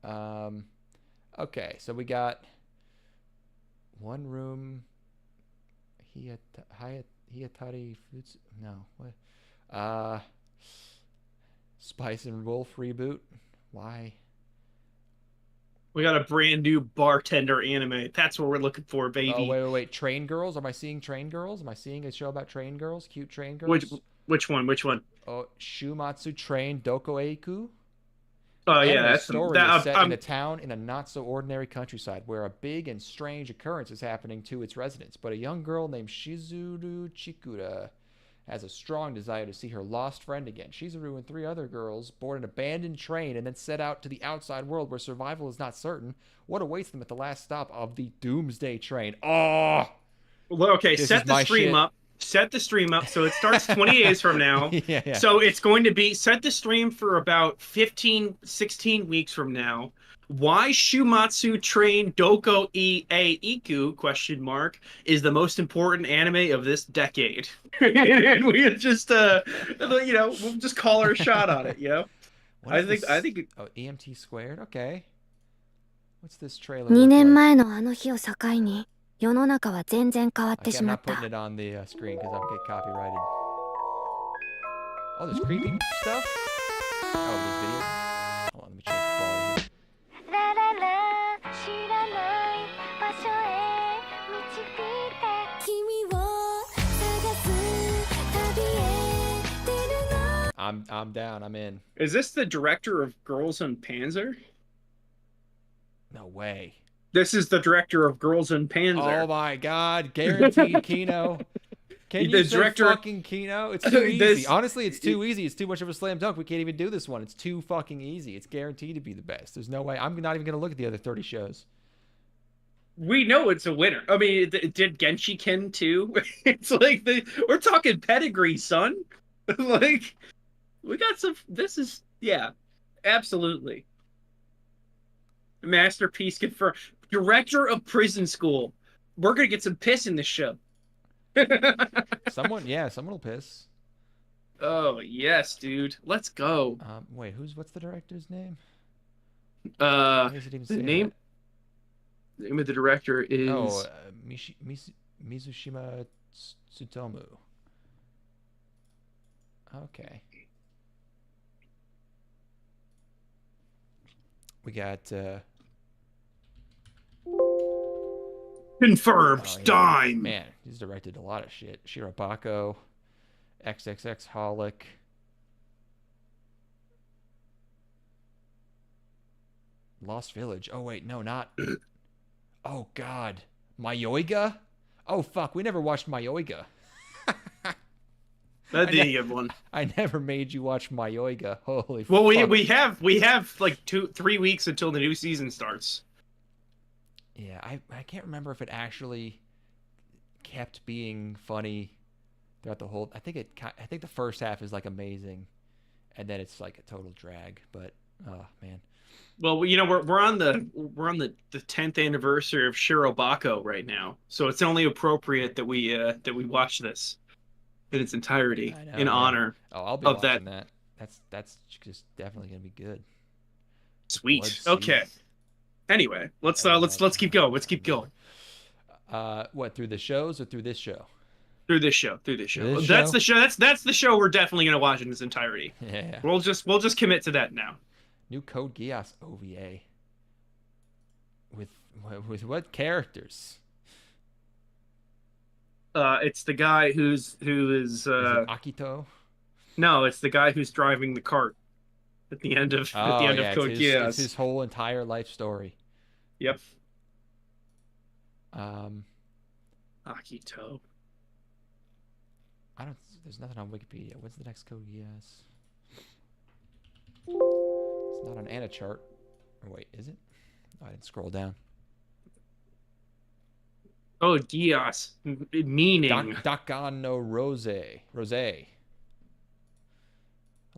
Okay, so we got one room. Hiyatari Foods. No, what? Spice and Wolf reboot. Why? We got a brand new bartender anime. That's what we're looking for, baby. Oh wait. Train Girls. Am I seeing Train Girls? Am I seeing a show about train girls? Cute train girls. Which one? Oh, Shumatsu Train Dokoeiku. Oh yeah, that's the story is set in a town in a not so ordinary countryside where a big and strange occurrence is happening to its residents. But a young girl named Shizuru Chikura has a strong desire to see her lost friend again. Shizuru and 3 other girls board an abandoned train and then set out to the outside world where survival is not certain. What awaits them at the last stop of the Doomsday Train? Oh, well, okay. Set the stream up. Set the stream up so it starts 20 days from now. Yeah. So it's going to be set the stream for about 16 weeks from now. Why Shumatsu Train Doko Iku is the most important anime of this decade. And we just we'll just call her a shot on it, I think Oh, EMT squared. Okay. What's this trailer? 2年前のあの日を境に世の中は全然変わって Okay, し I'm まっ not putting た。 it on the screen because I'll get copyrighted. Oh, there's creepy stuff? Oh, there's videos? Hold on, let me change the quality here. ラララ知らない場所へ導いて君を探す旅へ出るの I'm down. I'm in. Is this the director of Girls and Panzer? No way. This is the director of Girls and Panzer. Oh my God! Guaranteed Kino. Can The you say director- fucking Kino? It's too easy. This- Honestly, it's too easy. It's too much of a slam dunk. We can't even do this one. It's too fucking easy. It's guaranteed to be the best. There's no way. I'm not even gonna look at the other 30 shows. We know it's a winner. I mean, it did Genshiken too. It's like we're talking pedigree, son. Like we got some. This is absolutely masterpiece confirmed. Director of Prison School. We're gonna get some piss in this show. Someone will piss. Oh yes, dude. Let's go. Wait, what's the director's name? Uh, Why does it even the say name of the director is. that? Oh, Mizushima Tsutomu. Okay. We got Confirmed. oh, yeah. Dime. Man, he's directed a lot of shit. Shirobako, XXX Holic. Lost Village. Oh wait, no, not. Oh God, Mayoiga. Oh fuck, we never watched Mayoiga. That'd be a good one. I never made you watch Mayoiga. Holy. Well, fuck. we have like 2-3 weeks until the new season starts. Yeah, I can't remember if it actually kept being funny throughout the whole. I think the first half is like amazing, and then it's like a total drag. But oh man. Well, you know, we're on the 10th anniversary of Shirobako right now, so it's only appropriate that we watch this in its entirety I know, in yeah. honor. Oh, I'll be of watching that. That's just definitely gonna be good. Sweet. Blood Okay. Seas. Anyway, let's keep going. Let's keep going What, through the shows or through this show? through this show. This That's show? the show. That's the show we're definitely gonna watch in its entirety. Yeah. We'll just commit to that now. New Code Geass OVA. With what characters? It's the guy who is Is it Akito? no, it's the guy who's driving the cart at the end of Code Geass. It's his whole entire life story. Yep. Um, Akito. There's nothing on Wikipedia. What's the next Code Geass? It's not on Anna chart. Or wait, is it? Oh, I didn't scroll down. Oh, Geass, meaning. Dakan no Rose. Rose. I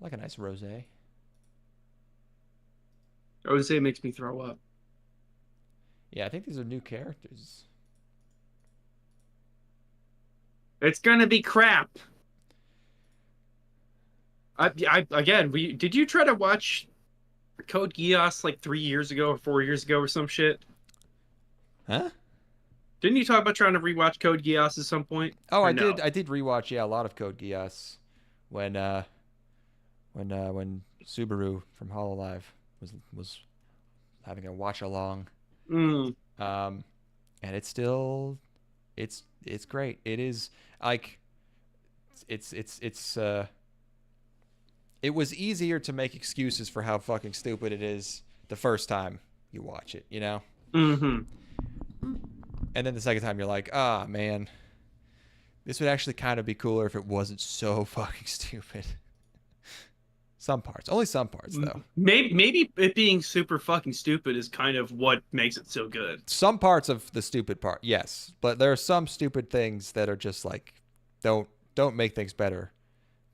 like a nice rose. Rose makes me throw up. Yeah, I think these are new characters. It's gonna be crap. Did you try to watch Code Geass like 3 years ago or 4 years ago or some shit? Huh? Didn't you talk about trying to rewatch Code Geass at some point? Oh, Or I no? did. I did rewatch. Yeah, a lot of Code Geass when Subaru from Hololive was having a watch along. Mm. And it's still, it's great. It is like, it was easier to make excuses for how fucking stupid it is the first time you watch it, you know? Mm-hmm. And then the second time you're like, ah, man, this would actually kind of be cooler if it wasn't so fucking stupid. Some parts, only some parts though. Maybe it being super fucking stupid is kind of what makes it so good. Some parts of the stupid part, yes, but there are some stupid things that are just like don't make things better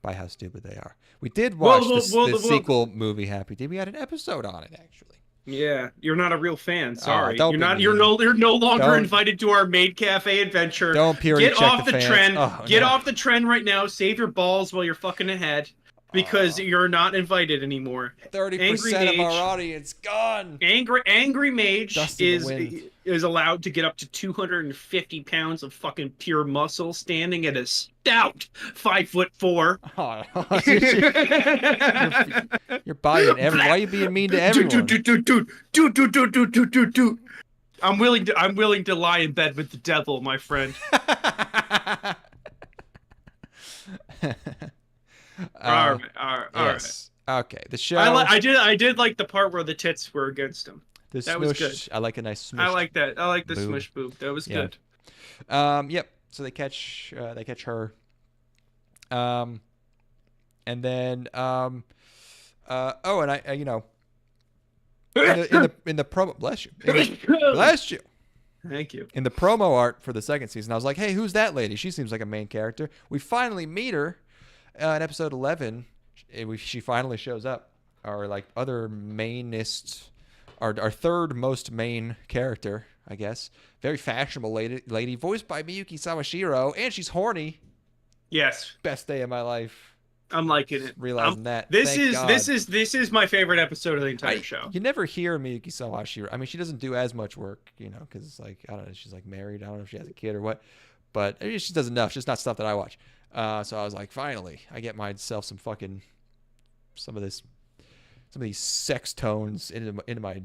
by how stupid they are. We did watch the sequel movie Happy Day. We had an episode on it actually. Yeah, you're not a real fan. Sorry, don't you're be no longer Don't- invited to our Maid Cafe adventure. Don't purity Get check off the the fans. trend. Oh, Get no. off the trend right now. Save your balls while you're fucking ahead, because you're not invited anymore. 30% of Mage. our audience gone. Angry Mage Dust in the is wind. is allowed to get up to 250 pounds of fucking pure muscle, standing at a stout 5'4". Oh, you're buying every. Why are you being mean to everyone? Dude. I'm willing to lie in bed with the devil, my friend. All right. Yes. Okay. The show. I did like the part where the tits were against him. That was good. I like a nice smush. I like that. I like the boob. smush boob. That was good. Yep. So they catch her. And then and I you know, in the promo, bless you. Bless you. Thank you. In the promo art for the second season, I was like, hey, who's that lady? She seems like a main character. We finally meet her in episode 11. She finally shows up. Our like other mainest, our third most main character, I guess. Very fashionable lady voiced by Miyuki Sawashiro, and she's horny. Yes. Best day of my life. I'm liking it. Realizing that. This Thank God. is my favorite episode of the entire show. You never hear Miyuki Sawashiro. I mean, she doesn't do as much work, you know, because it's like, I don't know, she's like married. I don't know if she has a kid or what, but she does enough. It's just not stuff that I watch. So I was like, finally, I get myself some of these sex tones into my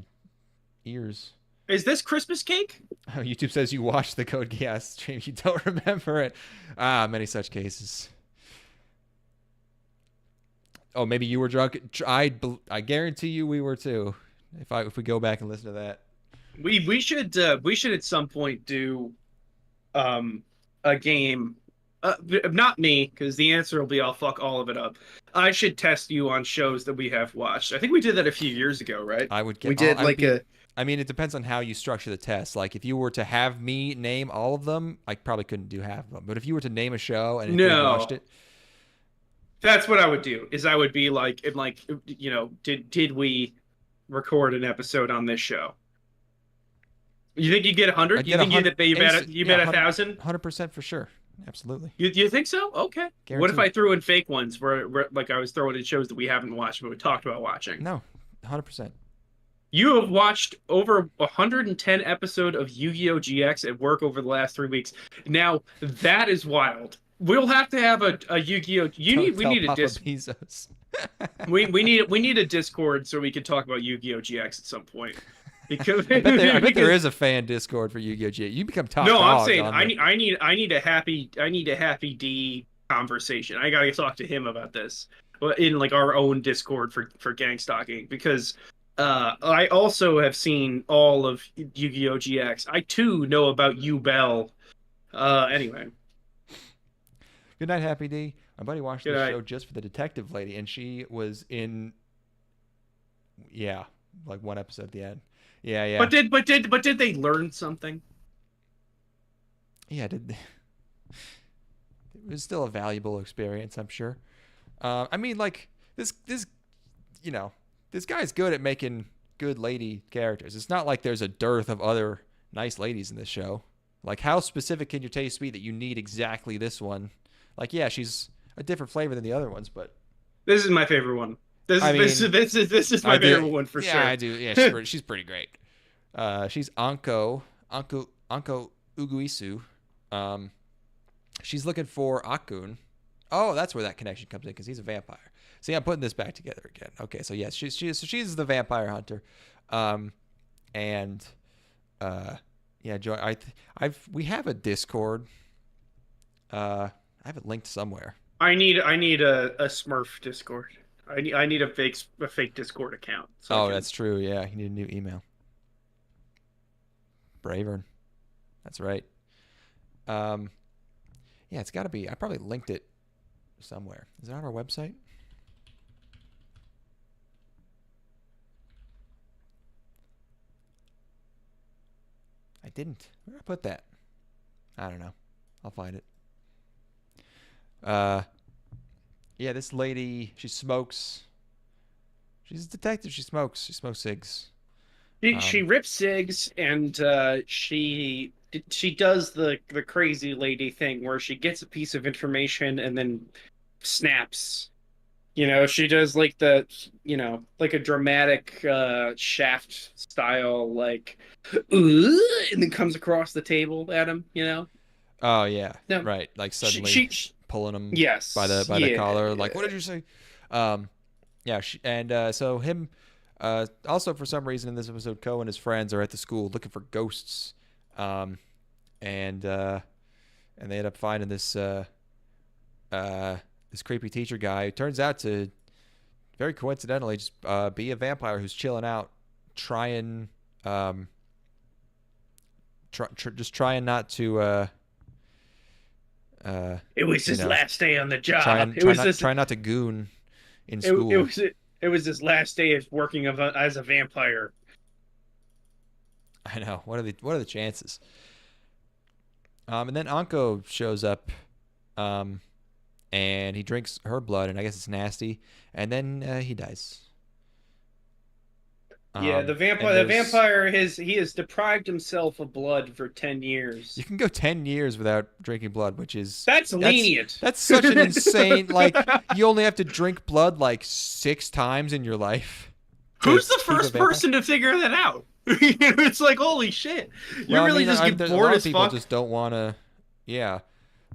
ears. Is this Christmas cake? YouTube says you watched the Code Geass stream. You don't remember it. Many such cases. Oh, maybe you were drunk. I guarantee you we were too. If we go back and listen to that, we should at some point do a game. Not me, because the answer will be I'll fuck all of it up. I should test you on shows that we have watched. I think we did that a few years ago, right? I would get. We did I mean, it depends on how you structure the test. Like, if you were to have me name all of them, I probably couldn't do half of them. But if you were to name a show and if you watched it, that's what I would do. Is I would be like, you know, did we record an episode on this show? You think you get 100? You think you bet 1,000? 100% for sure. Absolutely. You think so? Okay. Guaranteed. What if I threw in fake ones where like I was throwing in shows that we haven't watched but we talked about watching? No, 100%. You have watched over 110 episodes of Yu-Gi-Oh! GX at work over the last 3 weeks. Now that is wild. We'll have to have a Yu-Gi-Oh! We need a Discord. we need a Discord so we can talk about Yu-Gi-Oh! GX at some point. Because I bet there is a fan Discord for Yu-Gi-Oh! GX. You become top. No, I'm saying I need a happy D conversation. I gotta talk to him about this in like our own Discord for gang stalking, because I also have seen all of Yu-Gi-Oh! GX. I too know about Bell. Anyway. Good night, Happy D. My buddy watched this show just for the detective lady, and she was in, like one episode at the end. Yeah. But did they learn something? Yeah, it was still a valuable experience, I'm sure. I mean, like this, you know, this guy's good at making good lady characters. It's not like there's a dearth of other nice ladies in this show. Like, how specific can your taste be that you need exactly this one? Like, yeah, she's a different flavor than the other ones, but this is my favorite one. This is my favorite one for sure. Yeah, I do. Yeah, she's pretty great. She's Anko Uguisu. She's looking for Akun. Oh, that's where that connection comes in, because he's a vampire. See, I'm putting this back together again. Okay, so yes, she's the vampire hunter. We have a Discord. I have it linked somewhere. I need a Smurf Discord. I need a fake Discord account. That's true. Yeah, you need a new email. Bravern. That's right. Yeah, it's got to be. I probably linked it somewhere. Is it on our website? I didn't. Where did I put that? I don't know. I'll find it. Yeah, this lady, she smokes. She's a detective. She smokes cigs. She rips cigs, and she does the crazy lady thing where she gets a piece of information and then snaps, You know, she does like the, you know, like a dramatic Shaft style, like, and then comes across the table at him. You know. Oh yeah, No, right. Like suddenly she pulling him by yes, the collar. Like, what did you say? Yeah. So him. Also, for some reason in this episode, Ko and his friends are at the school looking for ghosts. And they end up finding this this creepy teacher guy who turns out to very coincidentally just be a vampire who's chilling out, trying just trying not to it was his last day on the job. Trying not to goon in school. It was his last day of working as a vampire. I know. What are the chances? And then Anko shows up, and he drinks her blood, and I guess it's nasty. And then he dies. Yeah, the vampire he has deprived himself of blood for 10 years. You can go 10 years without drinking blood, which is that's lenient. That's such an insane. Like, you only have to drink blood like 6 times in your life. Who's the first person to figure that out? It's like, holy shit! You really just get bored as fuck. A lot of people just don't want to. Yeah,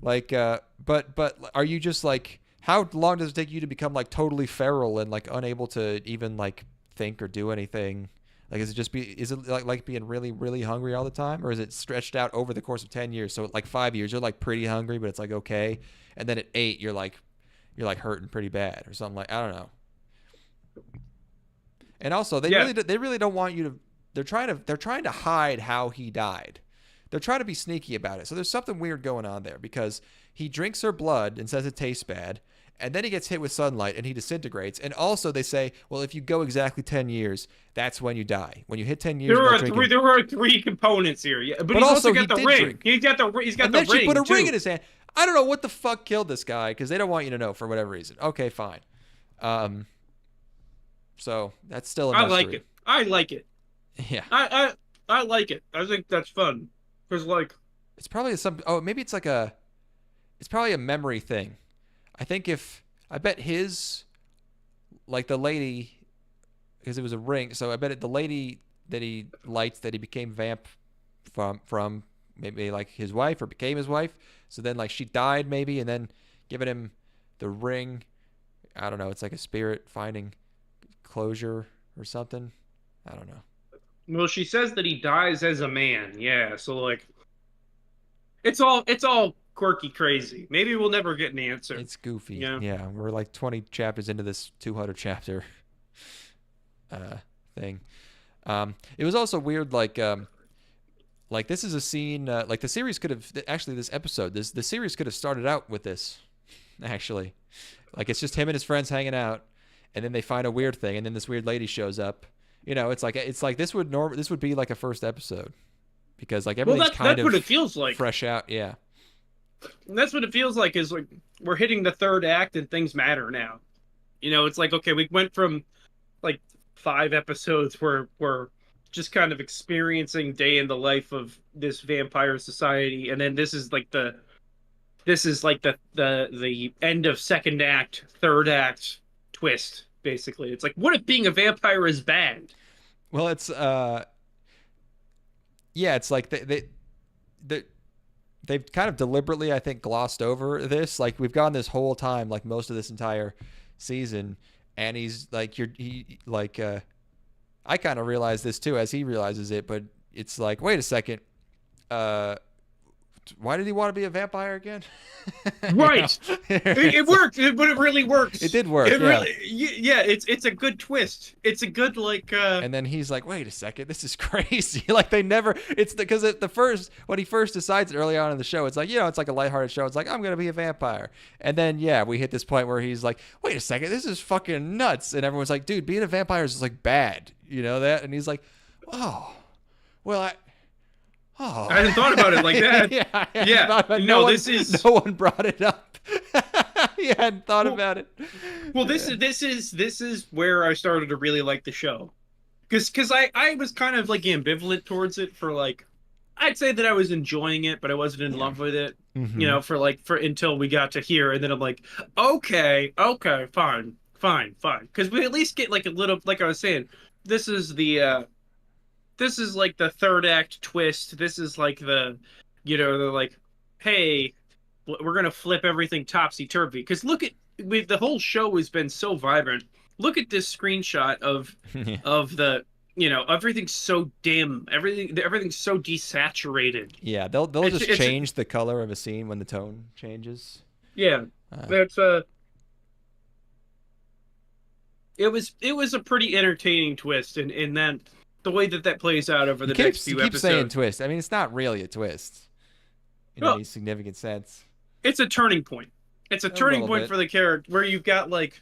like, but are you just like? How long does it take you to become like totally feral and like unable to even like think or do anything? Like, is it like being really, really hungry all the time, or is it stretched out over the course of 10 years? So like 5 years, you're like pretty hungry, but it's like okay, and then at 8, you're like hurting pretty bad or something, like, I don't know. And also, they really don't want you to. They're trying to hide how he died. They're trying to be sneaky about it. So there's something weird going on there, because he drinks her blood and says it tastes bad, and then he gets hit with sunlight and he disintegrates. And also they say, well, if you go exactly 10 years, that's when you die. When you hit 10 years, there are 3 components here. Yeah, but he's also got the ring. Drink. He's got the ring. And then she put a ring in his hand. I don't know what the fuck killed this guy, because they don't want you to know for whatever reason. Okay, fine. So that's still a mystery. I like it. Yeah. I like it. I think that's fun. Because, like, it's probably it's probably a memory thing. I bet his, like, the lady, because it was a ring, so I bet the lady that he liked, that he became vamp from maybe like his wife, or became his wife. So then like she died maybe, and then giving him the ring. I don't know. It's like a spirit finding closure or something. I don't know. Well, she says that he dies as a man. Yeah, so like, it's all quirky, crazy. Maybe we'll never get an answer. It's goofy. Yeah, yeah. We're like 20 chapters into this 200 chapter thing. It was also weird. Like this is a scene. Like the series could have actually the series could have started out with this. Actually, like it's just him and his friends hanging out, and then they find a weird thing, and then this weird lady shows up. You know, it's like this would be like a first episode, because like everything's that's what it feels like, fresh out. Yeah, and that's what it feels like, is like we're hitting the third act and things matter now. You know, it's like, okay, we went from like 5 episodes where we're just kind of experiencing day in the life of this vampire society, and then this is like the end of second act, third act twist. Basically, it's like, what if being a vampire is bad? Well, it's it's like they've kind of deliberately, I think, glossed over this. Like, we've gone this whole time, like most of this entire season, and he's like, I kind of realized this too as he realizes it, but it's like, wait a second, why did he want to be a vampire again? Right. It worked, but it really works. It did work. It's a good twist. It's a good, like, and then he's like, wait a second, this is crazy. Like, they never, because when he first decides early on in the show, it's like, it's like a lighthearted show. It's like, I'm going to be a vampire. And then, we hit this point where he's like, wait a second, this is fucking nuts. And everyone's like, dude, being a vampire is like bad. You know that? And he's like, oh, well, I hadn't thought about it like that. No one brought it up. He hadn't thought about it. Well, this is where I started to really like the show, because I was kind of like ambivalent towards it for like, I'd say that I was enjoying it, but I wasn't in love with it. Mm-hmm. For until we got to here, and then I'm like, okay, fine. fine. Because we at least get like a little, like I was saying, this is like the third act twist. This is like the, they're like, hey, we're gonna flip everything topsy turvy. Because look at, the whole show has been so vibrant. Look at this screenshot of the, everything's so dim. Everything's so desaturated. Yeah, they'll just change the color of a scene when the tone changes. Yeah, that's It was a pretty entertaining twist, and then the way that plays out over the next few episodes. Saying twist. I mean, it's not really a twist in any significant sense. It's a turning point. It's a turning point for the character where you've got like,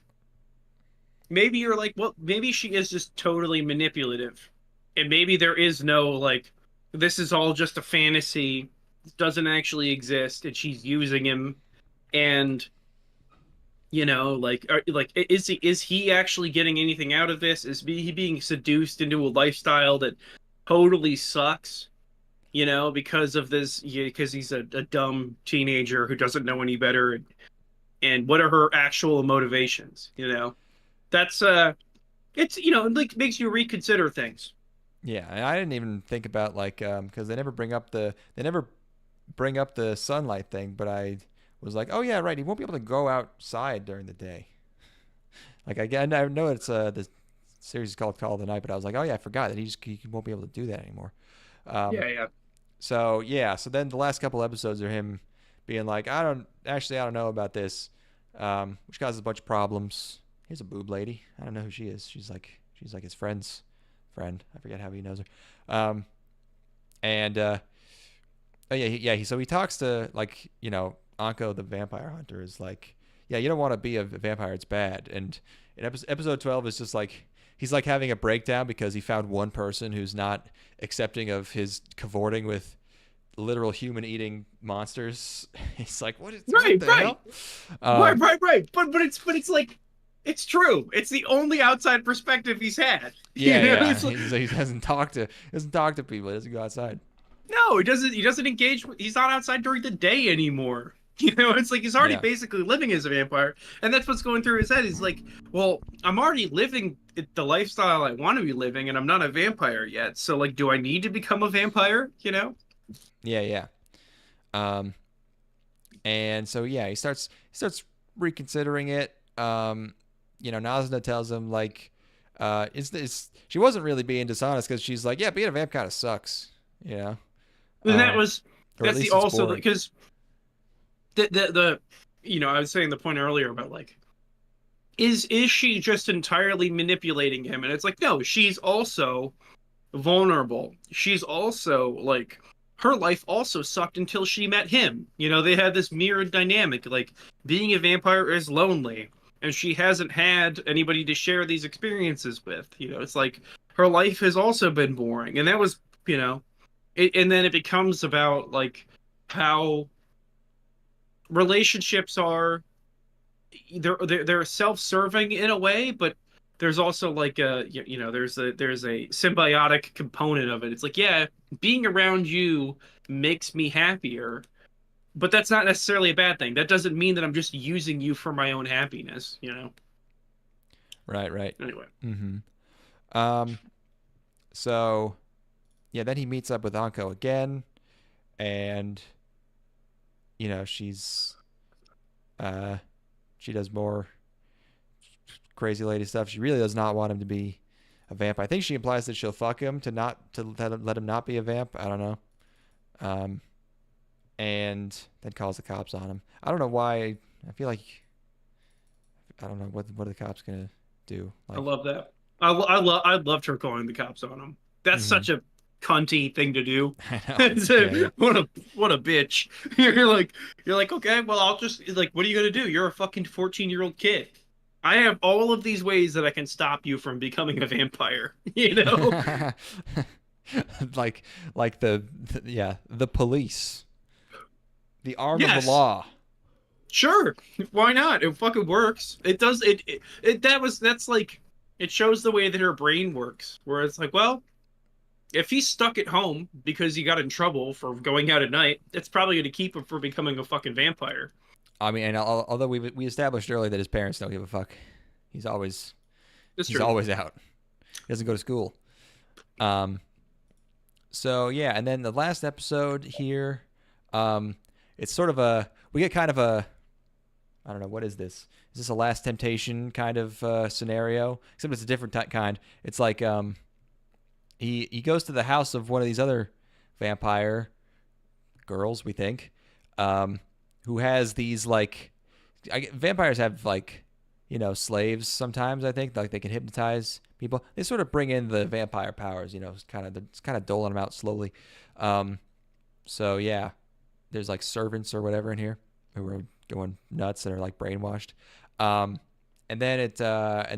maybe you're like, well, maybe she is just totally manipulative, and maybe there is no like, this is all just a fantasy, doesn't actually exist, and she's using him, and is he actually getting anything out of this? Is he being seduced into a lifestyle that totally sucks? Because of this, because he's a dumb teenager who doesn't know any better, and what are her actual motivations? That's it's like makes you reconsider things. Yeah, and I didn't even think about like because they never bring up the sunlight thing, but I was like, oh yeah, right, he won't be able to go outside during the day. Like again, I know it's the series is called Call of the Night, but I was like, oh yeah, I forgot that he won't be able to do that anymore. Yeah. So then the last couple episodes are him being like, I don't know about this, which causes a bunch of problems. Here's a boob lady. I don't know who she is. She's like his friend's friend. I forget how he knows her. So he talks to like, Anko the vampire hunter is like, yeah, you don't want to be a vampire. It's bad. And in episode 12 is just like, he's like having a breakdown because he found one person who's not accepting of his cavorting with literal human eating monsters. He's like, what the hell? Right. But it's like, it's true. It's the only outside perspective he's had. Yeah. He doesn't talk to people. He doesn't go outside. No, he doesn't engage. He's not outside during the day anymore. It's like he's already basically living as a vampire, and that's what's going through his head. He's like, well, I'm already living the lifestyle I want to be living, and I'm not a vampire yet. So, like, do I need to become a vampire? Yeah. And so he starts reconsidering it. Nazuna tells him like, she wasn't really being dishonest because she's like, yeah, being a vamp kind of sucks, And that's because the I was saying the point earlier about like, is she just entirely manipulating him? And it's like, no, she's also vulnerable. She's also like, her life also sucked until she met him. They had this mirrored dynamic. Like, being a vampire is lonely, and she hasn't had anybody to share these experiences with. It's like her life has also been boring, and that was, and then it becomes about like how relationships are. They're self-serving in a way, but there's also like there's a symbiotic component of it. It's like, yeah, being around you makes me happier, but that's not necessarily a bad thing. That doesn't mean that I'm just using you for my own happiness, Right. Anyway. Mm-hmm. So, yeah, then he meets up with Anko again, and she's she does more crazy lady stuff. She really does not want him to be a vamp. I think she implies that she'll fuck him to let him not be a vamp. I don't know. And then calls the cops on him. I don't know why. I feel like I don't know what are the cops gonna do. Like, I love that. I loved her calling the cops on him. That's such a cunty thing to do. I know. What a bitch. You're like, okay, well, I'll just like, what are you gonna do? You're a fucking 14-year-old kid. I have all of these ways that I can stop you from becoming a vampire. like the police, the arm of the law. Sure, why not? It fucking works. It does. That's like, it shows the way that her brain works. Where it's like, well, if he's stuck at home because he got in trouble for going out at night, it's probably going to keep him from becoming a fucking vampire. I mean, and although we established earlier that his parents don't give a fuck. He's always That's he's true. always out. He doesn't go to school. So yeah, and then the last episode here, it's sort of we get kind of I don't know, what is this? Is this a Last Temptation kind of scenario? Except it's a different kind. It's like he goes to the house of one of these other vampire girls, we think, who has these like vampires have like, you know, slaves sometimes. I think like they can hypnotize people. They sort of bring in the vampire powers. You know, it's kind of doling them out slowly. So yeah, there's like servants or whatever in here who are going nuts and are like brainwashed. And then it's I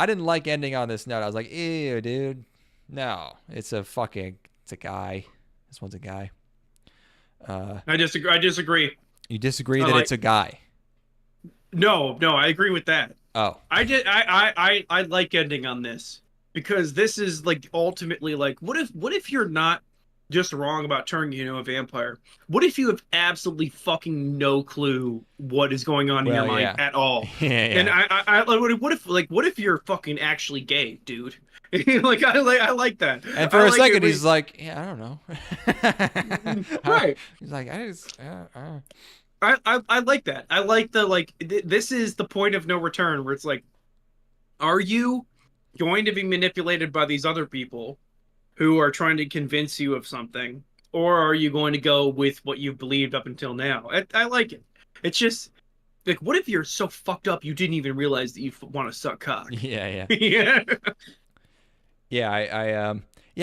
didn't like ending on this note. I was like, ew, dude. No, it's a guy. This one's a guy. I disagree. You disagree that it's a guy? No, I agree with that. Oh, I like ending on this because this is like ultimately like what if you're not just wrong about turning into a vampire? What if you have absolutely fucking no clue what is going on in your mind at all? Yeah. And what if you're fucking actually gay, dude? Like I like that. And for a second, he's like, yeah, I don't know. Right. He's like, I just. I like that. I like this is the point of no return where it's like, are you going to be manipulated by these other people who are trying to convince you of something, or are you going to go with what you've believed up until now? I like it. It's just like, what if you're so fucked up you didn't even realize that you want to suck cock? Yeah. Yeah. Yeah,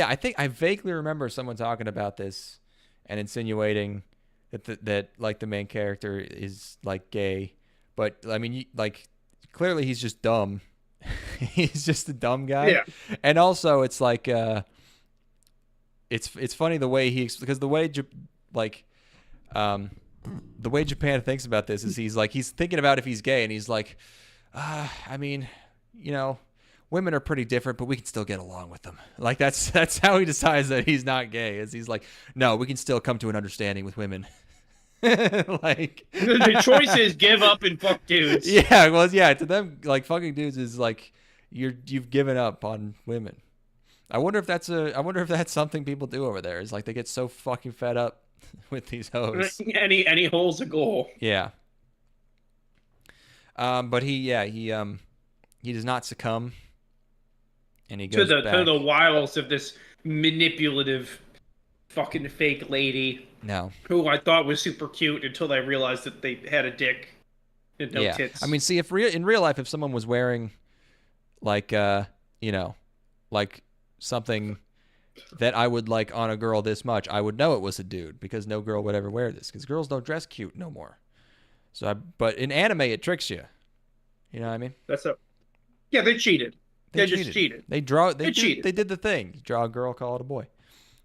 I think I vaguely remember someone talking about this and insinuating that like the main character is like gay, but I mean, like clearly he's just dumb. He's just a dumb guy. Yeah. And also it's like it's funny the way because the way the way Japan thinks about this is he's thinking about if he's gay, and he's like, I mean, you know, women are pretty different, but we can still get along with them. Like that's how he decides that he's not gay. Is he's like, no, we can still come to an understanding with women. Like the choice is give up and fuck dudes. Yeah, well, yeah, to them, like fucking dudes is like you've given up on women. I wonder if that's something people do over there. Is like they get so fucking fed up with these hoes. Any hole's a goal. Yeah. But he does not succumb, and he goes back to the wiles of this manipulative fucking fake lady. No. Who I thought was super cute until I realized that they had a dick and no tits. I mean, see, in real life, if someone was wearing like you know, like something that I would like on a girl this much, I would know it was a dude, because no girl would ever wear this, because girls don't dress cute no more. But in anime, it tricks you. You know what I mean? Yeah, they cheated. They cheated. just cheated. They cheated. They did the thing. You draw a girl, call it a boy.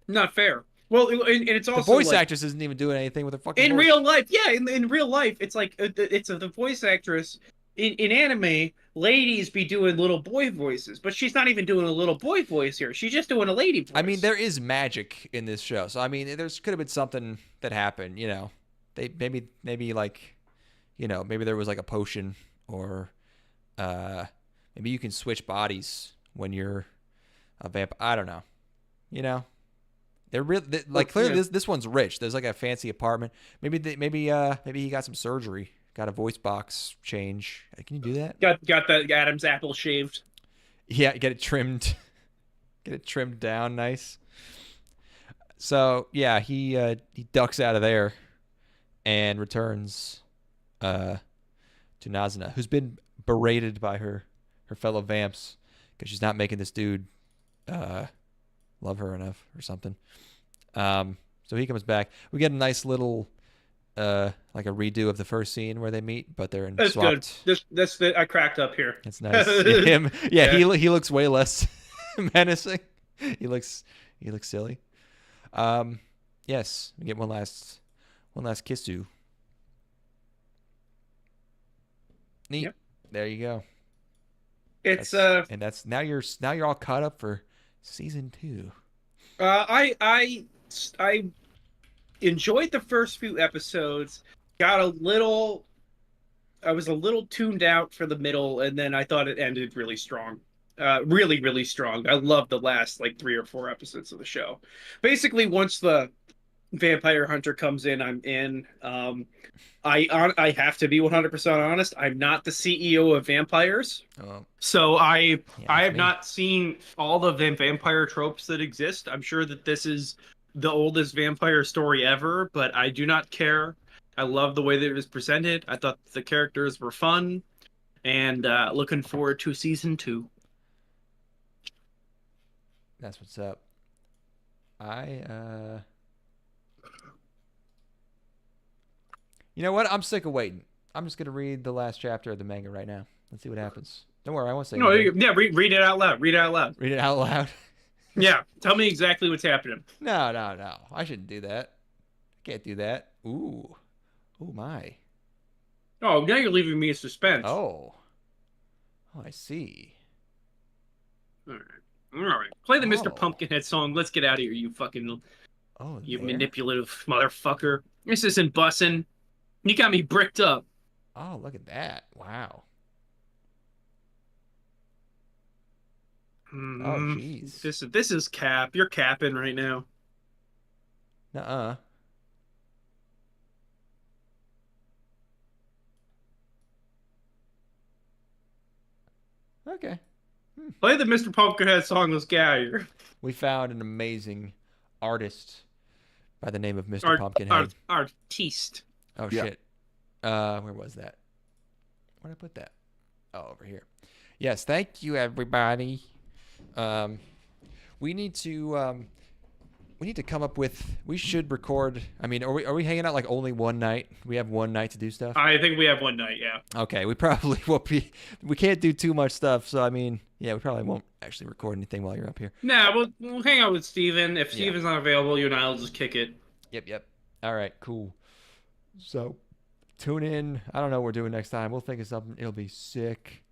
Not fair. Well, and it's also the voice actress isn't even doing anything with her fucking in voice. real life. Yeah, in real life, it's like the voice actress in anime. Ladies be doing little boy voices, but she's not even doing a little boy voice here. She's just doing a lady voice. I mean, there is magic in this show, so I mean, could have been something that happened. You know, they maybe like, you know, maybe there was like a potion, or maybe you can switch bodies when you're a vamp. I don't know. You know. They're clearly this one's rich. There's like a fancy apartment. Maybe he got some surgery, got a voice box change. Can you do that? Got the Adam's apple shaved. Yeah, get it trimmed down nice. So yeah, he ducks out of there and returns to Nazuna, who's been berated by her fellow vamps because she's not making this dude love her enough or something. So he comes back. We get a nice little like a redo of the first scene where they meet, but they're in That's swapped. good. I cracked up here. It's nice. He looks way less menacing. He looks silly. Yes, we get one last kissu. Neat. Yep. There you go. It's now you're all caught up for season 2. I enjoyed the first few episodes. Got a little I was a little tuned out for the middle, and then I thought it ended really strong. Really, really strong. I love the last like 3 or 4 episodes of the show. Basically, once the vampire hunter comes in, I'm in. I have to be 100% honest. I'm not the CEO of vampires, Oh, so I that's have me. not seen all the vampire tropes that exist. I'm sure that this is the oldest vampire story ever, but I do not care. I love the way that it was presented. I thought the characters were fun, and looking forward to season 2. That's what's up. You know what? I'm sick of waiting. I'm just gonna read the last chapter of the manga right now. Let's see what happens. Don't worry, I won't say No, anything. yeah, read it out loud. Read it out loud. Read it out loud. Yeah, tell me exactly what's happening. No, no, no. I shouldn't do that. I can't do that. Ooh. Oh my. Oh, now you're leaving me in suspense. Oh. Oh, I see. All right. All right. Play the Mr. Oh. Pumpkinhead song. Let's get out of here, you fucking, Oh, you there? manipulative motherfucker. This isn't bussin'. You got me bricked up. Oh, look at that. Wow. Oh, jeez. This is cap. You're capping right now. Nuh-uh. Okay. Play the Mr. Pumpkinhead song. Let's get out of here. We found an amazing artist by the name of Mr. Pumpkinhead. Artiste. Oh, Yeah. shit. Where was that? Where'd I put that? Oh, over here. Yes, thank you, everybody. We need to come up with. We should record. I mean, are we hanging out like only one night? We have one night to do stuff. I think we have one night. Yeah. Okay, we probably won't be. We can't do too much stuff. So I mean, yeah, we probably won't actually record anything while you're up here. Nah, we'll hang out with Steven. If Steven's not available, you and I'll just kick it. Yep. All right, cool. So, tune in. I don't know what we're doing next time. We'll think of something. It'll be sick.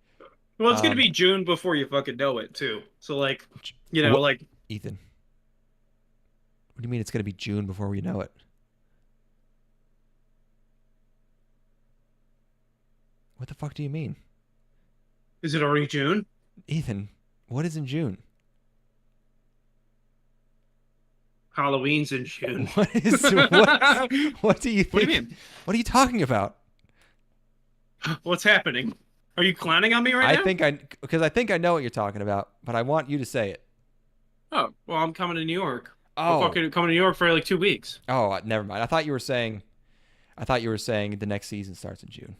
Well, it's gonna be June before you fucking know it too. So like, you know, What- like Ethan, what do you mean it's gonna be June before we know it? What the fuck do you mean, is it already June? Ethan? What is in June? Halloween's in June. What is what? What do you think? What do you mean? What are you talking about? What's happening? Are you clowning on me right now? Because I think I know what you're talking about, but I want you to say it. Oh, well, I'm coming to New York. Oh. I'm fucking coming to New York for like 2 weeks. Oh, never mind. I thought you were saying the next season starts in June.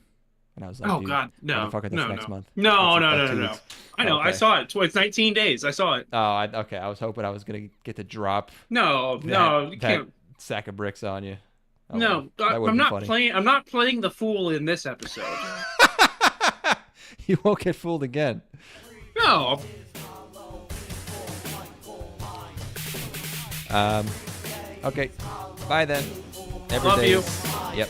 And I was like, Oh dude, God, no, motherfucker, that's no, next no, month. no, That's no, like no, 2 no, no. weeks. I know. I Okay. saw it. It's 19 days. I saw it. Oh, okay. I was hoping I was gonna get to drop No, you that can't. sack of bricks on you. Oh, No, well, that I'm would've been not funny. playing. I'm not playing the fool in this episode. You won't get fooled again. No. Okay. Bye then. Every Love day you. is- Yep.